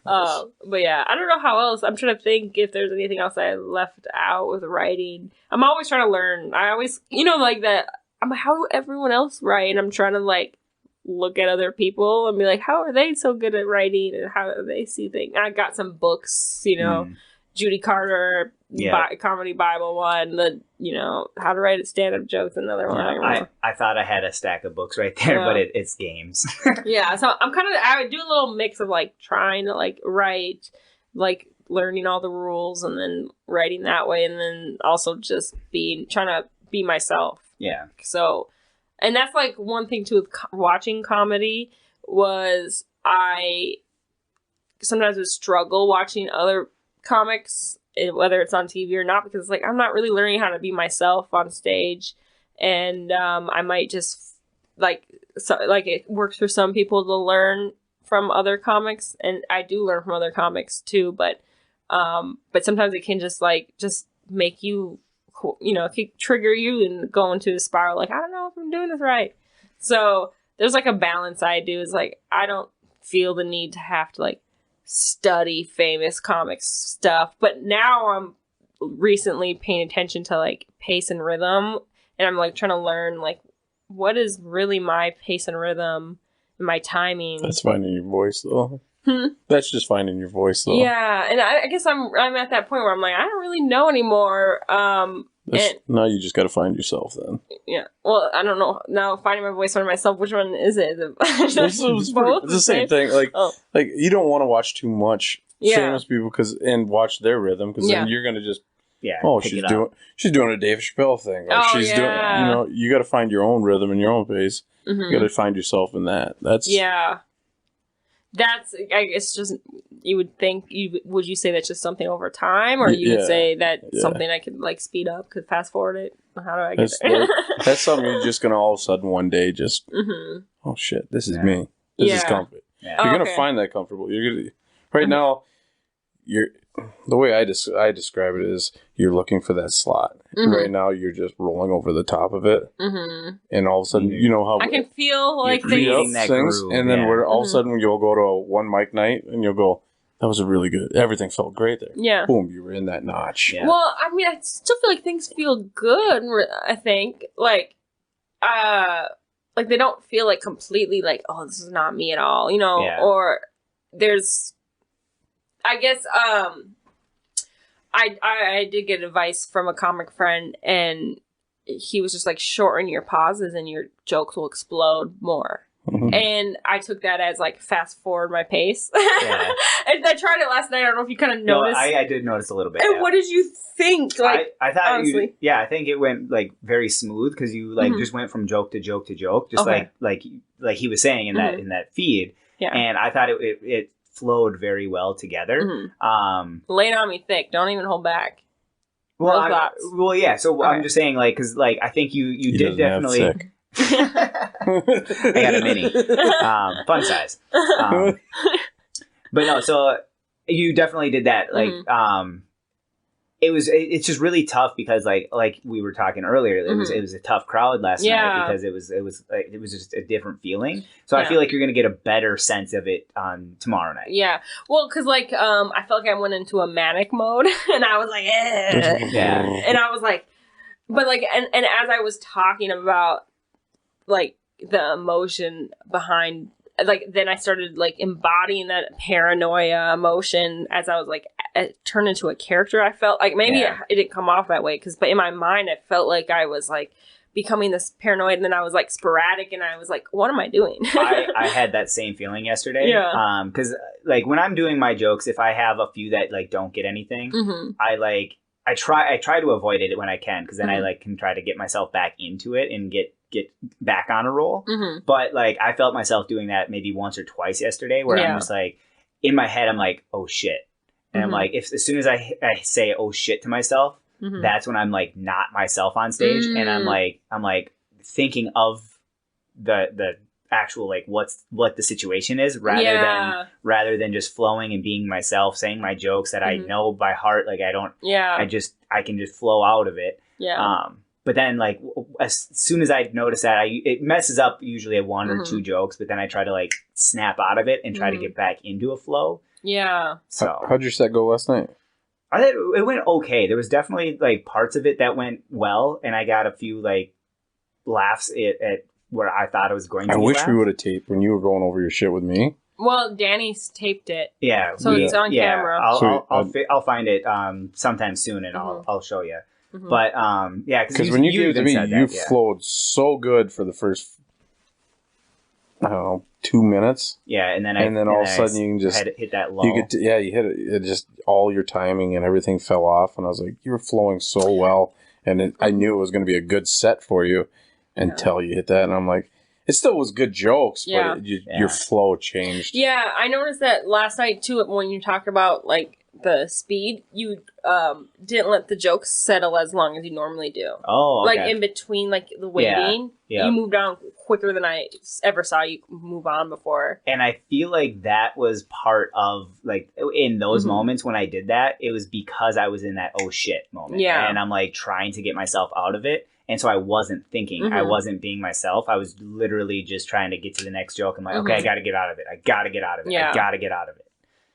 But yeah, I don't know how else. I'm trying to think if there's anything else I left out with writing. I'm always trying to learn. I always, like that. I'm like, how do everyone else write? And I'm trying to like look at other people and be like, how are they so good at writing and how do they see things? I got some books, Judy Carter, Comedy Bible one, How to Write Stand-Up Jokes, another one. I thought I had a stack of books right there, but it's games. Yeah, so I would do a little mix of like trying to like write, like learning all the rules and then writing that way, and then also just trying to be myself. Yeah. So And that's like one thing too with watching comedy was I sometimes would struggle watching other comics, whether it's on TV or not, because it's like I'm not really learning how to be myself on stage, and I might just like it works for some people to learn from other comics, and I do learn from other comics too, but sometimes it can just make you, it can trigger you and go into a spiral like, I don't know if I'm doing this right. So there's like a balance I do. Is like I don't feel the need to have to like study famous comics stuff, but now I'm recently paying attention to like pace and rhythm, and I'm like trying to learn like what is really my pace and rhythm and my timing. That's finding your voice though. That's just finding your voice though. Yeah, and I guess I'm at that point where I'm like, I don't really know anymore. Now you just got to find yourself then. Yeah. Well, I don't know. Now finding my voice, finding myself, which one is it? It's the same thing. Like you don't want to watch too much famous people and watch their rhythm, because then you're gonna just she's doing a Dave Chappelle thing. Like she's doing, you got to find your own rhythm and your own pace. Mm-hmm. You got to find yourself in that. That's, I guess, just, you would think, would you say that's just something over time, or you would say that something I could, like, speed up, could fast forward it? How do I get there? That's something you're just going to all of a sudden one day just, oh shit, this is me. This is comfort. Yeah. You're going to find that comfortable. You're gonna, right now, the way I describe it is you're looking for that slot. Mm-hmm. Right now, you're just rolling over the top of it, and all of a sudden, you know how I can feel like things, and then all of a sudden you'll go to a one mic night, and you'll go, "That was a really good. Everything felt great there." Yeah, boom, you were in that notch. Yeah. Well, I mean, I still feel like things feel good. I think like they don't feel like completely like, oh, this is not me at all, or there's. I guess I did get advice from a comic friend, and he was just like, shorten your pauses and your jokes will explode more. Mm-hmm. And I took that as like fast forward my pace. Yeah. And I tried it last night. I don't know if you kind of noticed. I did notice a little bit. And what did you think? Like, I thought honestly, I think it went like very smooth, because you like just went from joke to joke to joke, just like he was saying in that feed. Yeah. And I thought it flowed very well together. Mm-hmm. Lay it on me thick. Don't even hold back. Well, yeah. So I'm just saying, like, because like I think you did definitely. I got a mini, fun size. But no, so you definitely did that. Like, it's just really tough because like we were talking earlier, it was a tough crowd last night, because it was just a different feeling. So I feel like you're gonna get a better sense of it on tomorrow night. Yeah, well, because like I felt like I went into a manic mode, and I was like, and I was like, but like, and as I was talking about like the emotion behind. Like, then I started, like, embodying that paranoia emotion as I was, like, turned into a character. I felt like maybe it didn't come off that way, but in my mind, I felt like I was, like, becoming this paranoid, and then I was, like, sporadic, and I was like, what am I doing? I had that same feeling yesterday. Yeah. Because, like, when I'm doing my jokes, if I have a few that, like, don't get anything, I try to avoid it when I can, because then I, like, can try to get myself back into it and get back on a roll. But like I felt myself doing that maybe once or twice yesterday, where I'm just like, in my head I'm like, oh shit, and I'm like, as soon as I say oh shit to myself, that's when I'm like not myself on stage, and I'm like thinking of the actual like what the situation is, rather than just flowing and being myself, saying my jokes that I know by heart. Like I can just flow out of it. But then, like, as soon as I notice that, it messes up usually at one or two jokes. But then I try to, like, snap out of it and try to get back into a flow. Yeah. So how'd your set go last night? I thought it went okay. There was definitely, like, parts of it that went well. And I got a few, like, laughs at where I thought it was going to be. I wish we would have taped when you were going over your shit with me. Well, Danny's taped it. Yeah. So it's on camera. I'll find it sometime soon, and I'll show you. But because when you gave it to me, you flowed so good for the first, I don't know, 2 minutes. Yeah, and then all of a sudden you can just hit that low. You hit it. Just all your timing and everything fell off, and I was like, you were flowing so well, and I knew it was going to be a good set for you, until you hit that. And I'm like, it still was good jokes, but your flow changed. Yeah, I noticed that last night too when you talked about like the speed, you didn't let the jokes settle as long as you normally do. Oh, okay. Like in between like the waiting, you moved on quicker than I ever saw you move on before. And I feel like that was part of like in those moments when I did that, it was because I was in that oh shit moment. Yeah. And I'm like trying to get myself out of it. And so I wasn't thinking, I wasn't being myself. I was literally just trying to get to the next joke. I'm like, okay, I got to get out of it. I got to get out of it. I got to get out of it.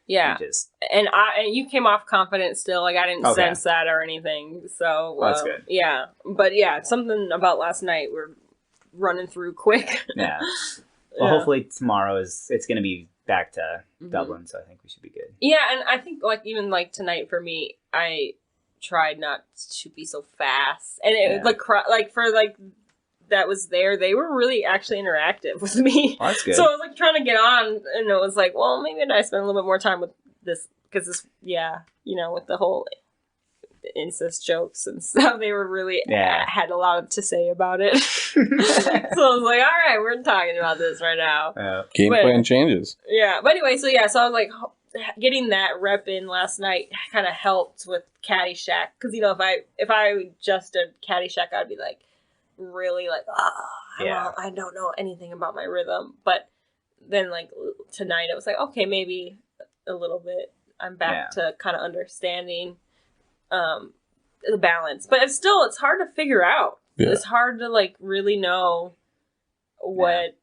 Yeah. And you came off confident still. Like I didn't sense that or anything. So that's good. Yeah. But yeah, something about last night we're running through quick. Yeah. Well, hopefully tomorrow it's going to be back to Dublin, so I think we should be good. Yeah, and I think like even like tonight for me, I tried not to be so fast, and it like for like that was there. They were really actually interactive with me. Oh, that's good. So I was like trying to get on, and it was like, well, maybe I spend a little bit more time with this because this, with the whole incest jokes and stuff. They were really had a lot to say about it. So I was like, all right, we're talking about this right now. Game plan changes. Yeah, but anyway, so I was like getting that rep in last night kind of helped with Caddyshack because if I just did Caddyshack, I'd be like really like I don't know anything about my rhythm. But then like tonight, it was like okay, maybe a little bit. I'm back to kind of understanding the balance, but it's hard to figure out. It's hard to like really know what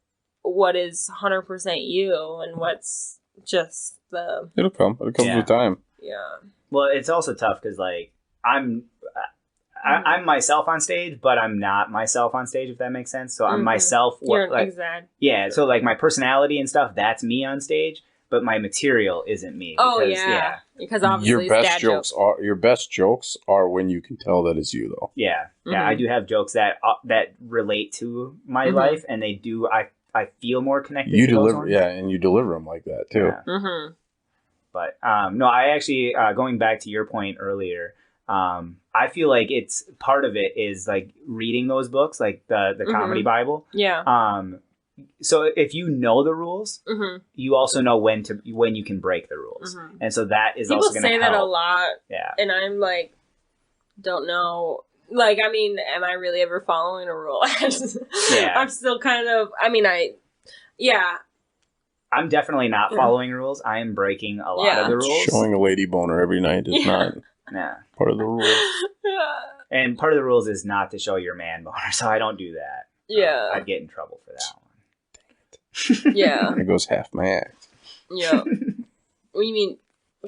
is 100% you and what's just the. It'll come with time. Yeah. Well, it's also tough because like I'm myself on stage, but I'm not myself on stage. If that makes sense. So I'm myself. Yeah. So like my personality and stuff, that's me on stage. But my material isn't me. Because obviously your best jokes are when you can tell that it's you, though. Yeah, I do have jokes that relate to my life, and they do. I feel more connected. You deliver, and you deliver them like that too. Yeah. But no, I actually going back to your point earlier. I feel like it's part of it is like reading those books, like the Comedy Bible. Yeah. So if you know the rules, you also know when you can break the rules, and so that is also going to help. People say that a lot, yeah. And I'm like, don't know. Like, I mean, am I really ever following a rule? I'm still kind of. I mean, I'm definitely not following rules. I am breaking a lot of the rules. Showing a lady boner every night is not part of the rules. And part of the rules is not to show your man boner, so I don't do that. Yeah, I'd get in trouble for that one. Yeah. There goes half my act. Yeah. What do you mean?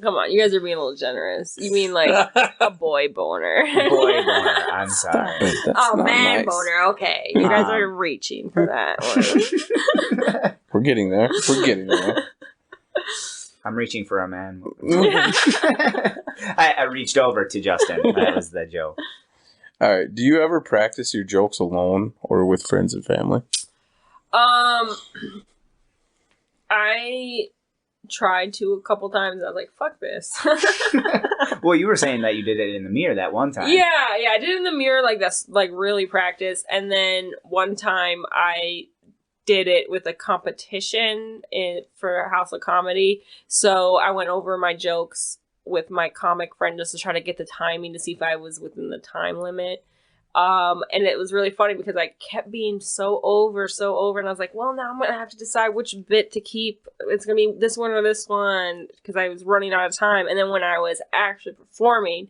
Come on, you guys are being a little generous. You mean like a boy boner? Boy boner. I'm sorry. Man boner. Okay, you guys are reaching for that. We're getting there. I'm reaching for a man. I reached over to Justin. That was the joke. All right. Do you ever practice your jokes alone or with friends and family? I tried to a couple times. I was like, fuck this. Well, you were saying that you did it in the mirror that one time. Yeah, I did it in the mirror, like that's like really practice. And then one time I did it with a competition for House of Comedy. So I went over my jokes with my comic friend just to try to get the timing to see if I was within the time limit. And it was really funny because I kept being so over, and I was like, well, now I'm going to have to decide which bit to keep. It's going to be this one or this one because I was running out of time. And then when I was actually performing,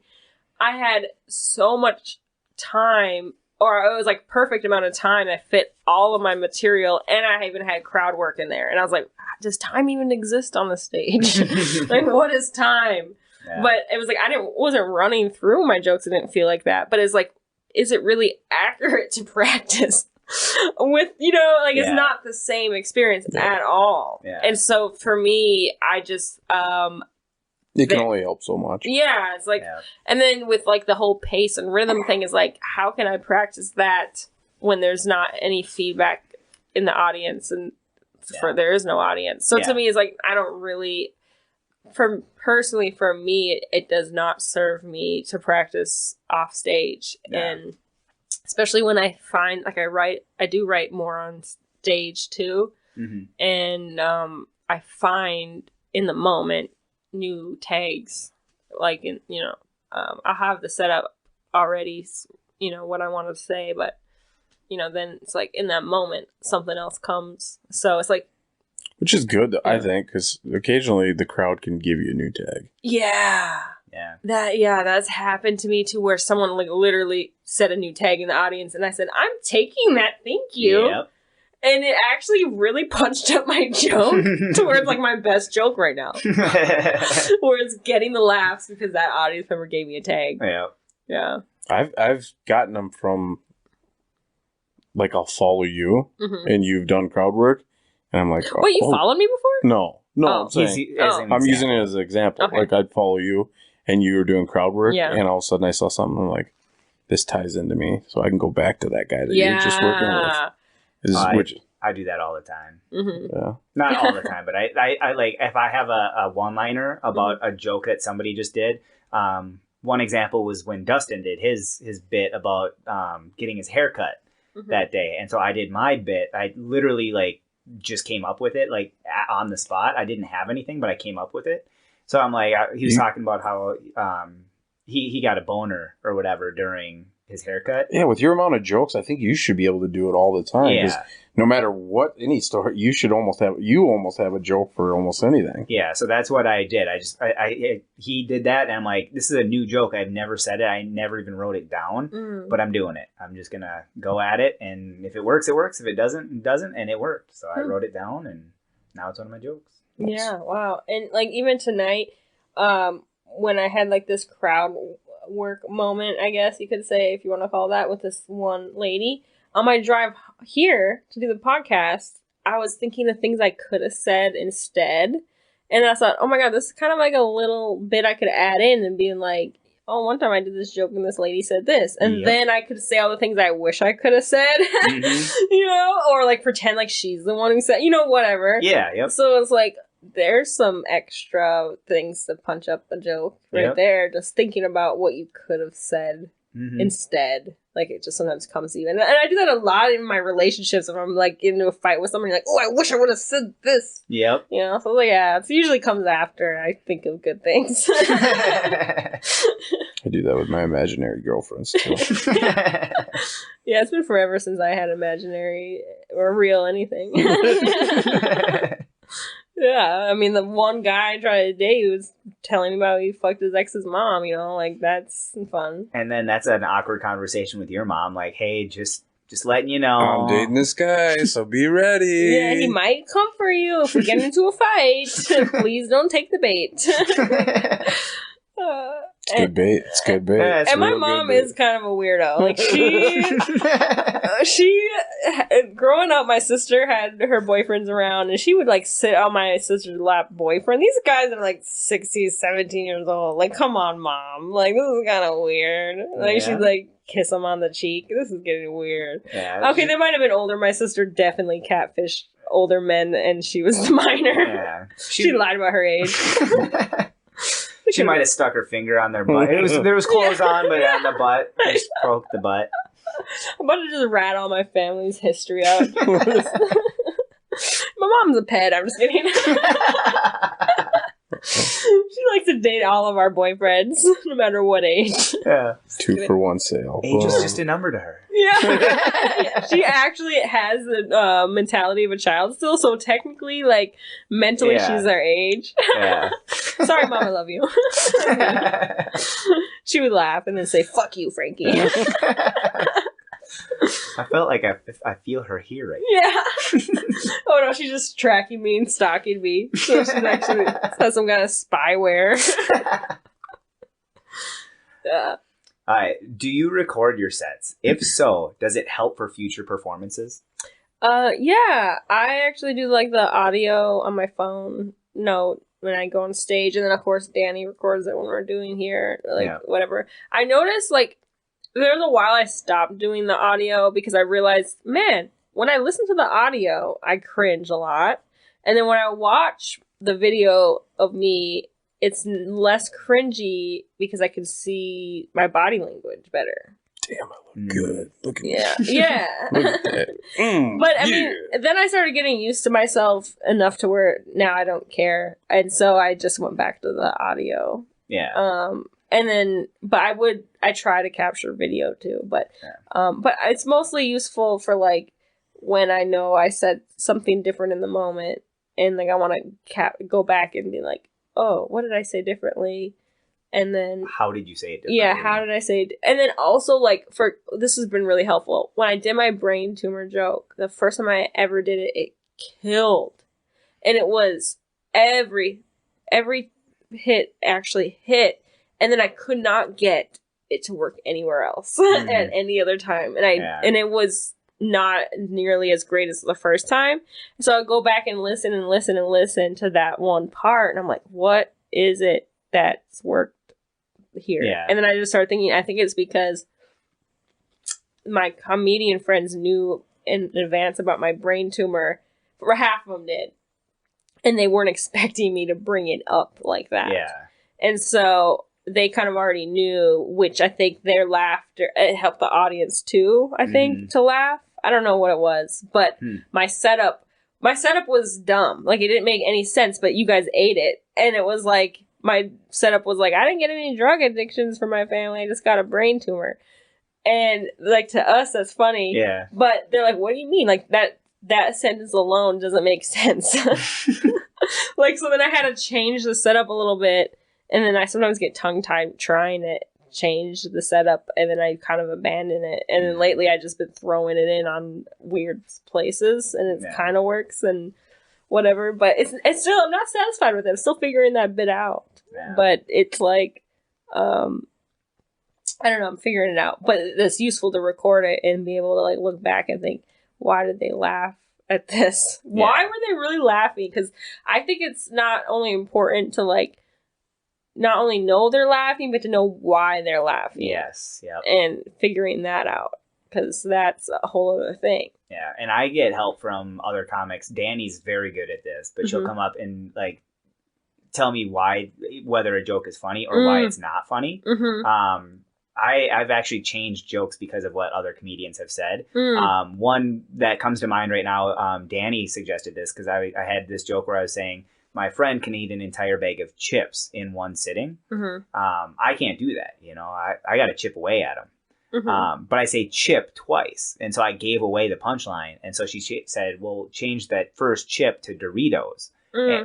I had so much time, or it was like perfect amount of time that fit all of my material, and I even had crowd work in there. And I was like, does time even exist on the stage? Like, what is time? Yeah. But it was like, wasn't running through my jokes. I didn't feel like that. But it's like, is it really accurate to practice with, it's not the same experience at all. Yeah. And so for me, I just, it can only help so much. Yeah. It's like, and then with like the whole pace and rhythm thing is like, how can I practice that when there's not any feedback in the audience and there is no audience. So to me, it's like, I don't really, personally for me, it does not serve me to practice off stage. Yeah. And especially when I find, like, I do write more on stage too. Mm-hmm. And I find in the moment new tags, like, I have the setup already, what I want to say, but then it's like in that moment something else comes, so it's like, which is good, I think, because occasionally the crowd can give you a new tag. That's happened to me too, where someone like literally said a new tag in the audience, and I said, I'm taking that, thank you. Yep. And it actually really punched up my joke to where it's like my best joke right now. Where it's getting the laughs because that audience member gave me a tag. Yeah. I've gotten them from, like, I'll follow you, and you've done crowd work, and I'm like, wait, you followed me before? No, I'm saying, I'm using it as an example. Okay. Like, I'd follow you, and you were doing crowd work, and all of a sudden I saw something, I'm like, this ties into me, so I can go back to that guy that you're just working with. I do that all the time. Mm-hmm. Yeah. Not all the time, but I like, if I have a one-liner about a joke that somebody just did. One example was when Dustin did his bit about getting his hair cut that day, and so I did my bit. I literally like just came up with it like on the spot. I didn't have anything, but I came up with it. So I'm like, he was talking about how he got a boner or whatever during his haircut. Yeah, with your amount of jokes, I think you should be able to do it all the time. Yeah. No matter what, any story, you almost have a joke for almost anything. Yeah, so that's what I did. He did that, and I'm like, this is a new joke. I've never said it. I never even wrote it down, but I'm doing it. I'm just gonna go at it, and if it works, it works. If it doesn't, it doesn't, and it worked. So I wrote it down, and now it's one of my jokes. Yeah, wow. And like even tonight, when I had like this crowd work moment, I guess you could say, if you want to call that, with this one lady on my drive here to do the podcast, I was thinking of things I could have said instead, and I thought, oh my god, this is kind of like a little bit I could add in and being like, oh, one time I did this joke and this lady said this, and then I could say all the things I wish I could have said, or like pretend like she's the one who said, whatever. So it's like, there's some extra things to punch up a joke right there, just thinking about what you could have said instead. Like, it just sometimes comes even. And I do that a lot in my relationships. If I'm like into a fight with somebody, like, oh, I wish I would have said this. Yep. So like, it usually comes after I think of good things. I do that with my imaginary girlfriends too. Yeah, it's been forever since I had imaginary or real anything. Yeah, I mean, the one guy I tried to date was telling me about he fucked his ex's mom, like, that's fun. And then that's an awkward conversation with your mom, like, hey, just letting you know. I'm dating this guy, so be ready. Yeah, he might come for you if we get into a fight. Please don't take the bait. It's good bait. It's good bait. Yeah, and my mom is kind of a weirdo. Like, she growing up, my sister had her boyfriends around, and she would like sit on my sister's lap boyfriend. These guys are like 16, 17 years old. Like, come on, mom. Like, this is kind of weird. Like, she'd like kiss him on the cheek. This is getting weird. Yeah, okay, they might have been older. My sister definitely catfished older men, and she was the minor. Yeah. She lied about her age. She might have stuck her finger on their butt. There was clothes on, but on the butt, just broke the butt. I'm about to just rat all my family's history out. My mom's a pet. I'm just kidding. She likes to date all of our boyfriends, no matter what age. Yeah, 2 for 1 sale. Age is just a number to her. Yeah. She actually has the mentality of a child still, so technically, like, mentally, she's our age. Yeah. Sorry, Mom, I love you. She would laugh and then say, "Fuck you, Frankie." I felt like I feel her here right now. Yeah. Oh no, she's just tracking me and stalking me. So she's actually has some kind of spyware. Yeah. Do you record your sets? If so, does it help for future performances? Yeah. I actually do like the audio on my phone note when I go on stage, and then of course Danny records it when we're doing here, whatever. I noticed like there's a while I stopped doing the audio because I realized, man, when I listen to the audio, I cringe a lot. And then when I watch the video of me, it's less cringy because I can see my body language better. damn, I look good. Look at Yeah. me. Yeah. Look at that. But I mean, then I started getting used to myself enough to where now I don't care. And so I just went back to the audio. Yeah. And then, but I try to capture video too, but it's mostly useful for like when I know I said something different in the moment and like I want to go back and be like, oh, what did I say differently? And then how did you say it differently? Yeah, how did I say it? And then also like this has been really helpful. When I did my brain tumor joke, the first time I ever did it, it killed. And it was every hit actually hit. And then I could not get it to work anywhere else at any other time. And it was not nearly as great as the first time. So I go back and listen to that one part. And I'm like, what is it that's worked here? Yeah. And then I just started thinking, I think it's because my comedian friends knew in advance about my brain tumor. For half of them did. And they weren't expecting me to bring it up like that. Yeah. And so they kind of already knew, which I think their laughter, it helped the audience too, I think, to laugh. I don't know what it was, but my setup was dumb. Like, it didn't make any sense, but you guys ate it. And it was like, my setup was like, I didn't get any drug addictions from my family. I just got a brain tumor. And like, to us, that's funny. Yeah. But they're like, what do you mean? Like, that sentence alone doesn't make sense. Like, so then I had to change the setup a little bit. And then I sometimes get tongue-tied trying to change the setup, and then I kind of abandon it. And then lately I just been throwing it in on weird places, and it kind of works and whatever. But it's still, I'm not satisfied with it. I'm still figuring that bit out. Yeah. But it's like, I don't know, I'm figuring it out. But it's useful to record it and be able to like look back and think, why did they laugh at this? Yeah. Why were they really laughing? Because I think it's not only important to like, not only know they're laughing, but to know why they're laughing. Yes. Yep. And figuring that out, because that's a whole other thing. Yeah. And I get help from other comics. Danny's very good at this, but she'll come up and like tell me whether a joke is funny or why it's not funny. I've actually changed jokes because of what other comedians have said. One that comes to mind right now, Danny suggested this because I had this joke where I was saying, my friend can eat an entire bag of chips in one sitting. I can't do that. You know, I got to chip away at them. But I say chip twice. And so I gave away the punchline. And so she said, well, change that first chip to Doritos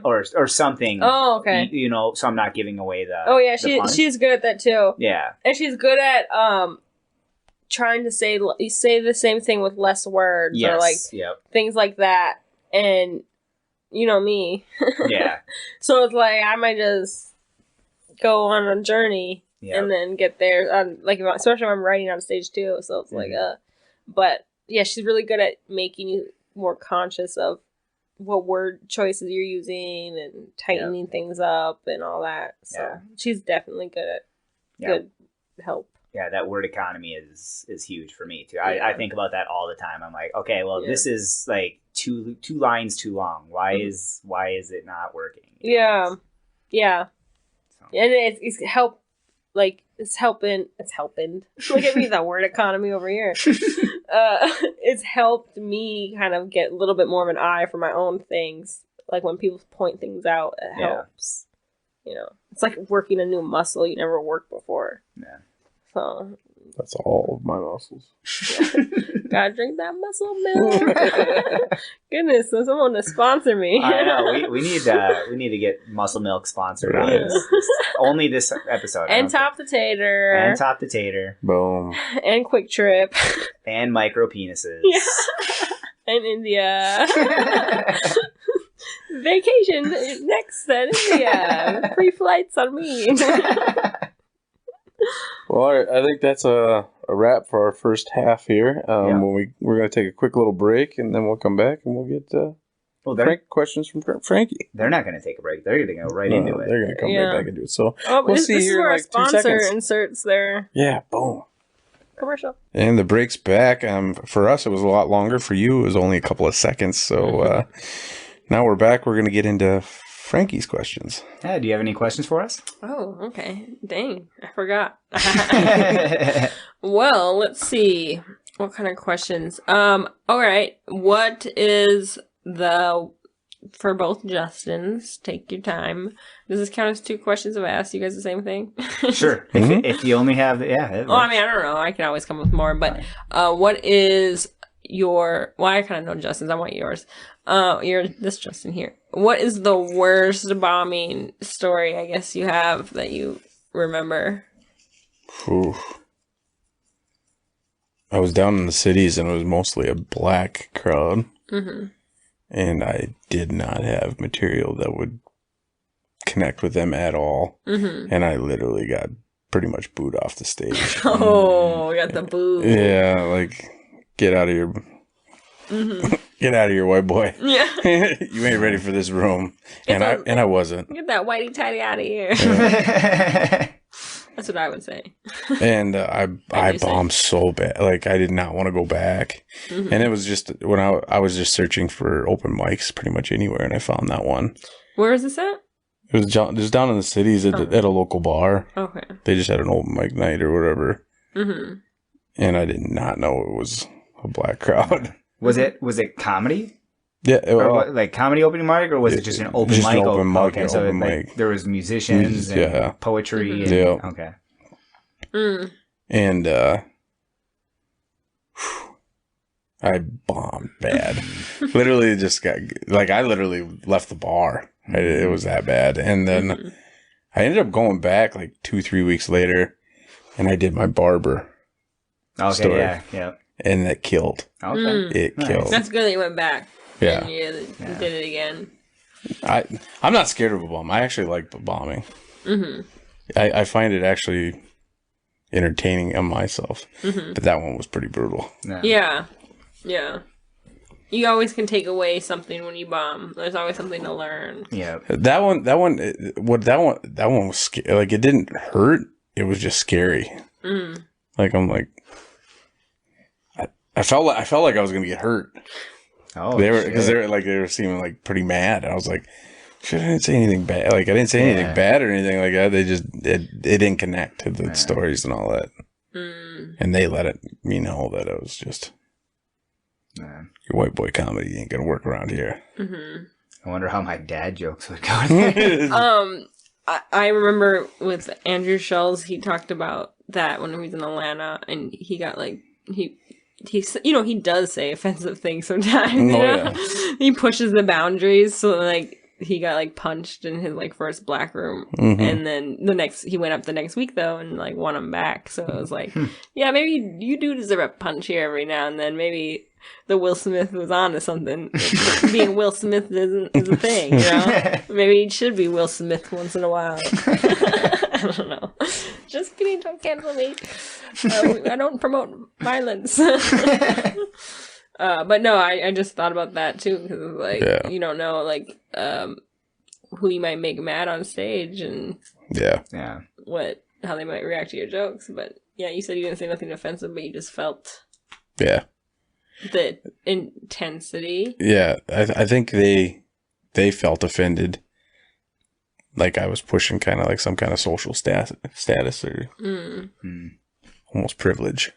or something. Oh, okay. You know, so I'm not giving away the. Oh, yeah. She's good at that, too. Yeah. And she's good at trying to say the same thing with less words or like things like that. And you know me. Yeah. So it's like I might just go on a journey and then get there. Like especially if I'm writing on stage too. So it's like but yeah, she's really good at making you more conscious of what word choices you're using and tightening things up and all that. So she's definitely good at good help. Yeah, that word economy is huge for me too. I think about that all the time. I'm like, okay, well, this is like two lines too long. Why is it not working? Yeah. So. And it's help. Like it's helping. Look at me, that word economy over here. It's helped me kind of get a little bit more of an eye for my own things. Like when people point things out, it helps. You know, it's like working a new muscle you never worked before. Yeah. So that's all of my muscles. Gotta drink that muscle milk. Goodness, so someone to sponsor me. I know we need to get muscle milk sponsored on this. Only this episode. And Top the Tater. Boom. And Quick Trip. And micro penises. Yeah. And India. Vacation next in India. Free flights on me. Well, I think that's a wrap for our first half here. When we're going to take a quick little break, and then we'll come back and we'll get questions from Frankie. They're not going to take a break. They're going to go right into it. They're going to come right back and do it. So we'll see here in like 2 seconds. Sponsor inserts there. Yeah, boom. Commercial. And the break's back. For us, it was a lot longer. For you, it was only a couple of seconds. So now we're back. We're going to get into Frankie's questions. Yeah, do you have any questions for us? Oh, okay. Dang, I forgot. Well, let's see. What kind of questions? All right. What is for both Justins, take your time. Does this count as 2 questions I've asked you guys the same thing? Sure. If you only have, yeah. Well, I mean, I don't know. I can always come up with more. But what is your... Well, I kind of know Justin's. I want yours. You're this Justin here. What is the worst bombing story, I guess, you have that you remember? Ooh. I was down in the cities and it was mostly a black crowd. Mm-hmm. And I did not have material that would connect with them at all. Mm-hmm. And I literally got pretty much booed off the stage. Oh, got the boo. Yeah, like, get out of your... Mm-hmm. Get out of here, white boy. Yeah. You ain't ready for this room. And I wasn't. Get that whitey tighty out of here. Yeah. That's what I would say. And I bombed so bad. Like, I did not want to go back. Mm-hmm. And it was just, when I was just searching for open mics pretty much anywhere, and I found that one. Where is this at? It was just down in the cities at a local bar. Okay. They just had an open mic night or whatever. Mm-hmm. And I did not know it was a black crowd. Was it comedy? Yeah, or like comedy opening mic, or was it just an open mic? An open mic. Okay, so like, there was musicians and poetry. And, yeah. Okay. Mm. And I bombed bad. Literally, just got like I literally left the bar. It was that bad, and then I ended up going back like 2-3 weeks later, and I did my barber. Okay. story. Yeah. And that killed. Okay. It killed. That's good that you went back. Yeah. And you did it again. I'm not scared of a bomb. I actually like bombing. Mm-hmm. I find it actually entertaining on myself. Mm-hmm. But that one was pretty brutal. Yeah. You always can take away something when you bomb. There's always something to learn. Yeah. That one was scary. Like, it didn't hurt. It was just scary. Mm. Like, I'm like, I felt like I was gonna get hurt. Oh, they were seeming like pretty mad. And I was like, shit, I didn't say anything bad. Like, I didn't say anything bad or anything like that. They just it didn't connect to the stories and all that. And they let me know that it was just your white boy comedy ain't gonna work around here. Mm-hmm. I wonder how my dad jokes would go. I remember with Andrew Schulz, he talked about that when he was in Atlanta, and he got like he does say offensive things sometimes. Yeah. He pushes the boundaries. So like he got like punched in his like first black room, and then he went up the next week though and like won him back. So it was like, yeah, maybe you do deserve a punch here every now and then. Maybe the Will Smith was on to something. Being Will Smith is a thing, you know? Maybe he should be Will Smith once in a while. I don't know. Just kidding, don't cancel me. I don't promote violence. But no, I just thought about that too, because like, you don't know like who you might make mad on stage and how they might react to your jokes. But yeah, you said you didn't say nothing offensive, but you just felt the intensity. Yeah, I think they felt offended, like I was pushing kind of like some kind of social status or almost privilege.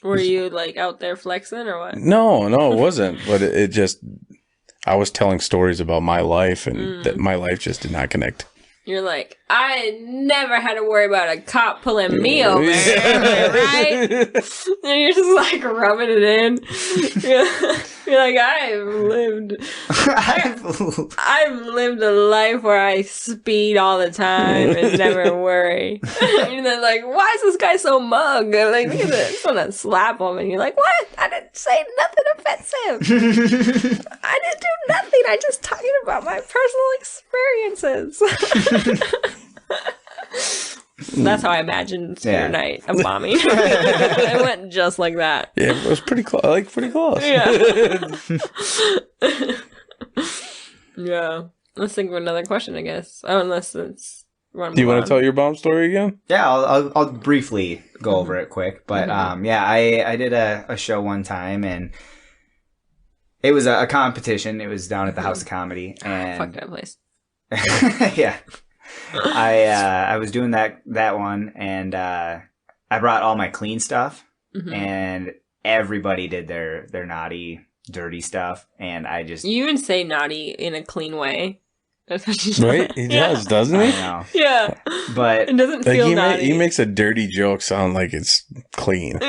Were you like out there flexing or what? No, it wasn't. But it just, I was telling stories about my life, and that my life just did not connect. You're like, I never had to worry about a cop pulling me over, right? And you're just like rubbing it in. You're like, I've lived a life where I speed all the time and never worry. And they're like, why is this guy so mug? I'm like, look at this. I just want to slap him. And you're like, what? I didn't say nothing offensive. I didn't do nothing. I just talking about my personal experiences. That's how I imagined your night of bombing. It went just like that. Yeah, it was pretty close. Like, pretty close. Yeah. Yeah. Let's think of another question, I guess. Oh, unless it's run. Do you want to tell your bomb story again? Yeah, I'll briefly go over it quick. But I did a show one time, and It was a competition. It was down at the House of Comedy, and fuck that place. yeah, I was doing that one, and I brought all my clean stuff, and everybody did their naughty, dirty stuff, and I just You even say naughty in a clean way. That's what you Right? He does, doesn't he? I know, Yeah, but it doesn't feel naughty. He makes a dirty joke sound like it's clean.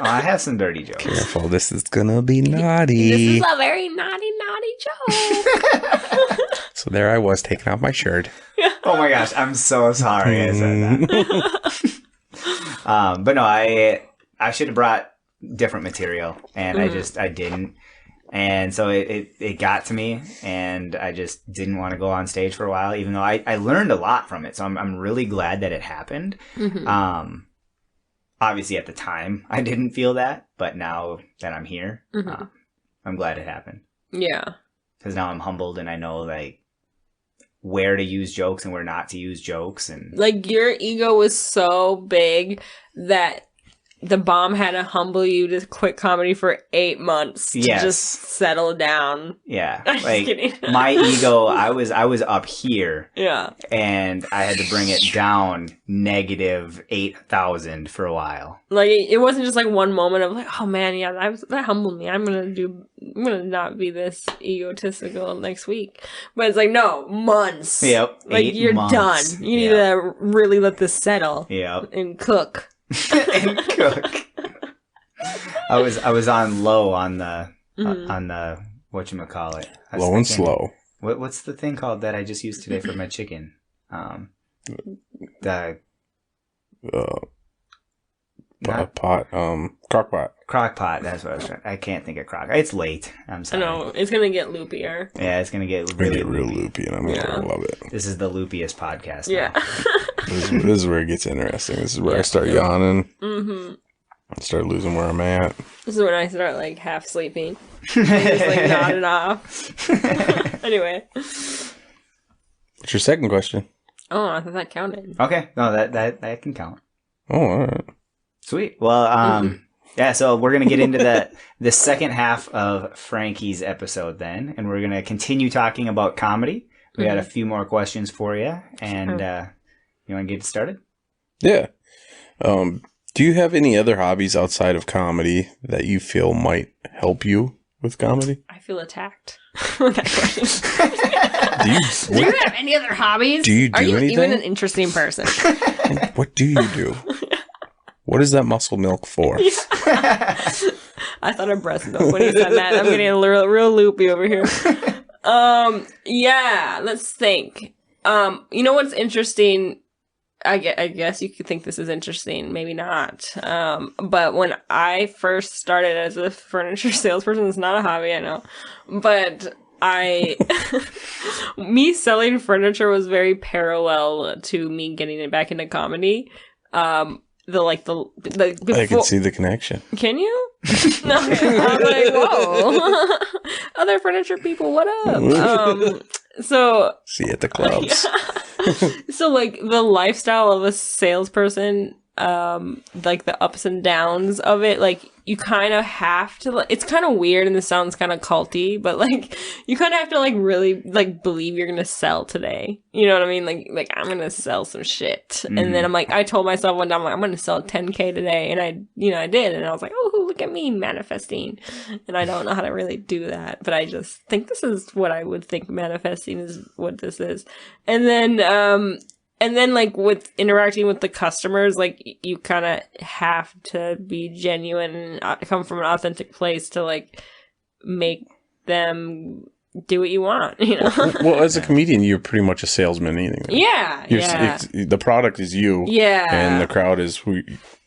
I have some dirty jokes. Careful, this is gonna be naughty. This is a very naughty joke. So there I was, taking off my shirt. Oh my gosh, I'm so sorry I said that. But no, I should have brought different material, and I didn't. And so it got to me, and I just didn't want to go on stage for a while, even though I learned a lot from it. So I'm really glad that it happened. Obviously, at the time, I didn't feel that, but now that I'm here, I'm glad it happened. Yeah. Because now I'm humbled, and I know, like, where to use jokes and where not to use jokes. And Like, your ego was so big that the bomb had to humble you to quit comedy for 8 months to just settle down. Yeah. I'm just Like, kidding. my ego, I was up here. Yeah. And I had to bring it down negative 8,000 for a while. Like, it wasn't just like one moment of like, oh man, yeah, that humbled me. I'm gonna not be this egotistical next week. But it's like, no, months. Yep. Like, you're months. done. You need to really let this settle. Yep. And cook. And cook. I was on low on the whatchamacallit. Low and slow. What's the thing called that I just used today for my chicken? The crock pot. crock pot. That's what I was trying. I can't think of crock. It's late. I'm I sorry. know, it's gonna get loopier. Yeah, it's gonna get Really really real loopy. loopy, and I'm gonna love it. This is the loopiest podcast. Yeah. Now. This is where it gets interesting. This is where I start yawning. I start losing where I'm at. This is when I start like half sleeping. Just like nodding off. Anyway. What's your second question? Oh, I thought that counted. Okay, no, that can count. Oh, all right. Sweet. Well, yeah. So we're gonna get into the second half of Frankie's episode then, and we're gonna continue talking about comedy. We got a few more questions for you, and you want to get started? Yeah. Do you have any other hobbies outside of comedy that you feel might help you with comedy? I feel attacked with that question. Do Do you have any other hobbies? Do you do Are you anything? even an interesting person? What do you do? What is that muscle milk for? I thought of breast milk when you said that. I'm getting a real loopy over here. Yeah, let's think. You know what's interesting? I guess you could think this is interesting, maybe not. But when I first started as a furniture salesperson, it's not a hobby, I know. But me selling furniture was very parallel to me getting it back into comedy. I can see the connection. Can you? No, I'm like, whoa. Other furniture people, what up? So See you at the clubs. So like the lifestyle of a salesperson, like the ups and downs of it, like you kind of have to, it's kind of weird and this sounds kind of culty, but like you kind of have to like really like believe you're gonna sell today. You know what I mean? Like I'm gonna sell some shit. And then I'm like, I told myself one time, I'm gonna sell 10K today, and I did, and I was like, oh, look at me manifesting. And I don't know how to really do that, but I just think this is what I would think manifesting is what this is. And then, like, with interacting with the customers, like, you kind of have to be genuine and come from an authentic place to, like, make them do what you want, you know? Well, as a comedian, you're pretty much a salesman anyway. Yeah, yeah. The product is you. Yeah. And the crowd is who's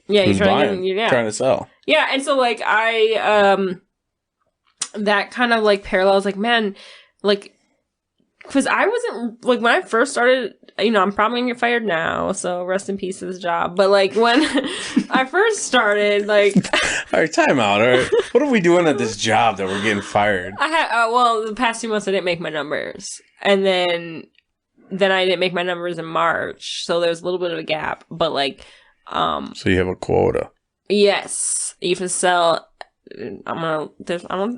you're trying to sell. Yeah, and so, like, that kind of, like, parallels, like, man, like, because I wasn't, like, when I first started, you know, I'm probably gonna get fired now, so rest in peace to this job. But, like, when I first started, like... All right, time out. All right. What are we doing at this job that we're getting fired? I had, well, the past 2 months I didn't make my numbers. And then I didn't make my numbers in March, so there was a little bit of a gap. But, like... So you have a quota. Yes. You have to sell I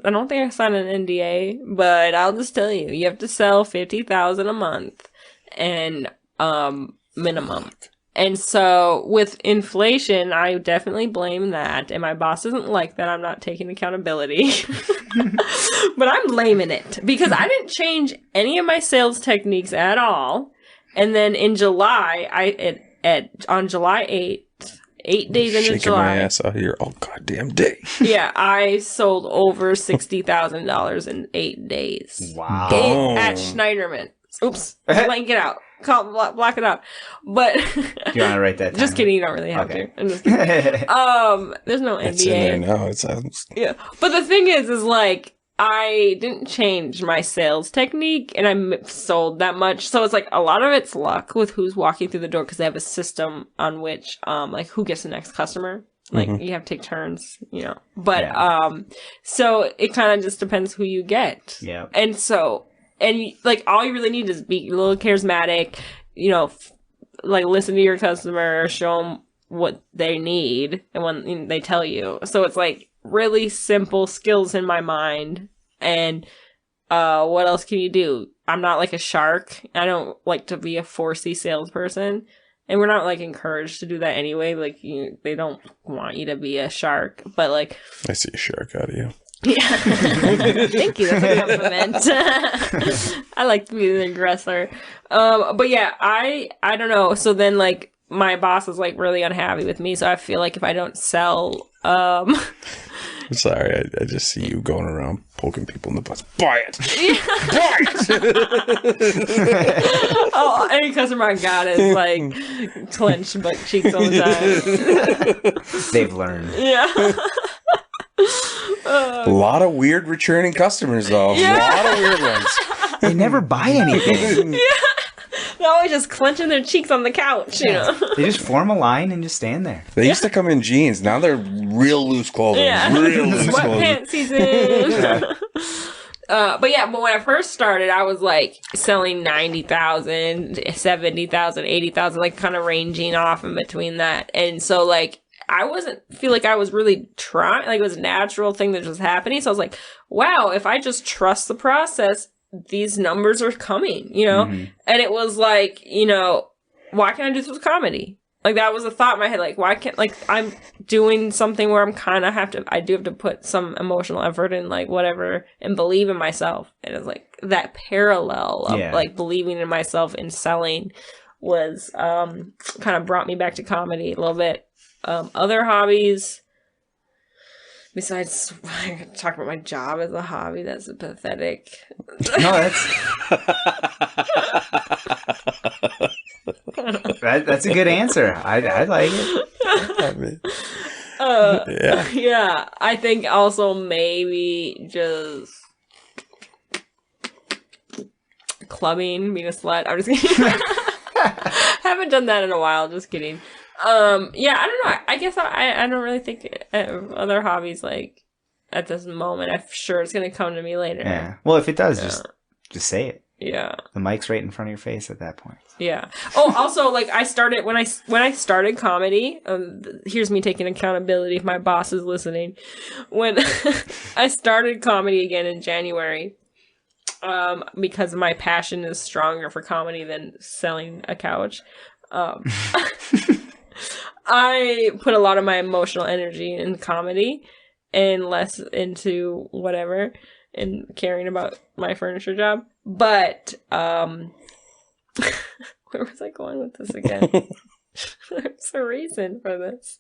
don't think I signed an NDA, but I'll just tell you, you have to sell 50,000 a month and minimum. And so with inflation, I definitely blame that. And my boss doesn't like that I'm not taking accountability. But I'm blaming it because I didn't change any of my sales techniques at all. And then in July, on July 8th, 8 days into shaking July, my ass out here all goddamn day. yeah, I sold over $60,000 in 8 days. Wow. At Schneiderman. Oops, blank it out. Block it out. But Do you want to write that down? just kidding, you don't really have to. I'm just kidding. There's no NDA. It's in there now. It sounds. Yeah, but the thing is like I didn't change my sales technique, and I sold that much. So it's like a lot of it's luck with who's walking through the door because they have a system on which like who gets the next customer. Like you have to take turns, you know. But so it kind of just depends who you get. Yeah, And like all you really need is be a little charismatic, you know, like listen to your customer, show them what they need, and when they tell you. So it's like really simple skills in my mind. And what else can you do? I'm not like a shark. I don't like to be a 4C salesperson, and we're not like encouraged to do that anyway. Like they don't want you to be a shark, but like I see a shark out of you. Yeah. Thank you. That's a compliment. I like to be the aggressor. But yeah, I don't know. So then like my boss is like really unhappy with me. So I feel like if I don't sell, I'm sorry, I just see you going around poking people in the butts. Buy it! Buy it! Oh, any customer I got is like clenched butt cheeks all the time. They've learned. Yeah. A lot of weird returning customers, though. Yeah. A lot of weird ones. They never buy anything. Yeah. They're always just clenching their cheeks on the couch, you know. They just form a line and just stand there. They used to come in jeans. Now they're real loose clothing. Yeah. Real loose clothing. Sweatpants season. But when I first started, I was like selling 90,000, 70,000, 80,000, like kind of ranging off in between that. And so like, I feel like I was really trying, like it was a natural thing that was happening. So I was like, wow, if I just trust the process, these numbers are coming, you know? Mm-hmm. And it was like, you know, why can't I do this with comedy? Like that was a thought in my head. Like, why can't, like I'm doing something where I do have to put some emotional effort in like whatever and believe in myself. And it's like that parallel of like believing in myself and selling was kind of brought me back to comedy a little bit. Other hobbies, besides talk about my job as a hobby, that's pathetic. No, that's a good answer. I like it. Yeah. I think also maybe just clubbing, being a slut. I'm just kidding. Haven't done that in a while. Just kidding. Yeah, I don't know. I guess I don't really think of other hobbies like at this moment. I'm sure it's gonna come to me later. Yeah. Well, if it does, just say it. Yeah. The mic's right in front of your face at that point. Yeah. Oh, also, like I started when I started comedy. Here's me taking accountability if my boss is listening. When I started comedy again in January, because my passion is stronger for comedy than selling a couch. I put a lot of my emotional energy in comedy and less into whatever and caring about my furniture job. But where was I going with this again? There's a reason for this.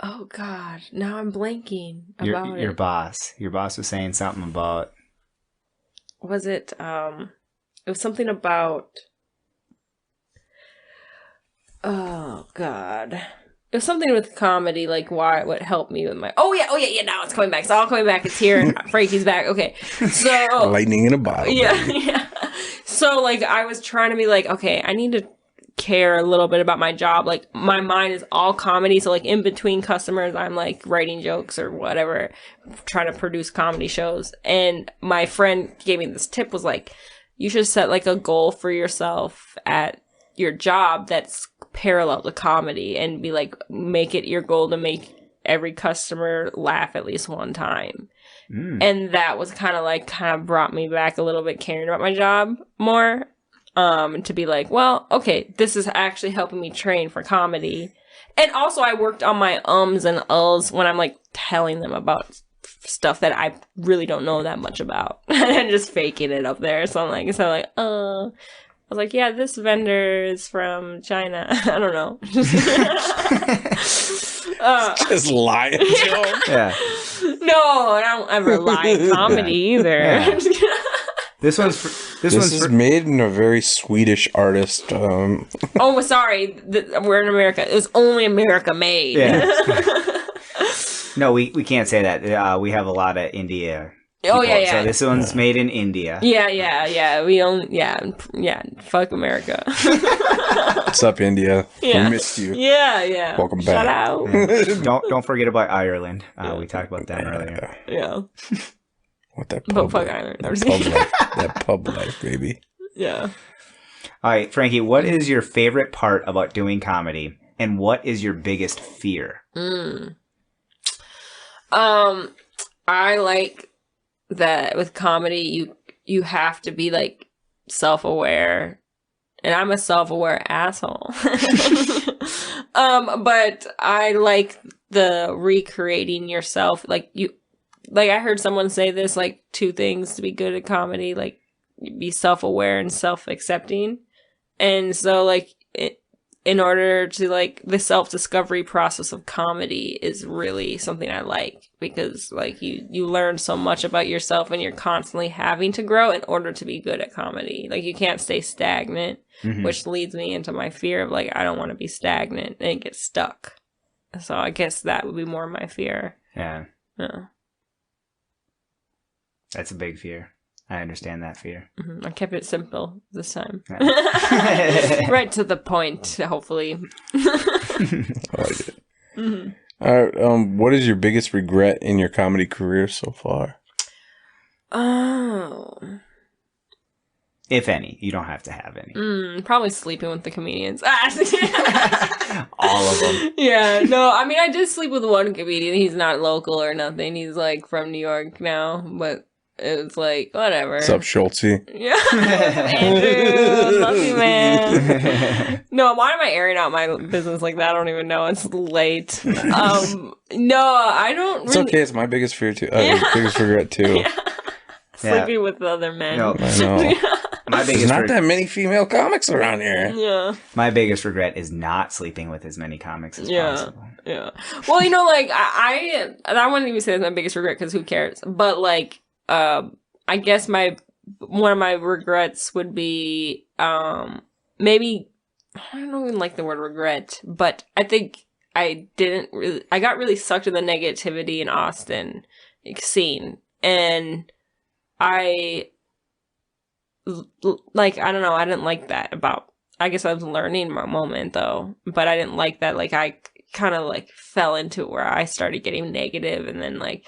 Oh God, now I'm blanking about your boss. Your boss was saying something about. Was it? It was something about. Oh God, it was something with comedy, like what helped me with my. Oh yeah. Now it's coming back. It's all coming back. It's here. Frankie's back. Okay, so lightning in a bottle. Yeah. So like I was trying to be like, okay, I need to care a little bit about my job. Like my mind is all comedy, so like in between customers, I'm like writing jokes or whatever, trying to produce comedy shows. And my friend gave me this tip, was like, you should set like a goal for yourself at your job that's parallel to comedy and be like, make it your goal to make every customer laugh at least one time. And that was kind of brought me back a little bit caring about my job more. To be like, well, okay, this is actually helping me train for comedy. And also I worked on my ums and uhs when I'm like telling them about stuff that I really don't know that much about. And just faking it up there. So I'm like, I was like, yeah, this vendor is from China. I don't know. Just lying, Joe. Yeah. No, I don't ever lie in comedy either. Yeah. This is made in a very Swedish artist. Oh, sorry. We're in America. It was only America made. Yeah. No, we can't say that. We have a lot of India. Oh, yeah. So this one's made in India. Yeah. We own. Yeah. Fuck America. What's up, India? Yeah. We missed you. Yeah. Welcome Shout back. out. Yeah. Don't forget about Ireland. We talked about that earlier. Yeah. What that But fuck Ireland. That pub life, baby. Yeah. All right, Frankie, what is your favorite part about doing comedy, and what is your biggest fear? I like that with comedy, you have to be like self-aware, and I'm a self-aware asshole. But I like the recreating yourself. Like I heard someone say this, like 2 things to be good at comedy, like be self-aware and self-accepting. And so like in order to like the self-discovery process of comedy is really something I like, because like you learn so much about yourself and you're constantly having to grow in order to be good at comedy. Like you can't stay stagnant, which leads me into my fear of like, I don't want to be stagnant and get stuck. So I guess that would be more my fear. Yeah. Yeah. That's a big fear. I understand that fear. I kept it simple this time. Yeah. Right to the point, hopefully. I like it. All right. What is your biggest regret in your comedy career so far? Oh. If any. You don't have to have any. Probably sleeping with the comedians. All of them. Yeah, no, I mean, I did sleep with one comedian. He's not local or nothing. He's like from New York now, but it's like, whatever. What's up, Schultze? Yeah. Andrew, love you, man. No, why am I airing out my business like that? I don't even know. It's late. No, I don't It's okay. It's my biggest fear too. Biggest regret too. Yeah. Sleeping with the other men. No. I know. There's not that many female comics around here. Yeah. My biggest regret is not sleeping with as many comics as possible. Yeah. Well, you know, like, I wouldn't even say that's my biggest regret, because who cares? But, like, I guess one of my regrets would be, maybe, I don't even like the word regret, but I think I got really sucked in the negativity in Austin scene, and I don't know, I didn't like that I guess I was learning my moment though, but I didn't like that, like, I kind of like fell into it where I started getting negative and then like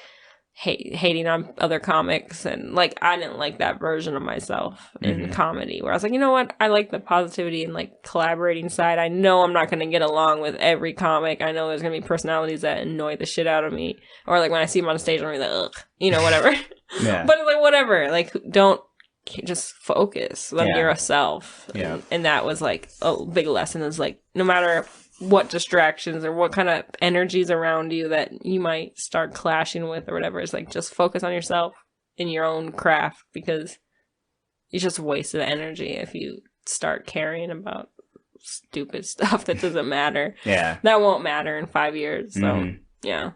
hating on other comics, and like I didn't like that version of myself in comedy, where I was like, you know what, I like the positivity and like collaborating side. I know I'm not going to get along with every comic. I know there's going to be personalities that annoy the shit out of me, or like when I see them on stage, I'm really like, ugh, you know, whatever. Yeah. But it's like, whatever, like, don't just focus on yourself. Yeah. And that was like a big lesson, is like, no matter what distractions or what kind of energies around you that you might start clashing with or whatever, it's like, just focus on yourself in your own craft, because you just wasted energy if you start caring about stupid stuff that doesn't matter. Yeah. That won't matter in 5 years. So, yeah.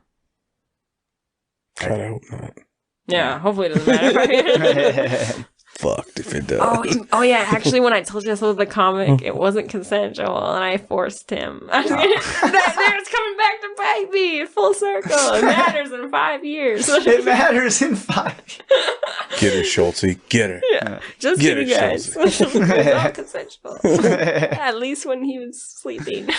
God, I hope not. Yeah, hopefully it doesn't matter. Fucked if it does. Oh yeah, actually, when I told you this was the comic, it wasn't consensual, and I forced him. There's coming back to bite me, full circle. It matters in 5 years. It matters in 5 years. Get her, Schultze. Get her. Yeah, just Get kidding, her, guys. Schultze. It was all consensual. At least when he was sleeping.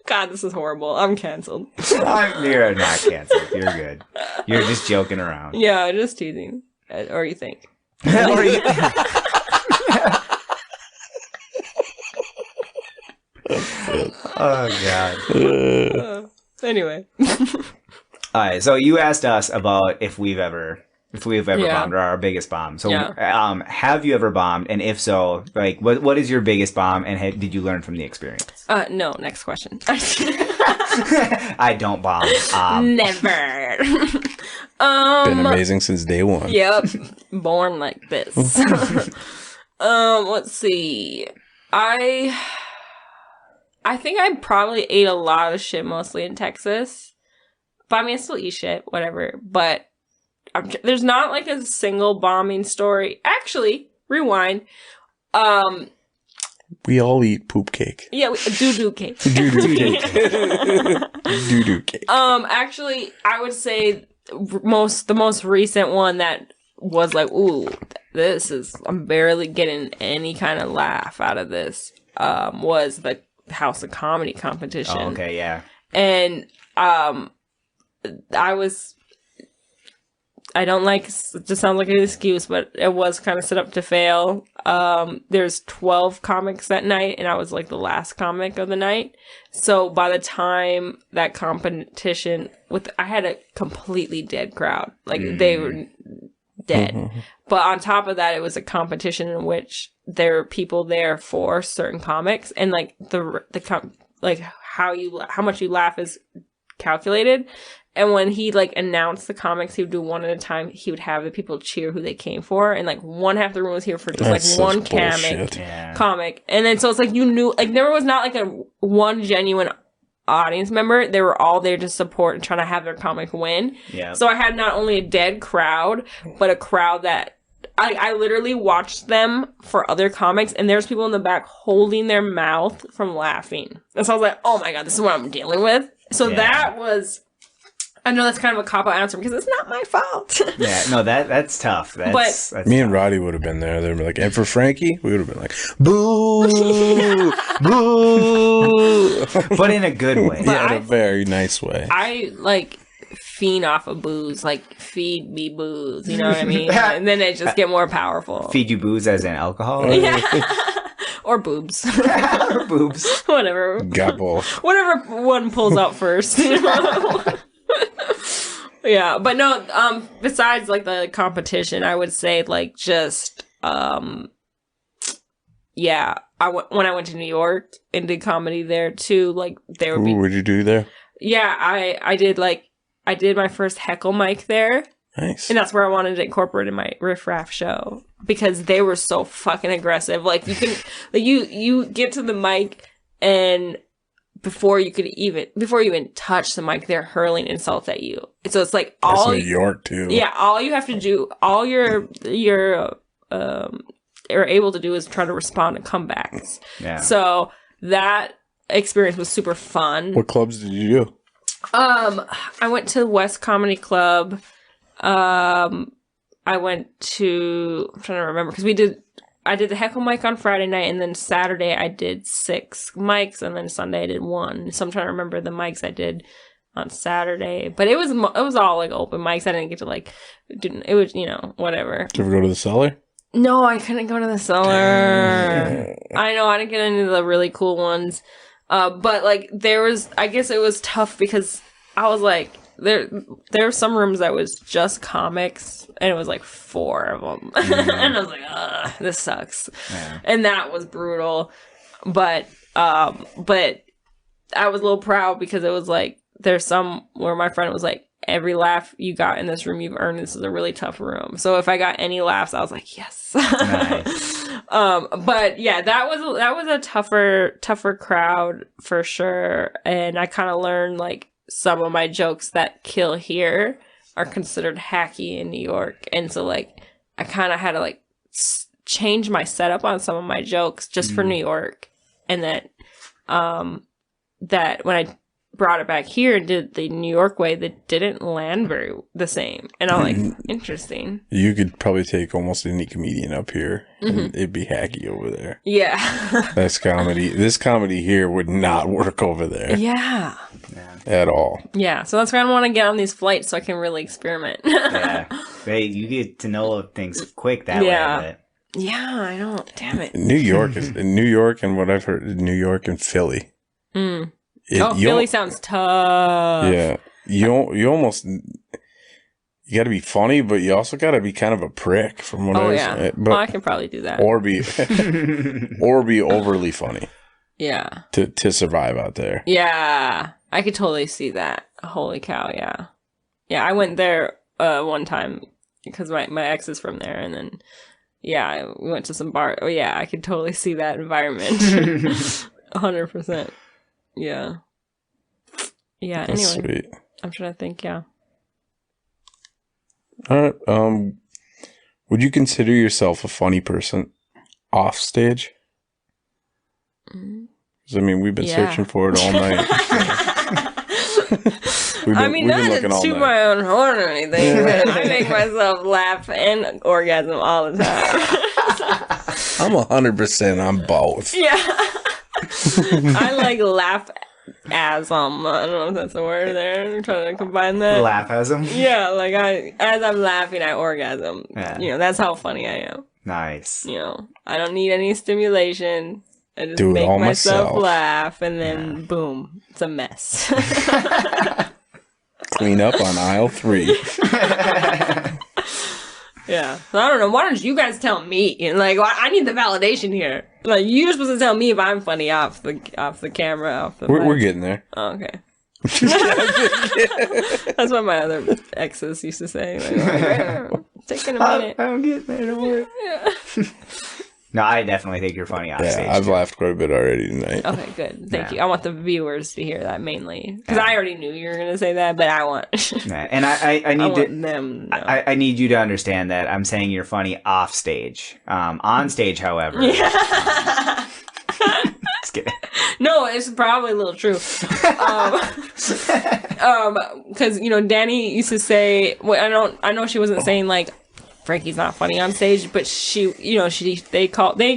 God, this is horrible. I'm canceled. You're not canceled. You're good. You're just joking around. Yeah, just teasing. Or you think. Or you- Oh, God. Anyway. All right, so you asked us about if we've ever bombed or our biggest bomb. So, have you ever bombed? And if so, like, what is your biggest bomb? And did you learn from the experience? No. Next question. I don't bomb. Never. Been amazing since day one. Yep. Born like this. Let's see. I think I probably ate a lot of shit, mostly in Texas. But I mean, I still eat shit, whatever. But there's not like a single bombing story. Actually, rewind. We all eat poop cake. Yeah, doo-doo cake. Doo-doo cake. Doo-doo cake. Actually, I would say the most recent one that was like, ooh, I'm barely getting any kind of laugh out of this, was the House of Comedy competition. Oh, okay, yeah. And, I don't like, it just sounds like an excuse, but it was kind of set up to fail. There's 12 comics that night, and I was like the last comic of the night. So by the time that competition, I had a completely dead crowd. Like, they were dead. Mm-hmm. But on top of that, it was a competition in which there were people there for certain comics, and like how much you laugh is calculated. And when he like announced the comics, he would do one at a time. He would have the people cheer who they came for, and like one half the room was here for just like one comic. And then so it's like you knew, like there was not like a one genuine audience member. They were all there to support and trying to have their comic win. Yeah. So I had not only a dead crowd, but a crowd that I literally watched them for other comics, and there's people in the back holding their mouth from laughing. And so I was like, oh my God, this is what I'm dealing with. So that was, I know that's kind of a cop-out answer because it's not my fault. Yeah, no, that's tough. That's me tough. And Roddy would have been there. They'd be like, and for Frankie, we would have been like, boo, boo. But in a good way. Yeah, in a very nice way. I, like, fiend off of booze. Like, feed me booze. You know what I mean? And then it just get more powerful. Feed you booze as in alcohol? Yeah. Or boobs. Or boobs. Whatever. Got both. Whatever one pulls out first. You know? Yeah, but no, besides like the competition, I would say like just yeah, when I went to New York and did comedy there too, like there would be. What did you do there? Yeah, I did my first heckle mic there. Nice. And that's where I wanted to incorporate in my Riff Raff show because they were so fucking aggressive. Like you can, like you get to the mic and before you even touch the mic, they're hurling insults at you. So it's like all New York too. Yeah, all you have to do, all you're able to do is try to respond to comebacks. Yeah. So that experience was super fun. What clubs did you do? I went to West Comedy Club. I went to, I'm trying to remember because I did the heckle mic on Friday night, and then Saturday I did 6 mics, and then Sunday I did 1. So I'm trying to remember the mics I did on Saturday, but it was all like open mics. I didn't get to it was, you know, whatever. Did you ever go to the cellar? No, I couldn't go to the cellar. I know, I didn't get into the really cool ones. But like I guess it was tough because I was like, there were some rooms that was just comics, and it was like 4 of them. And I was like, ugh, this sucks. Yeah. And that was brutal. But I was a little proud because it was like, there's some where my friend was like, every laugh you got in this room, you've earned. This is a really tough room. So if I got any laughs, I was like, yes. Nice. But yeah, that was a tougher crowd for sure. And I kind of learned like some of my jokes that kill here are considered hacky in New York. And so like, I kind of had to like change my setup on some of my jokes just for New York. And that when I brought it back here and did the New York way, that didn't land very the same. And I'm like, interesting. You could probably take almost any comedian up here and it'd be hacky over there. Yeah. That's comedy. This comedy here would not work over there. Yeah. At all. Yeah. So that's why I want to get on these flights so I can really experiment. Yeah. Hey, you get to know things quick that way. But... Yeah, I know. Damn it. New York and what I've heard, New York and Philly Philly sounds tough. Yeah. You almost... You got to be funny, but you also got to be kind of a prick from what But I can probably do that. Or be overly funny. Yeah. To survive out there. Yeah. I could totally see that. Holy cow, yeah. Yeah, I went there one time because my ex is from there, and then we went to some bar. Oh yeah, I could totally see that environment. 100%. Yeah. Yeah, That's anyway. Sweet. I'm trying to think, yeah. All right. Would you consider yourself a funny person off stage? Because, I mean, we've been searching for it all night. we've been looking all to night. my own horn or anything, but I make myself laugh and orgasm all the time. I'm 100% on both. Yeah. I like laugh asm. I don't know if that's a word there. I'm trying to combine that. Laugh-asm? Yeah, like as I'm laughing, I orgasm. Yeah. That's how funny I am. Nice. I don't need any stimulation. I just Do it make all myself myself. laugh, and then boom, it's a mess. Clean up on aisle 3. Yeah. So I don't know. Why don't you guys tell me? I need the validation here. Like, you're supposed to tell me if I'm funny off the camera. We're getting there. Oh, okay. That's what my other exes used to say. Taking a minute. I'm getting there. Don't worry. Yeah. No, I definitely think you're funny on stage. Yeah, I've laughed quite a bit already tonight. Okay, good. Thank you. I want the viewers to hear that mainly. Because I already knew you were going to say that, but I want... And I need want them. No. I need you to understand that I'm saying you're funny off stage. On stage, however. Just kidding. No, it's probably a little true. Because Danny used to say, well, I know she wasn't saying like Frankie's not funny on stage, but they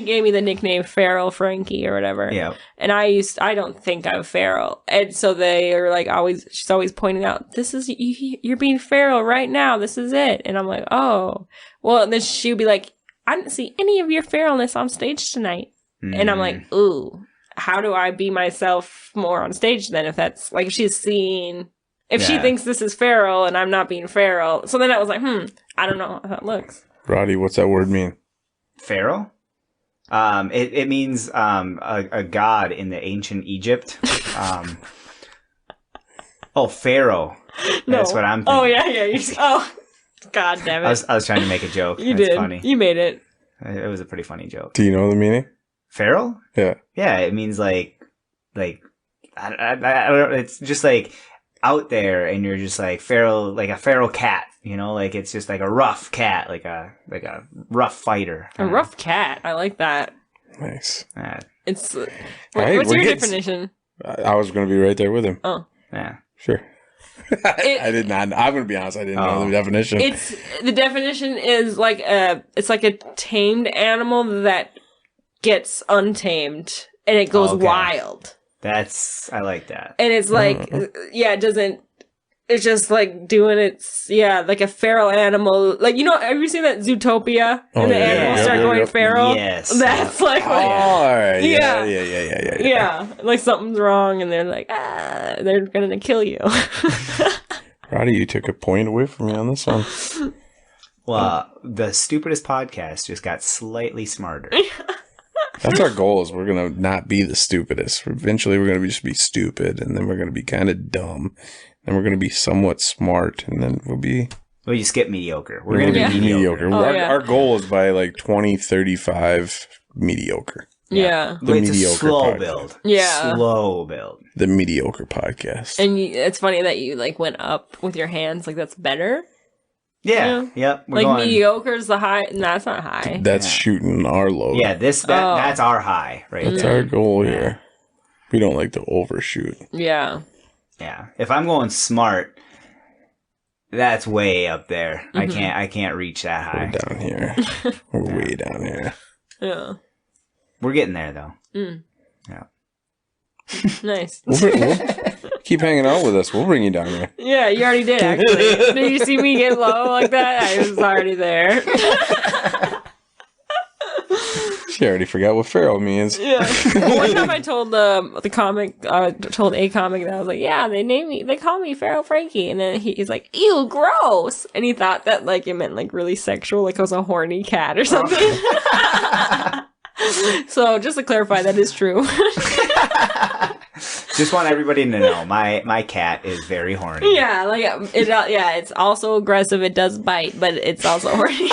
gave me the nickname Feral Frankie or whatever. Yeah. And I don't think I'm feral, and so they are like she's always pointing out, this is you're being feral right now. This is it, and I'm like, oh, well. And then she would be like, I didn't see any of your feralness on stage tonight, and I'm like, ooh. How do I be myself more on stage then? If that's like, if she's seeing, if she thinks this is feral and I'm not being feral. So then I was like, I don't know how that looks. Roddy, what's that word mean? Feral? It means a god in the ancient Egypt. Pharaoh. No. That's what I'm thinking. Oh yeah. God damn it. I was trying to make a joke. You That's did. Funny. You made it. It was a pretty funny joke. Do you know the meaning? Feral? Yeah. Yeah, it means like I don't. It's just like out there, and you're just like feral, like a feral cat. Like it's just like a rough cat, like a rough fighter. A rough cat. I like that. Nice. It's. Hey, what's your definition? I was going to be right there with him. Oh. Yeah. Sure. I did not. I'm going to be honest. I didn't know the definition. The definition is like it's like a tamed animal that gets untamed and it goes wild. I like that. And it's like, it doesn't. It's just like doing like a feral animal. Like, have you seen that Zootopia? And the animals start going feral? Yes. That's like, all right. Yeah. Yeah. Like something's wrong and they're like, they're going to kill you. Roddy, you took a point away from me on this one. Well, the stupidest podcast just got slightly smarter. That's our goal, is we're going to not be the stupidest. Eventually, we're going to just be stupid, and then we're going to be kind of dumb. Then we're going to be somewhat smart, and then we'll you skip mediocre. We're going to be mediocre. Our goal is by like 2035 mediocre. Yeah. The mediocre slow build. Yeah. Slow build. The mediocre podcast. And it's funny that you like went up with your hands. Like, that's better. Yeah. Yep. Like going, mediocre is the high. No, that's not high. That's shooting our low. Yeah. That's our high right That's there. our goal here. We don't like to overshoot. Yeah. Yeah. If I'm going smart, that's way up there. I can't reach that high. We're down here. We're way down here. Yeah. We're getting there though. Yeah. Nice. We'll keep hanging out with us. We'll bring you down there. Yeah, you already did, actually. Did you see me get low like that? I was already there. She already forgot what feral means. Yeah. One time I told the comic, told a comic that I was like, yeah, they call me Feral Frankie, and then he's like, ew, gross, and he thought that like it meant like really sexual, like I was a horny cat or something. So just to clarify, that is true. Just want everybody to know, my cat is very horny. Yeah, like it's also aggressive. It does bite, but it's also horny.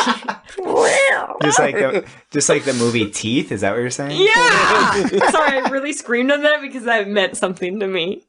just like the movie Teeth. Is that what you're saying? Yeah. Sorry, I really screamed at that because that meant something to me.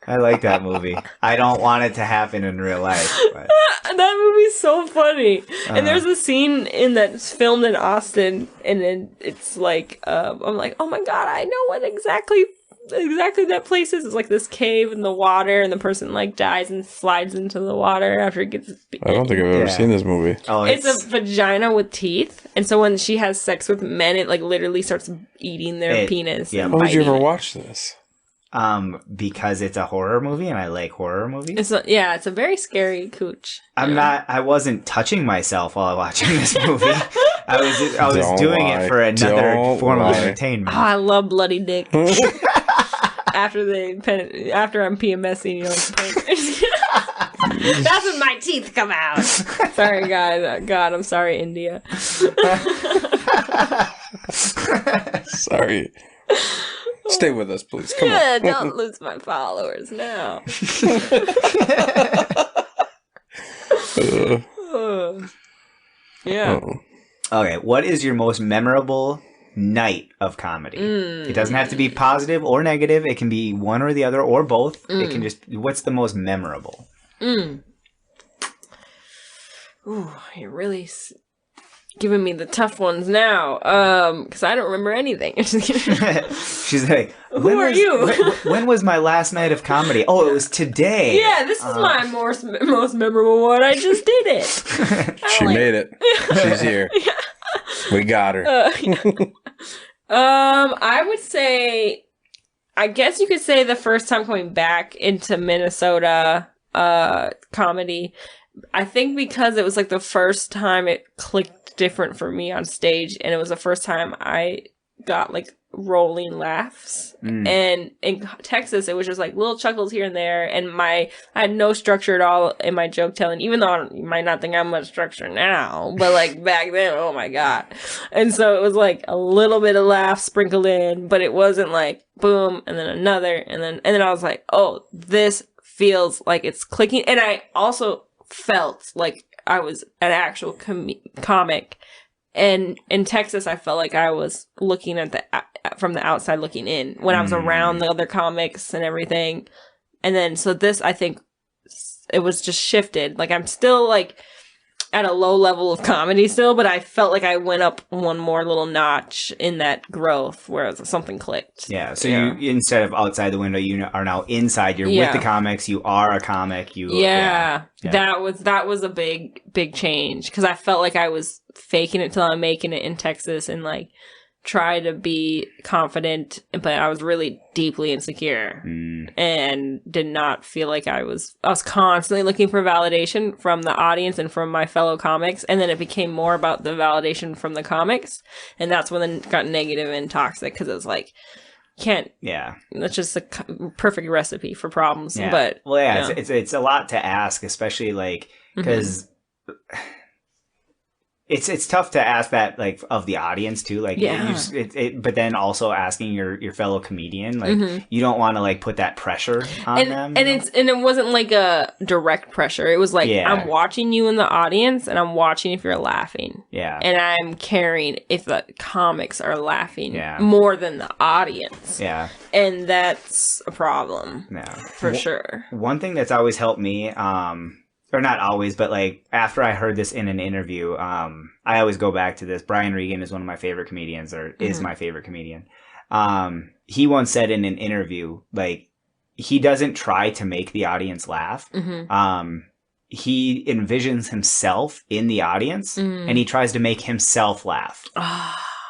I like that movie. I don't want it to happen in real life. But. That movie's so funny. And there's a scene in that's filmed in Austin, and then it's like, I'm like, oh my god, I know what exactly that place is. It's like this cave in the water, and the person like dies and slides into the water after it gets I don't think I've ever seen this movie. Oh, it's a vagina with teeth, and so when she has sex with men, it like literally starts eating their penis. Yeah. How did you ever watch this? Because it's a horror movie and I like horror movies. It's a very scary cooch. I wasn't touching myself while watching this movie. I was doing it for another form of entertainment. Oh, I love bloody dick. After I'm PMSing, that's when my teeth come out. Sorry, guys. God, I'm sorry, India. Sorry. Stay with us, please. Come on. Don't lose my followers now. Yeah. Okay, what is your most memorable night of comedy? It doesn't have to be positive or negative. It can be one or the other or both. It can just, what's the most memorable? Ooh, you're really giving me the tough ones now, because I don't remember anything. She's like, who are you? when was my last night of comedy? Oh, it was today. Yeah, this is my most memorable one. I just did it. She made it. She's here. Yeah. We got her. I would say, I guess you could say the first time coming back into Minnesota comedy. I think because it was like the first time it clicked different for me on stage, and it was the first time I got like rolling laughs. And in Texas, it was just like little chuckles here and there, and I had no structure at all in my joke telling, even though you might not think I'm much structure now, but like back then, oh my god. And so it was like a little bit of laugh sprinkled in, but it wasn't like boom and then another, and then I was like, oh, this feels like it's clicking. And I also felt like I was an actual comic, and in Texas I felt like I was looking at from the outside looking in when I was around the other comics and everything. And then so this, I think it was just shifted. Like I'm still like at a low level of comedy still, but I felt like I went up one more little notch in that growth where something clicked. Yeah. So you, instead of outside the window, you are now inside. You're with the comics. You are a comic. That was a big change, because I felt like I was faking it till I'm making it in Texas and like try to be confident, but I was really deeply insecure and did not feel like I was constantly looking for validation from the audience and from my fellow comics. And then it became more about the validation from the comics. And that's when it got negative and toxic, because it was like, that's just a perfect recipe for problems. Yeah. But it's a lot to ask, especially like, because It's tough to ask that, like, of the audience too, like, but then also asking your fellow comedian, like, you don't want to like put that pressure on them, and it wasn't like a direct pressure. It was like, I'm watching you in the audience, and I'm watching if you're laughing, and I'm caring if the comics are laughing more than the audience, and that's a problem, for sure. One thing that's always helped me, or not always, but like after I heard this in an interview, I always go back to this. Brian Regan is one of my favorite comedians, or is my favorite comedian. He once said in an interview, like, he doesn't try to make the audience laugh. He envisions himself in the audience, and he tries to make himself laugh.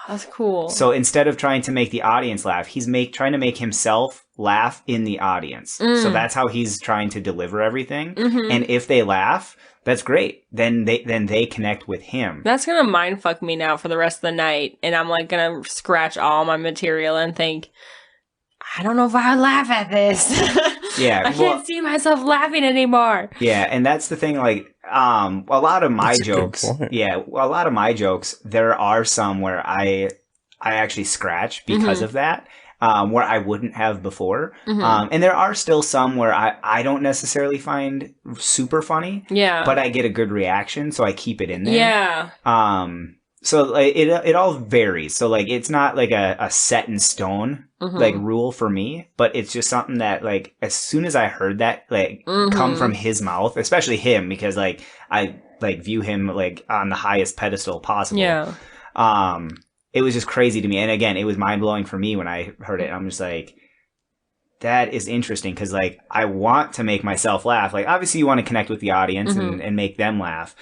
That's cool. So instead of trying to make the audience laugh, he's trying to make himself laugh in the audience. So that's how he's trying to deliver everything. And if they laugh, that's great. Then they connect with him. That's gonna mind fuck me now for the rest of the night, and I'm like gonna scratch all my material and think, I don't know if I laugh at this. Yeah, I can't see myself laughing anymore. Yeah, and that's the thing. Like, a lot of my jokes. Yeah, a lot of my jokes. There are some where I actually scratch because of that. Where I wouldn't have before. And there are still some where I don't necessarily find super funny. Yeah. But I get a good reaction, so I keep it in there. Yeah. So like, it all varies. So like it's not like a set in stone like rule for me, but it's just something that like as soon as I heard that like come from his mouth, especially him, because like I like view him like on the highest pedestal possible. Yeah. It was just crazy to me. And again, it was mind blowing for me when I heard it. I'm just like, that is interesting because like I want to make myself laugh. Like obviously you want to connect with the audience and make them laugh.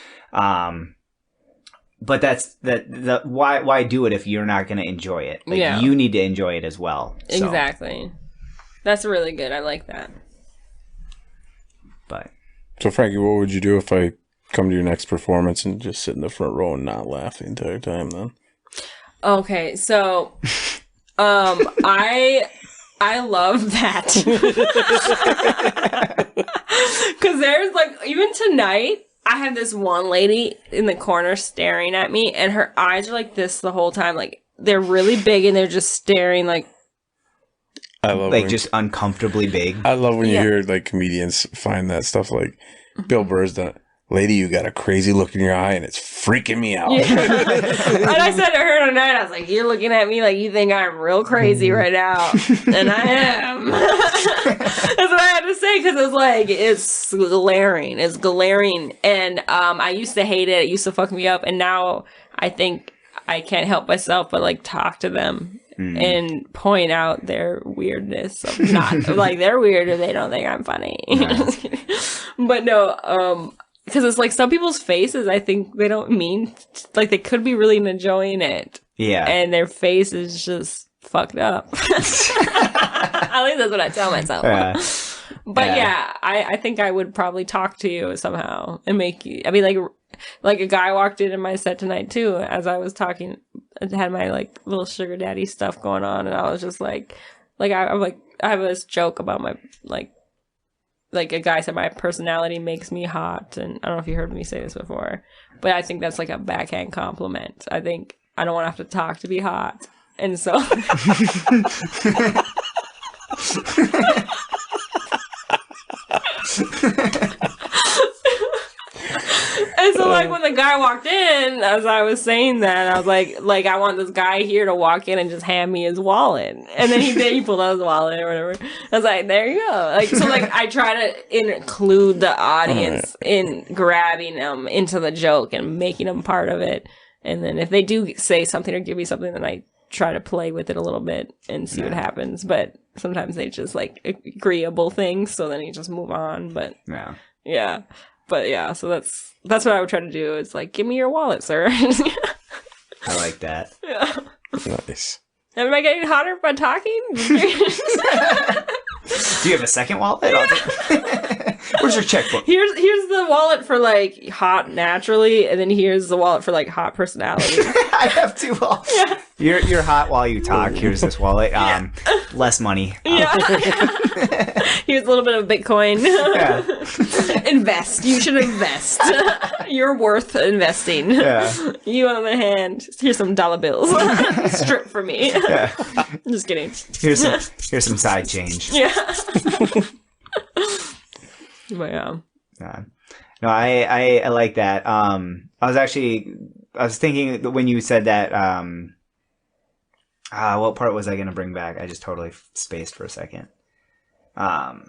But that's why do it if you're not going to enjoy it? Like you need to enjoy it as well. So. Exactly. That's really good. I like that. But so Frankie, what would you do if I come to your next performance and just sit in the front row and not laugh the entire time then? Okay, so I love that. Cuz there's like even tonight I have this one lady in the corner staring at me and her eyes are like this the whole time, like they're really big and they're just staring like I love like just uncomfortably big. I love when you hear like comedians find that stuff like Bill Burr's done it. Lady, you got a crazy look in your eye and it's freaking me out. Yeah. And I said to her tonight, I was like, you're looking at me like you think I'm real crazy right now. And I am. That's what I had to say because it's like, it's glaring. It's glaring. And I used to hate it. It used to fuck me up. And now I think I can't help myself but like talk to them and point out their weirdness of not like they're weird or they don't think I'm funny. But no, because it's like some people's faces, I think they don't mean, like they could be really enjoying it. Yeah. And their face is just fucked up. At least that's what I tell myself. Yeah. But yeah, I think I would probably talk to you somehow and make you, I mean like a guy walked in my set tonight too, as I was talking, I had my like little sugar daddy stuff going on and I was just like I'm like, I have this joke about my like a guy said my personality makes me hot, and I don't know if you heard me say this before, but I think that's like a backhand compliment. I think I don't want to have to talk to be hot, and so and so like when the guy walked in, as I was saying that, I was like I want this guy here to walk in and just hand me his wallet, and then he pulled out his wallet or whatever. I was like, there you go. Like so, like I try to include the audience in grabbing them into the joke and making them part of it, and then if they do say something or give me something, then I try to play with it a little bit and see what happens. But sometimes they just like agreeable things, so then you just move on. But yeah. But yeah, so that's what I would try to do. It's like, give me your wallet, sir. I like that. Yeah. Nice. Am I getting hotter by talking? Do you have a second wallet? Yeah. Where's your checkbook? Here's the wallet for like hot naturally, and then here's the wallet for like hot personality. I have two wallets. Yeah. You're hot while you talk. Here's this wallet. Less money. Yeah. Here's a little bit of Bitcoin. Yeah. Invest. You should invest. You're worth investing. Yeah. You on the other hand, here's some dollar bills. Strip for me. Yeah. Just kidding. Here's some side change. Yeah. But yeah. No, I like that. I was thinking that when you said that, what part was I going to bring back? I just totally spaced for a second. I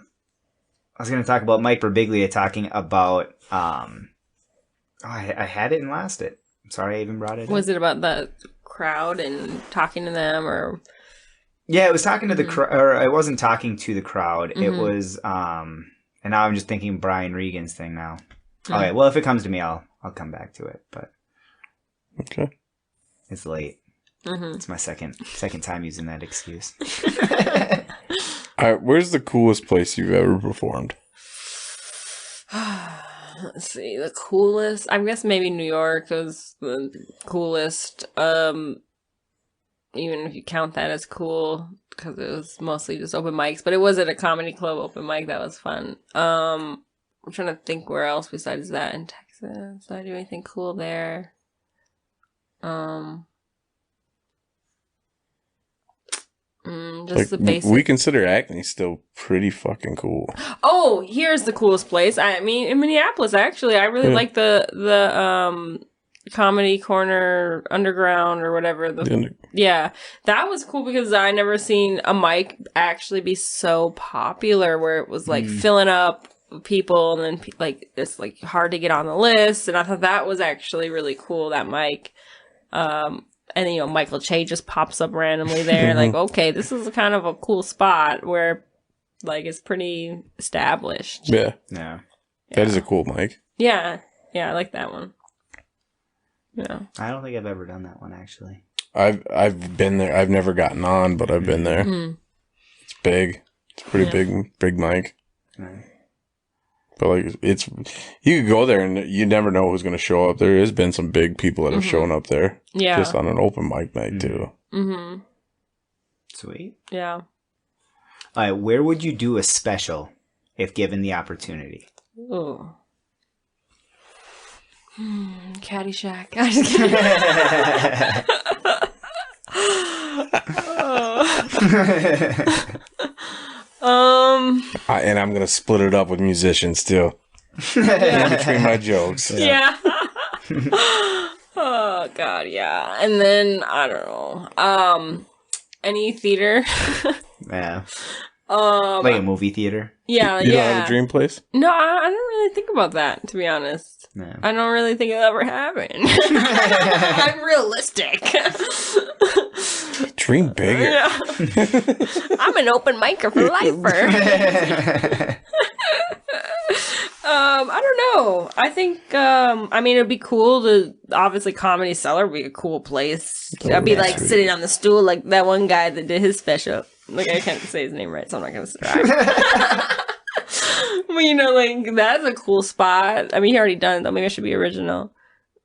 was going to talk about Mike Birbiglia talking about, I had it and lost it. I'm sorry I even brought it Was it about the crowd and talking to them or? Yeah, it was talking to the crowd, or I wasn't talking to the crowd. It was, and now I'm just thinking Brian Regan's thing now. Okay, well, if it comes to me, I'll come back to it, but. Okay. It's late. It's my second time using that excuse. All right, where's the coolest place you've ever performed? Let's see, the coolest. I guess maybe New York was the coolest. Even if you count that as cool, because it was mostly just open mics. But it was at a comedy club open mic that was fun. I'm trying to think where else besides that in Texas. Did I do anything cool there? Just the basic. We consider Acme still pretty fucking cool. Oh, here's the coolest place. I mean, in Minneapolis, actually, I really like the Comedy Corner Underground or whatever. Yeah, that was cool because I never seen a mic actually be so popular where it was like filling up people and then like it's like hard to get on the list. And I thought that was actually really cool, that mic. And, you know, Michael Che just pops up randomly there. Like, okay, this is kind of a cool spot where, like, it's pretty established. Yeah. That is a cool mic. Yeah. Yeah, I like that one. Yeah. I don't think I've ever done that one, actually. I've been there. I've never gotten on, but I've been there. It's big. It's a pretty big mic. Right. But, like, you could go there and you never know who's going to show up. There has been some big people that have shown up there. Yeah. Just on an open mic night, too. Mm-hmm. Sweet. Yeah. All right, where would you do a special if given the opportunity? Oh. Caddyshack. I'm just kidding. And I'm gonna split it up with musicians too. In between my jokes. Yeah. Oh God, yeah. And then I don't know. Any theater. Yeah. Like a movie theater. Yeah. You don't have a dream place? No, I don't really think about that, to be honest. No. I don't really think it'll ever happen. I'm realistic. Dream bigger. Yeah. I'm an open micer for lifer. I don't know. I think, I mean, it'd be cool to, obviously, Comedy Cellar would be a cool place. I'd be like sitting on the stool like that one guy that did his special. Like, I can't say his name right, so I'm not going to say But, you know, like, that's a cool spot. I mean, he already done it, though. Maybe I should be original.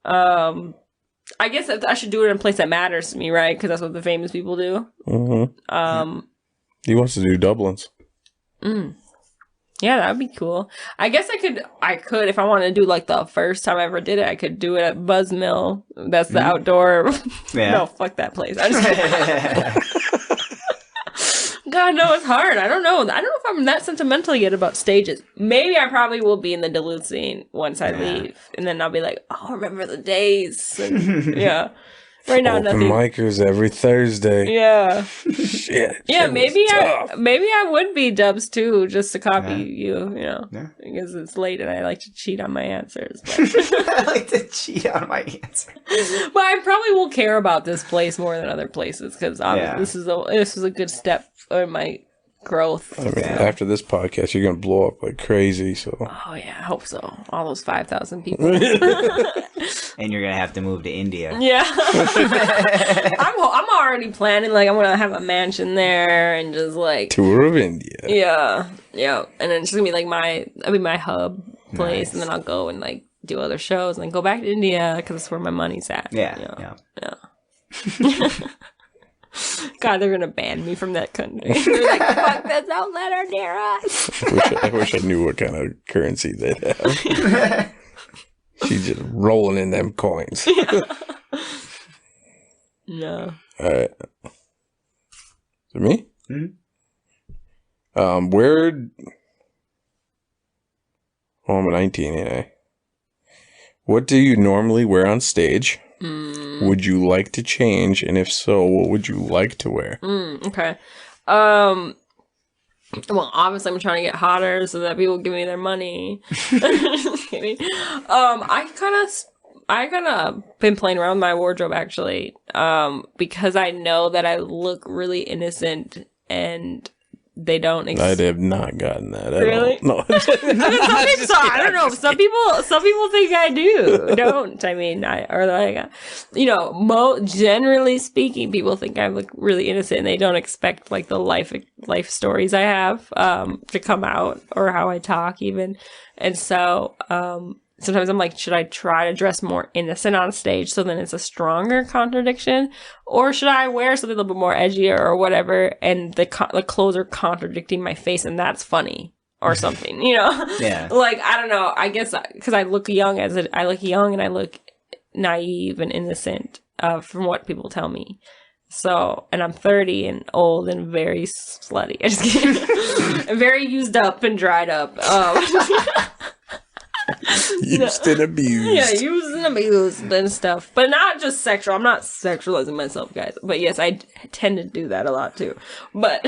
I guess I should do it in a place that matters to me, right? Because that's what the famous people do. Mm-hmm. He wants to do Dublins. Yeah, that would be cool. I guess I could, if I wanted to do, like, the first time I ever did it, I could do it at Buzzmill. That's the outdoor. Yeah. No, fuck that place. I just kidding. God, no, it's hard. I don't know. I don't know if I'm that sentimental yet about stages. Maybe I probably will be in the Duluth scene once I leave. And then I'll be like, oh, remember the days. And, yeah. Right now, open nothing. micers every Thursday. Yeah. Shit. Yeah, maybe I would be Dubs too, just to copy you know. Yeah. Because it's late and I like to cheat on my answers. But. I like to cheat on my answer. But I probably will care about this place more than other places because this is a good step for my growth. I mean, after this podcast, you're gonna blow up like crazy. So. Oh yeah, I hope so. All those 5,000 people. And you're gonna have to move to India. Yeah. I'm already planning. Like I'm gonna have a mansion there and just like tour of India. Yeah. And then it's gonna be like my hub place, and then I'll go and like do other shows and then go back to India because that's where my money's at. Yeah. God, they're gonna ban me from that country. They're like, fuck this outlet near us. I wish I knew what kind of currency they'd have. She's just rolling in them coins. No. All right. Is it me? Mm-hmm. I'm 19, ain't I? What do you normally wear on stage? Would you like to change? And if so, what would you like to wear? Okay. Well, obviously I'm trying to get hotter so that people give me their money. Just kidding. I kind of been playing around with my wardrobe actually, because I know that I look really innocent and they don't. I have not gotten that at Really? all. No. I don't know. Some people think I do. Don't. I mean, generally speaking, people think I look really innocent, and they don't expect like the life stories I have to come out, or how I talk even. And so sometimes I'm like, should I try to dress more innocent on stage so then it's a stronger contradiction? Or should I wear something a little bit more edgier or whatever, and the clothes are contradicting my face, and that's funny or something, Yeah. Like, I don't know. I guess because I look young and I look naive and innocent from what people tell me. So, and I'm 30 and old and very slutty. I just kidding. I'm very used up and dried up. Used and abused. Yeah, used and abused and stuff. But not just sexual. I'm not sexualizing myself, guys. But yes, I tend to do that a lot too. But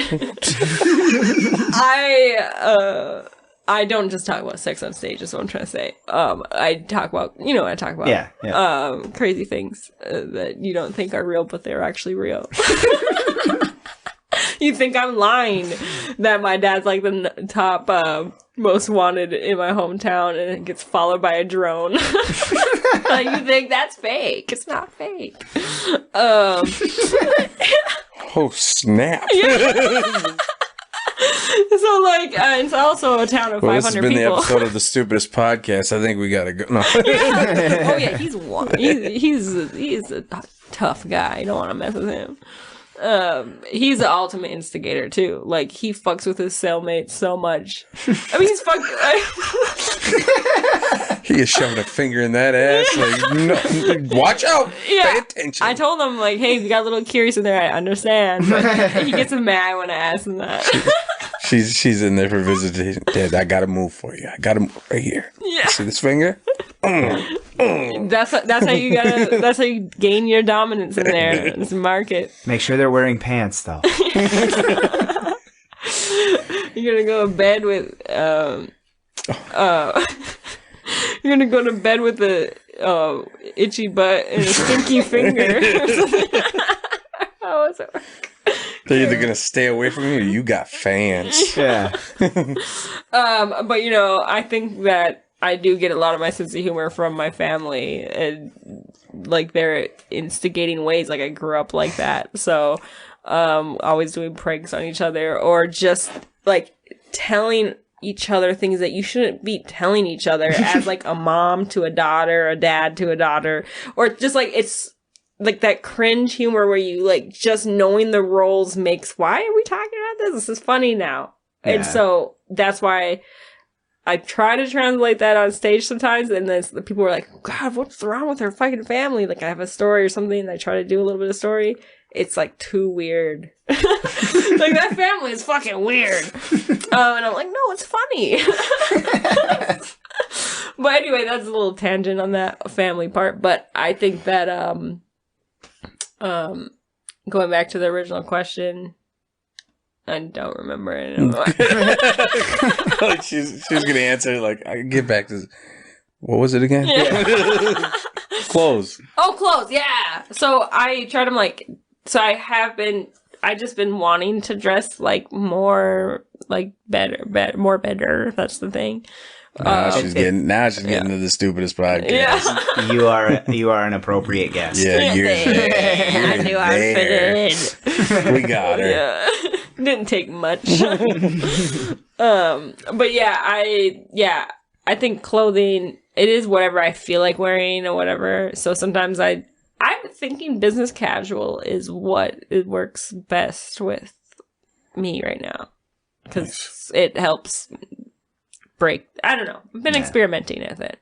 I don't just talk about sex on stage, is what I'm trying to say. I talk about, crazy things that you don't think are real, but they're actually real. You think I'm lying that my dad's like the top most wanted in my hometown, and it gets followed by a drone. Like, you think that's fake. It's not fake. Oh, snap. Yeah. So, like, it's also a town of 500 people. This has been the episode of the stupidest podcast. I think we gotta go. No. Oh yeah, he's a tough guy. You don't want to mess with him. He's the ultimate instigator too. Like, he fucks with his cellmate so much. I mean, he's fucking. He is shoving a finger in that ass. Like, no, watch out. Yeah. Pay attention. I told him, like, hey, if you got a little curious in there, I understand. But he gets mad when I ask him that. She's in there for visitation. Dad, I got a move for you. I got a move right here. Yeah. See this finger? That's how you gain your dominance in there. It's a market. Make sure they're wearing pants though. You're gonna go to bed with you're gonna go to bed with a itchy butt and a stinky finger. How does it work? They're either gonna stay away from you or you got fans. Yeah. But I think that I do get a lot of my sense of humor from my family, and like their instigating ways. Like, I grew up like that, so always doing pranks on each other, or just like telling each other things that you shouldn't be telling each other as like a mom to a daughter, a dad to a daughter, or just like, it's like that cringe humor where you like, just knowing the roles makes, why are we talking about this? This is funny now. Yeah. And so that's why I try to translate that on stage sometimes, and then the people are like, God, what's wrong with her fucking family? Like, I have a story or something, and I try to do a little bit of story. It's like too weird. Like, that family is fucking weird. And I'm like, no, it's funny. But anyway, that's a little tangent on that family part. But I think that going back to the original question, I don't remember it anymore. Like, she's gonna answer like, I can get back to, what was it again? Yeah. Clothes. Oh, clothes, yeah. So I tried them like, so I just been wanting to dress like more like better. That's the thing. Now she's getting into the stupidest podcast. Yeah. You are an appropriate guest. Yeah, you're there. I knew I fit in. We got her. Yeah. Didn't take much. But yeah, I think clothing, it is whatever I feel like wearing or whatever. So sometimes I'm thinking business casual is what it works best with me right now, because it helps break. I don't know. I've been experimenting with it.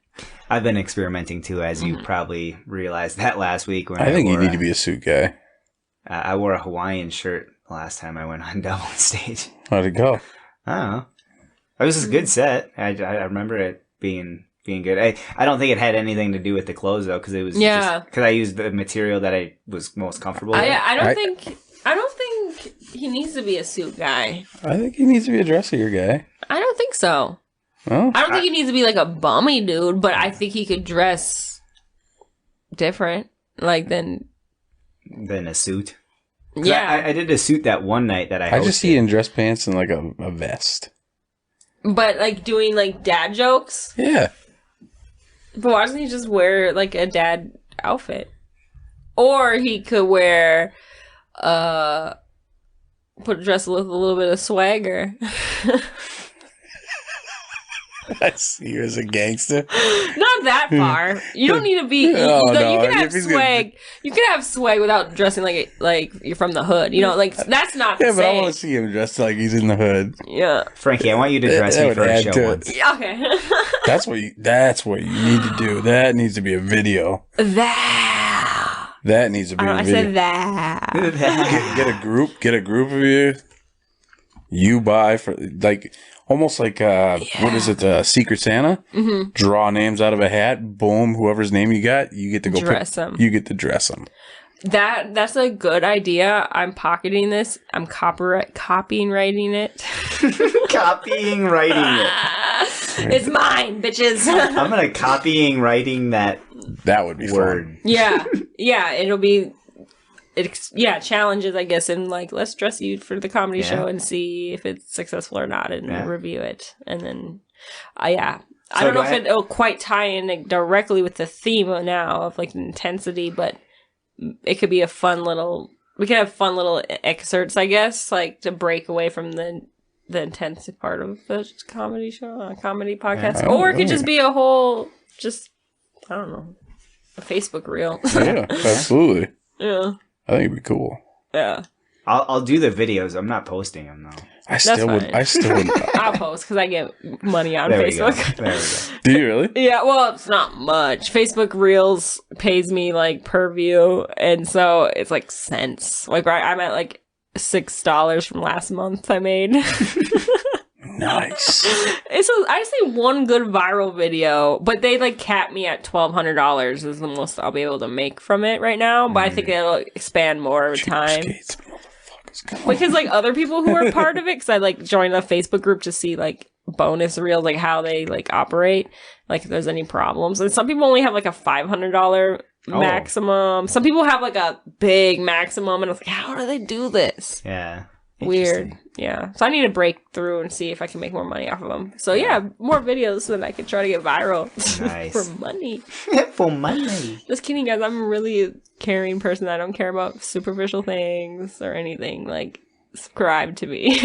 I've been experimenting too, as you probably realized that last week. When I think you need to be a suit guy. I wore a Hawaiian shirt the last time I went on double stage. How'd it go? I don't know. It was a good set. I remember it being good. I don't think it had anything to do with the clothes though, because it was just because I used the material that I was most comfortable with. I don't think he needs to be a suit guy. I think he needs to be a dressier guy. I don't think so. Oh. I don't think he needs to be like a bummy dude, but I think he could dress different, like than a suit. Yeah. I did a suit that one night that I just see you in dress pants and like a vest. But like doing like dad jokes? Yeah. But why doesn't he just wear like a dad outfit? Or he could wear put a dress with a little bit of swagger. I see you as a gangster. Not that far. You don't need to be. You can have swag. You can have swag without dressing like you're from the hood. You know, like that's not. Yeah, the but same. I want to see him dressed like he's in the hood. Yeah, Frankie, I want you to dress me for a show once. Yeah, okay. That's what you need to do. That needs to be a video. That needs to be a video. I said that. Get a group of you. You buy for like almost like what is it? Secret Santa. Mm-hmm. Draw names out of a hat. Boom. Whoever's name you got, you get to go dress them. You get to dress them. That's a good idea. I'm pocketing this. I'm copying writing it. Copying writing it. It's mine, bitches. I'm gonna copying writing that. That would be word. Fun. Yeah. It'll be. Challenges, I guess, and like let's dress you for the comedy show and see if it's successful or not, and review it, and then, I don't know if it'll quite tie in like, directly with the theme now of like intensity, but it could be a fun little. We could have fun little excerpts, I guess, like to break away from the intense part of the comedy show, comedy podcast, or it could just be a whole, I don't know, a Facebook reel. Yeah, absolutely. Yeah. I think it'd be cool. Yeah. I'll do the videos. I'm not posting them though. I still would. I'll post because I get money on Facebook. There we go. Do you really? Yeah. Well, it's not much. Facebook Reels pays me like per view, and so it's like cents. Like I'm at like $6 from last month. I made. Nice. So I see one good viral video, but they like cap me at $1,200 is the most I'll be able to make from it right now. But I think it'll expand more over time. Because like other people who are part of it, because I like joined a Facebook group to see like bonus reels, like how they like operate, like if there's any problems. And some people only have like a $500 maximum. Some people have like a big maximum, and I was like, how do they do this? Yeah. Weird. Yeah. So I need to break through and see if I can make more money off of them. So yeah, more videos so that I can try to get viral. Nice. For money. For money. Just kidding, guys. I'm a really caring person. I don't care about superficial things or anything. Like, subscribe to me.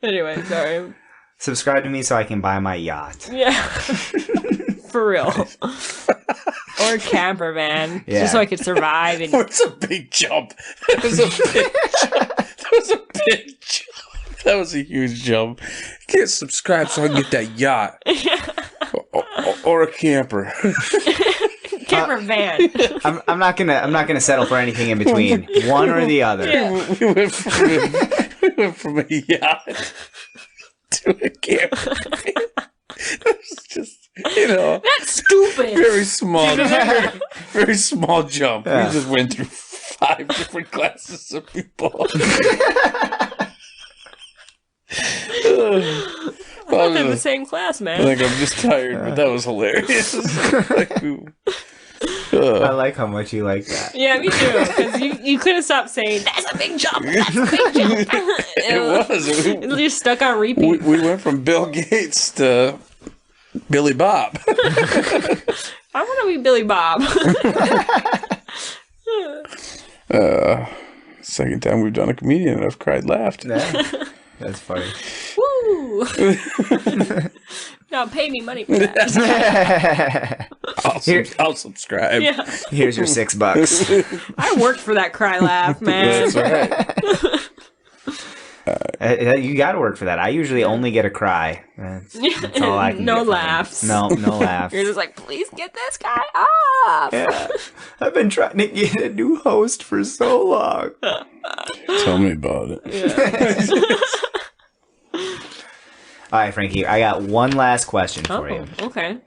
Anyway, sorry. Subscribe to me so I can buy my yacht. Yeah. For real. Or a camper van. Yeah. Just so I could survive. And... It's a big jump. That was a big jump. That was a big jump. That was a huge jump. Get subscribed so I can get that yacht. Or a camper. Camper van. I'm not gonna settle for anything in between. One or the other. Yeah. We went from a yacht to a camper van. It was just, that's stupid. Very small jump. Yeah. We just went through 5 different classes of people. I'm in the same class, man. I think I'm just tired, but that was hilarious. I like how much you like that. Yeah, me too. Because you couldn't stop saying, that's a big jump. That's a big jump. It was. It was just stuck on repeat. We went from Bill Gates to Billy Bob. I want to be Billy Bob. Second time we've done a comedian and I've laughed. Yeah, that's funny. Woo! Now pay me money for that. I'll subscribe. Yeah. Here's your $6. I worked for that cry laugh, man. That's right. You got to work for that. I usually only get a cry. That's all I can No get laughs. No laughs. You're just like, please get this guy off. Yeah. I've been trying to get a new host for so long. Tell me about it. Yeah. All right, Frankie, I got one last question for you. Okay.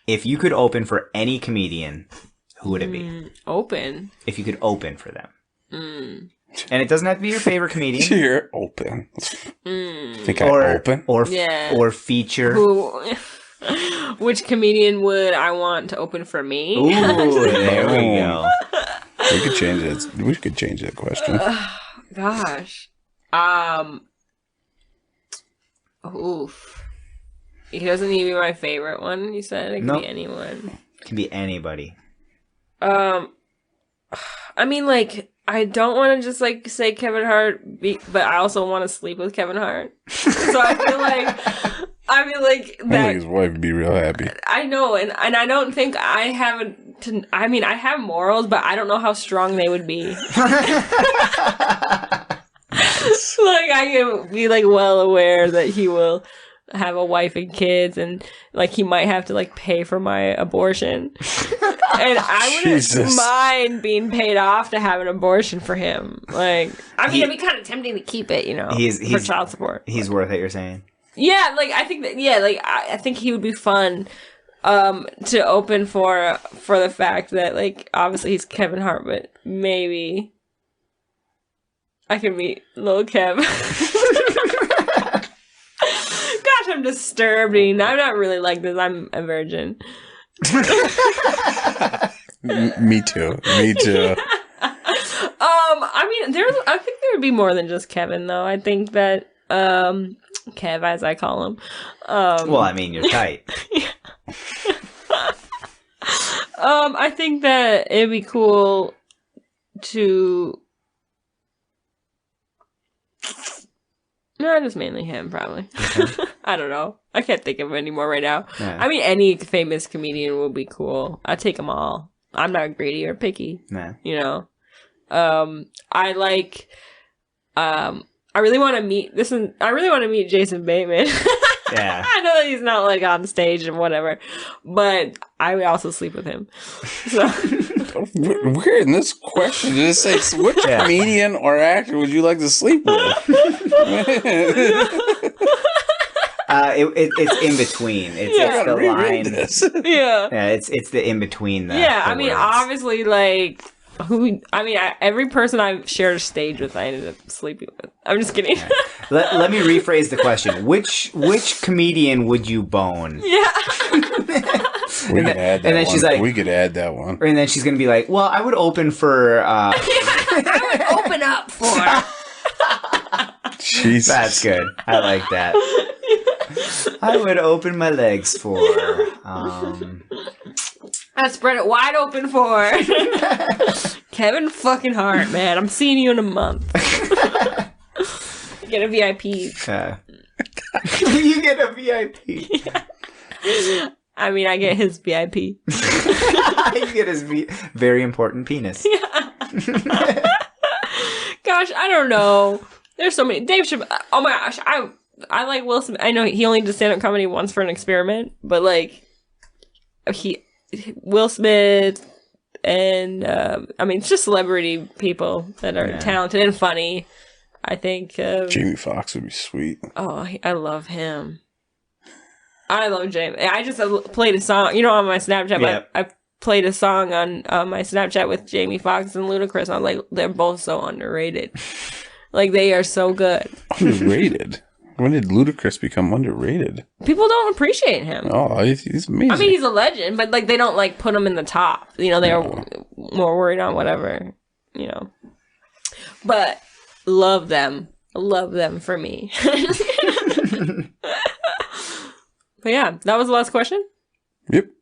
If you could open for any comedian, who would it be? Open? If you could open for them. And it doesn't have to be your favorite comedian. You're open. Think or, I open? Or feature. Which comedian would I want to open for me? Ooh, there we go. We could change it. We could change that question. Gosh. Oof. He doesn't need to be my favorite one, you said? It can be anyone. It can be anybody. I mean, like, I don't want to just, like, say Kevin Hart, but I also want to sleep with Kevin Hart. So I feel like that... I think his wife would be real happy. I know, and I don't think I have... I mean, I have morals, but I don't know how strong they would be. Like, I can be, like, well aware that he will have a wife and kids, and, like, he might have to, like, pay for my abortion. And I wouldn't mind being paid off to have an abortion for him. Like, I mean, it'd be kind of tempting to keep it, you know, for child support. He's worth it, you're saying? Yeah, like, I think that, I think he would be fun to open for the fact that, like, obviously he's Kevin Hart, but maybe I can meet Lil Kev. Gosh, I'm disturbing. I'm not really like this. I'm a virgin. Me too. I mean, I think there would be more than just Kevin, though. I think that Kev, as I call him. Well, I mean, you're tight. I think that it'd be cool to... No, just mainly him, probably. Okay. I don't know. I can't think of any more right now. Yeah. I mean, any famous comedian would be cool. I'd take them all. I'm not greedy or picky. Nah. You know? I like... I really want to meet... I really want to meet Jason Bateman. Yeah. I know that he's not, like, on stage and whatever, but I would also sleep with him. So... Weird in this question. Did it say which comedian or actor would you like to sleep with? It's in between. It's the line. Yeah, it's the in between. I mean, obviously, like every person I've shared a stage with, I ended up sleeping with. I'm just kidding. Yeah. Let me rephrase the question. Which comedian would you bone? Yeah. We could add that and then one. She's like, we could add that one. And then she's going to be like, well, I would open for... I would open up for... Jesus. That's good. I like that. I would open my legs for... I spread it wide open for... Kevin fucking Hart, man. I'm seeing you in a month. Get a VIP. You get a VIP. Yeah. I mean, I get his VIP. You get his very important penis. Yeah. Gosh, I don't know. There's so many. Dave Chappelle. Oh my gosh, I like Will Smith. I know he only did stand-up comedy once for an experiment, but like Will Smith and I mean, it's just celebrity people that are talented and funny. I think Jamie Foxx would be sweet. Oh, I love him. I love Jamie. I just played a song, you know, on my Snapchat. Yeah. I played a song on my Snapchat with Jamie Foxx and Ludacris. And I'm like, they're both so underrated. Like, they are so good. Underrated? When did Ludacris become underrated? People don't appreciate him. Oh, he's amazing. I mean, he's a legend, but like they don't like put him in the top. You know, they are more worried on whatever, you know. But love them. Love them for me. But yeah, that was the last question?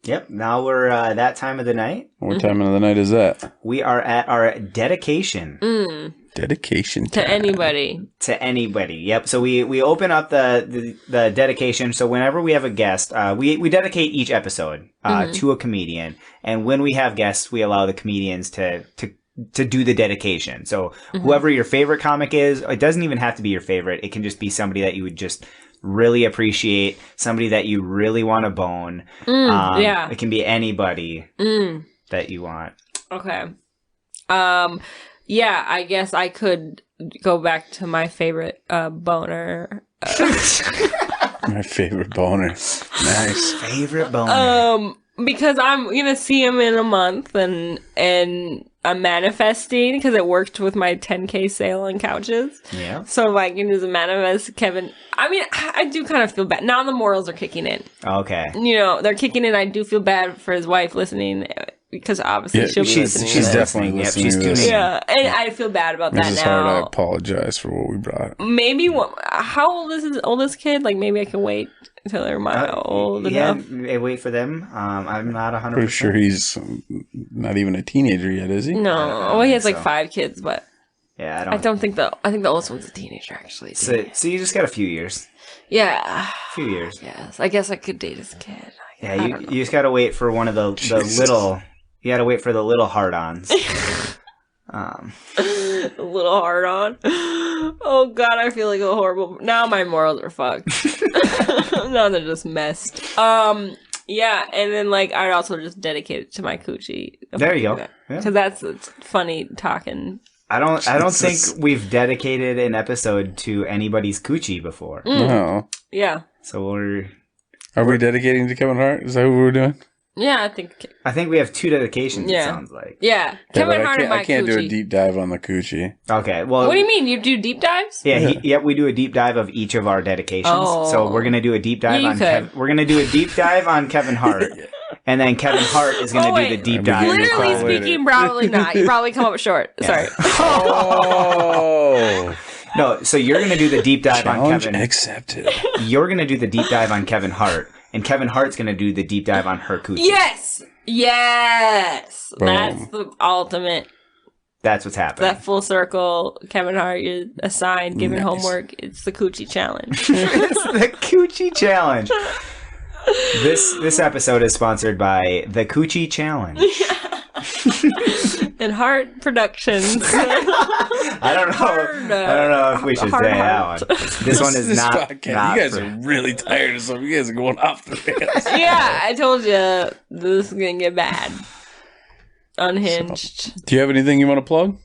Yep. Now we're that time of the night. What time of the night is that? We are at our dedication. Dedication time. To anybody. To anybody. Yep. So we open up the dedication. So whenever we have a guest, we dedicate each episode to a comedian. And when we have guests, we allow the comedians to do the dedication. So whoever your favorite comic is, it doesn't even have to be your favorite. It can just be somebody that you would just really appreciate, somebody that you really want to bone. Yeah. It can be anybody that you want. Okay. Yeah, I guess I could go back to my favorite boner. My favorite boner. Nice. Favorite boner. Because I'm gonna see him in a month, and I'm manifesting because it worked with my 10K sale on couches. Yeah. So I'm like, it is a manifest, Kevin. I mean, I do kind of feel bad now. The morals are kicking in. Okay. You know, they're kicking in. I do feel bad for his wife listening. because obviously she'll be listening. She's to definitely listening. She's tuning in. Yeah, and I feel bad about that Mrs. now. Hart, I apologize for what we brought. Maybe how old is his oldest kid? Like maybe I can wait until they're old enough. Yeah, wait for them. I'm not 100%. Pretty sure he's not even a teenager yet, is he? No, well he has like 5 kids, but yeah, I think the oldest one's a teenager actually. So you just got a few years. Yeah, A few years. yes. I guess I could date his kid. Yeah, you just got to wait for one of the little. You got to wait for the little hard-ons. A little hard on. Oh God, I feel like a horrible. Now my morals are fucked. Now they're just messed. Yeah, and then like I'd also just dedicate it to my coochie. There you go. Because that's funny talking. I don't think we've dedicated an episode to anybody's coochie before. No. Yeah. So Are we dedicating to Kevin Hart? Is that what we're doing? Yeah, I think we have 2 dedications. Yeah. It sounds like. Yeah, Kevin Hart and my I can't coochie. do a deep dive on the coochie. Okay. Well. What do you mean? You do deep dives? Yeah. We do a deep dive of each of our dedications. Oh. So we're gonna do a deep dive Yeah, on. We're gonna do a deep dive on Kevin Hart, and then Kevin Hart is gonna do the deep dive. Literally speaking, probably not. You probably come up short. Sorry. Oh. No. So you're gonna do the deep dive on Challenge Kevin. accepted. You're gonna do the deep dive on Kevin Hart, and Kevin Hart's gonna do the deep dive on her coochie. Yes. Boom. That's the ultimate. That's what's happening. That full circle. Kevin Hart, you're assigned, given homework. It's the coochie challenge. It's the Coochie Challenge. This episode is sponsored by the Coochie Challenge. And Hart Productions. I don't know if we should say that one. This one is This not. podcast, not you guys for- are really tired of something. You guys are going off the rails. Yeah, I told you this is gonna get bad. Unhinged. Do you have anything you want to plug?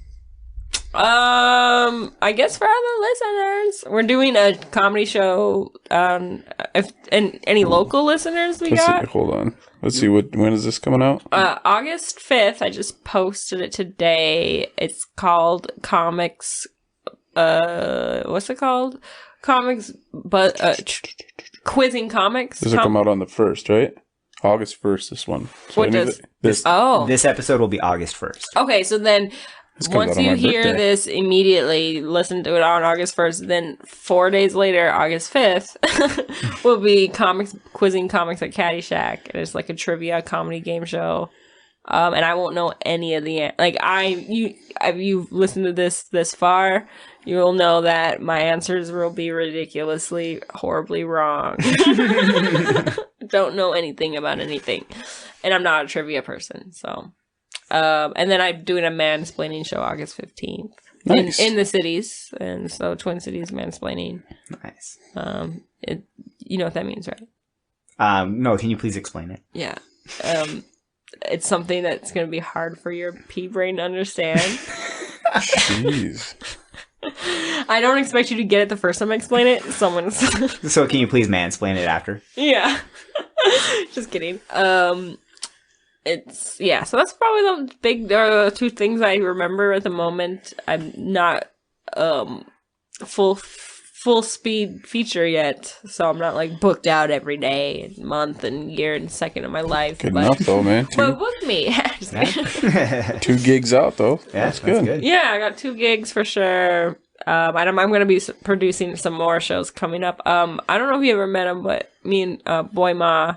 I guess for other listeners, we're doing a comedy show. If and any local listeners we Let's got. see, hold on. Let's see when is this coming out? August 5th. I just posted it today. It's called Comics. What's it called? Comics, but quizzing comics. This will come out on the 1st, right? August 1st. This one. So What does this? Oh, This episode will be August 1st. okay. So then, This comes once out on you my hear birthday. this, immediately listen to it on August 1st. Then 4 days later, August 5th, will be quizzing comics at Caddyshack. And it's like a trivia comedy game show. And I won't know any of the if you've listened to this far, you will know that my answers will be ridiculously, horribly wrong. Don't know anything about anything, and I'm not a trivia person. So, and then I'm doing a mansplaining show August 15th Nice. in the cities, and so Twin Cities mansplaining. Nice. You know what that means, right? No, can you please explain it? Yeah. It's something that's going to be hard for your pea brain to understand. Jeez. I don't expect you to get it the first time I explain it. Someone's... So can you please mansplain it after? Yeah. Just kidding. It's... Yeah, so that's probably the big 2 things I remember at the moment. I'm not full speed feature yet, so I'm not like booked out every day, and month, and year, and second of my life. Good enough, though, man. But book me. Just kidding. 2 gigs out, though. Yeah, That's good. Yeah, I got 2 gigs for sure. I'm going to be producing some more shows coming up. I don't know if you ever met him, but me and Boy Ma,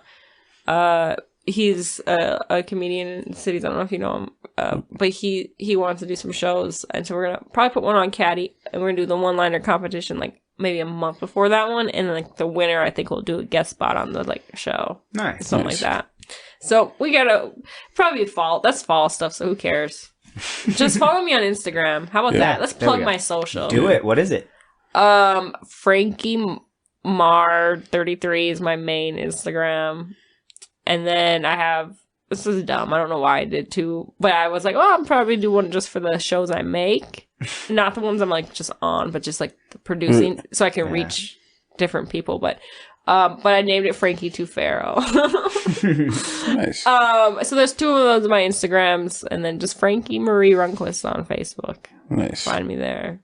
he's a comedian in the cities. I don't know if you know him, but he wants to do some shows, and so we're gonna probably put one on Caddy, and we're gonna do the one-liner competition like maybe a month before that one, and then like the winner I think will do a guest spot on the like show, Nice. something like that. So we gotta probably fall. That's fall stuff. So who cares? Just follow me on Instagram. How about that? Let's there we plug go. my social. Do it. What is it? Frankie Mar 33 is my main Instagram. And then I have, this is dumb, I don't know why I did 2, but I was like, oh, I'll probably do one just for the shows I make. Not the ones I'm like just on, but just like the producing, so I can reach different people. But I named it Frankie Tufaro. Nice. So there's 2 of those on my Instagrams, and then just Frankie Marie Runquist on Facebook. Nice. Find me there.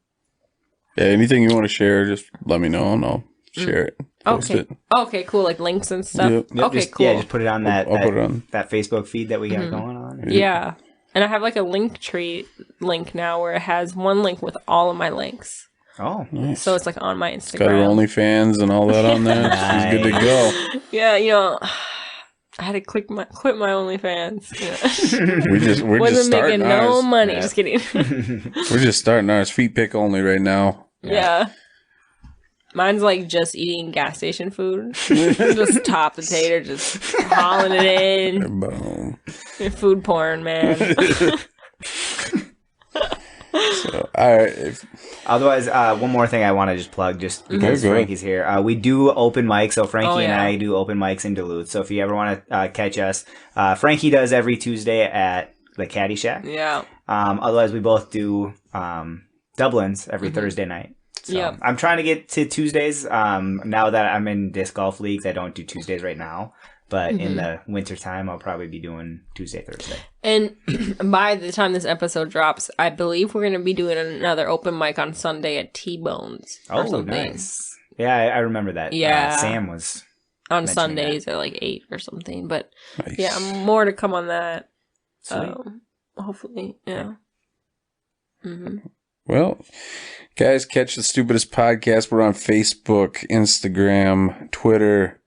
Yeah, anything you want to share, just let me know and I'll share it. Post Okay. it. Okay, cool. Like links and stuff. Yep. Yep, Okay, just, cool. Yeah, just put it on that I'll put it on. that Facebook feed that we got going on. Yeah. And I have like a Linktree link now where it has one link with all of my links. Oh, Nice. So it's like on my Instagram. Got her OnlyFans and all that on there. Nice. She's good to go. Yeah, you know, I had to quit my OnlyFans. Yeah. We're just Wasn't starting making no ours. money. Yeah. Just kidding. We're just starting ours. Feet pick only right now. Yeah. Mine's like just eating gas station food. Just top the tater, just hauling it in. Boom. Food porn, man. So, all right. Otherwise, one more thing I want to just plug, just because Okay, go Frankie's here. We do open mics, so Frankie and yeah. I do open mics in Duluth. So if you ever want to catch us, Frankie does every Tuesday at the Caddy Shack. Yeah. Otherwise, we both do Dublin's every Thursday night. So Yep. I'm trying to get to Tuesdays. Now that I'm in disc golf leagues, I don't do Tuesdays right now. But in the winter time, I'll probably be doing Tuesday, Thursday. And by the time this episode drops, I believe we're going to be doing another open mic on Sunday at T-Bones. Or something. Nice. Yeah, I remember that. Yeah. Sam was On mentioning Sundays at like 8 or something. But Nice. yeah, more to come on that. Sweet. Hopefully, yeah. Mm-hmm. Well, guys, catch the Stupidest Podcast. We're on Facebook, Instagram, Twitter.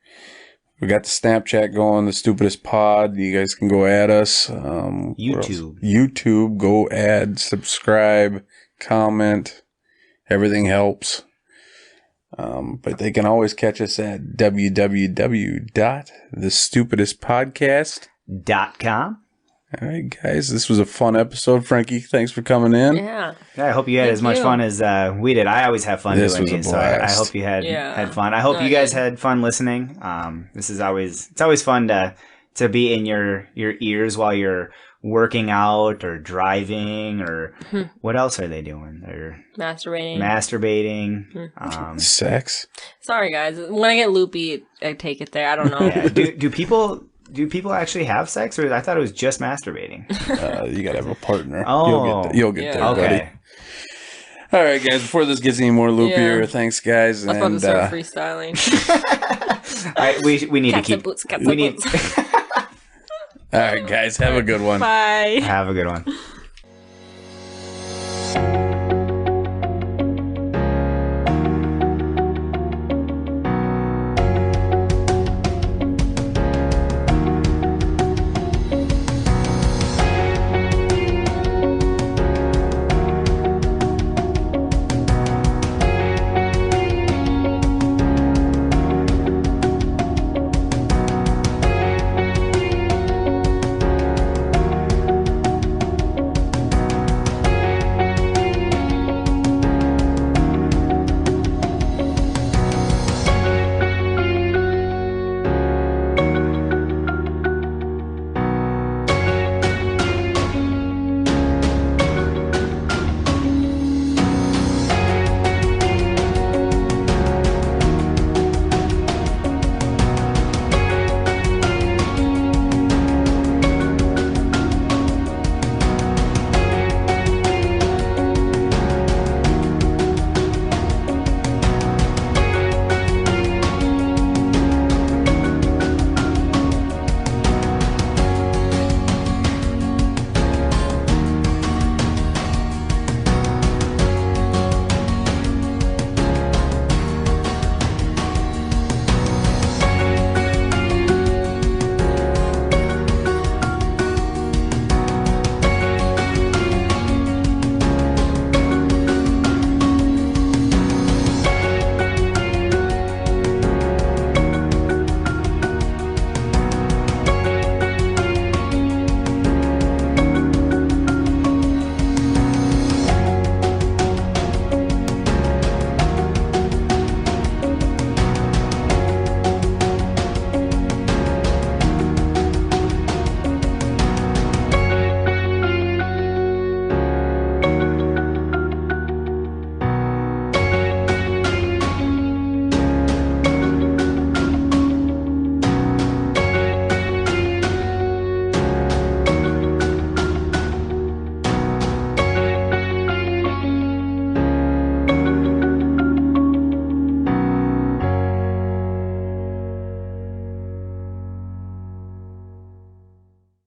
We got the Snapchat going, the Stupidest Pod. You guys can go at us. YouTube. YouTube. Go add, subscribe, comment. Everything helps. But they can always catch us at www.thestupidestpodcast.com. .com. All right, guys. This was a fun episode. Frankie, thanks for coming in. Yeah. Yeah, I hope you had as much fun as we did. I always have fun This doing was a these, so I blast. hope you had fun. I hope No, you guys I did. had fun listening. This is it's always fun to be in your ears while you're working out or driving or what else are they doing? They're masturbating. Sex. Sorry, guys. When I get loopy, I take it there. I don't know. Yeah. Do people actually have sex, or I thought it was just masturbating? You gotta have a partner. Oh. You'll get there, buddy. Okay. All right, guys. Before this gets any more loopier, thanks, guys. I was about to And start freestyling. We need Cats to and keep. boots, cats We and need. boots. all right, guys. Have a good one. Bye. Have a good one.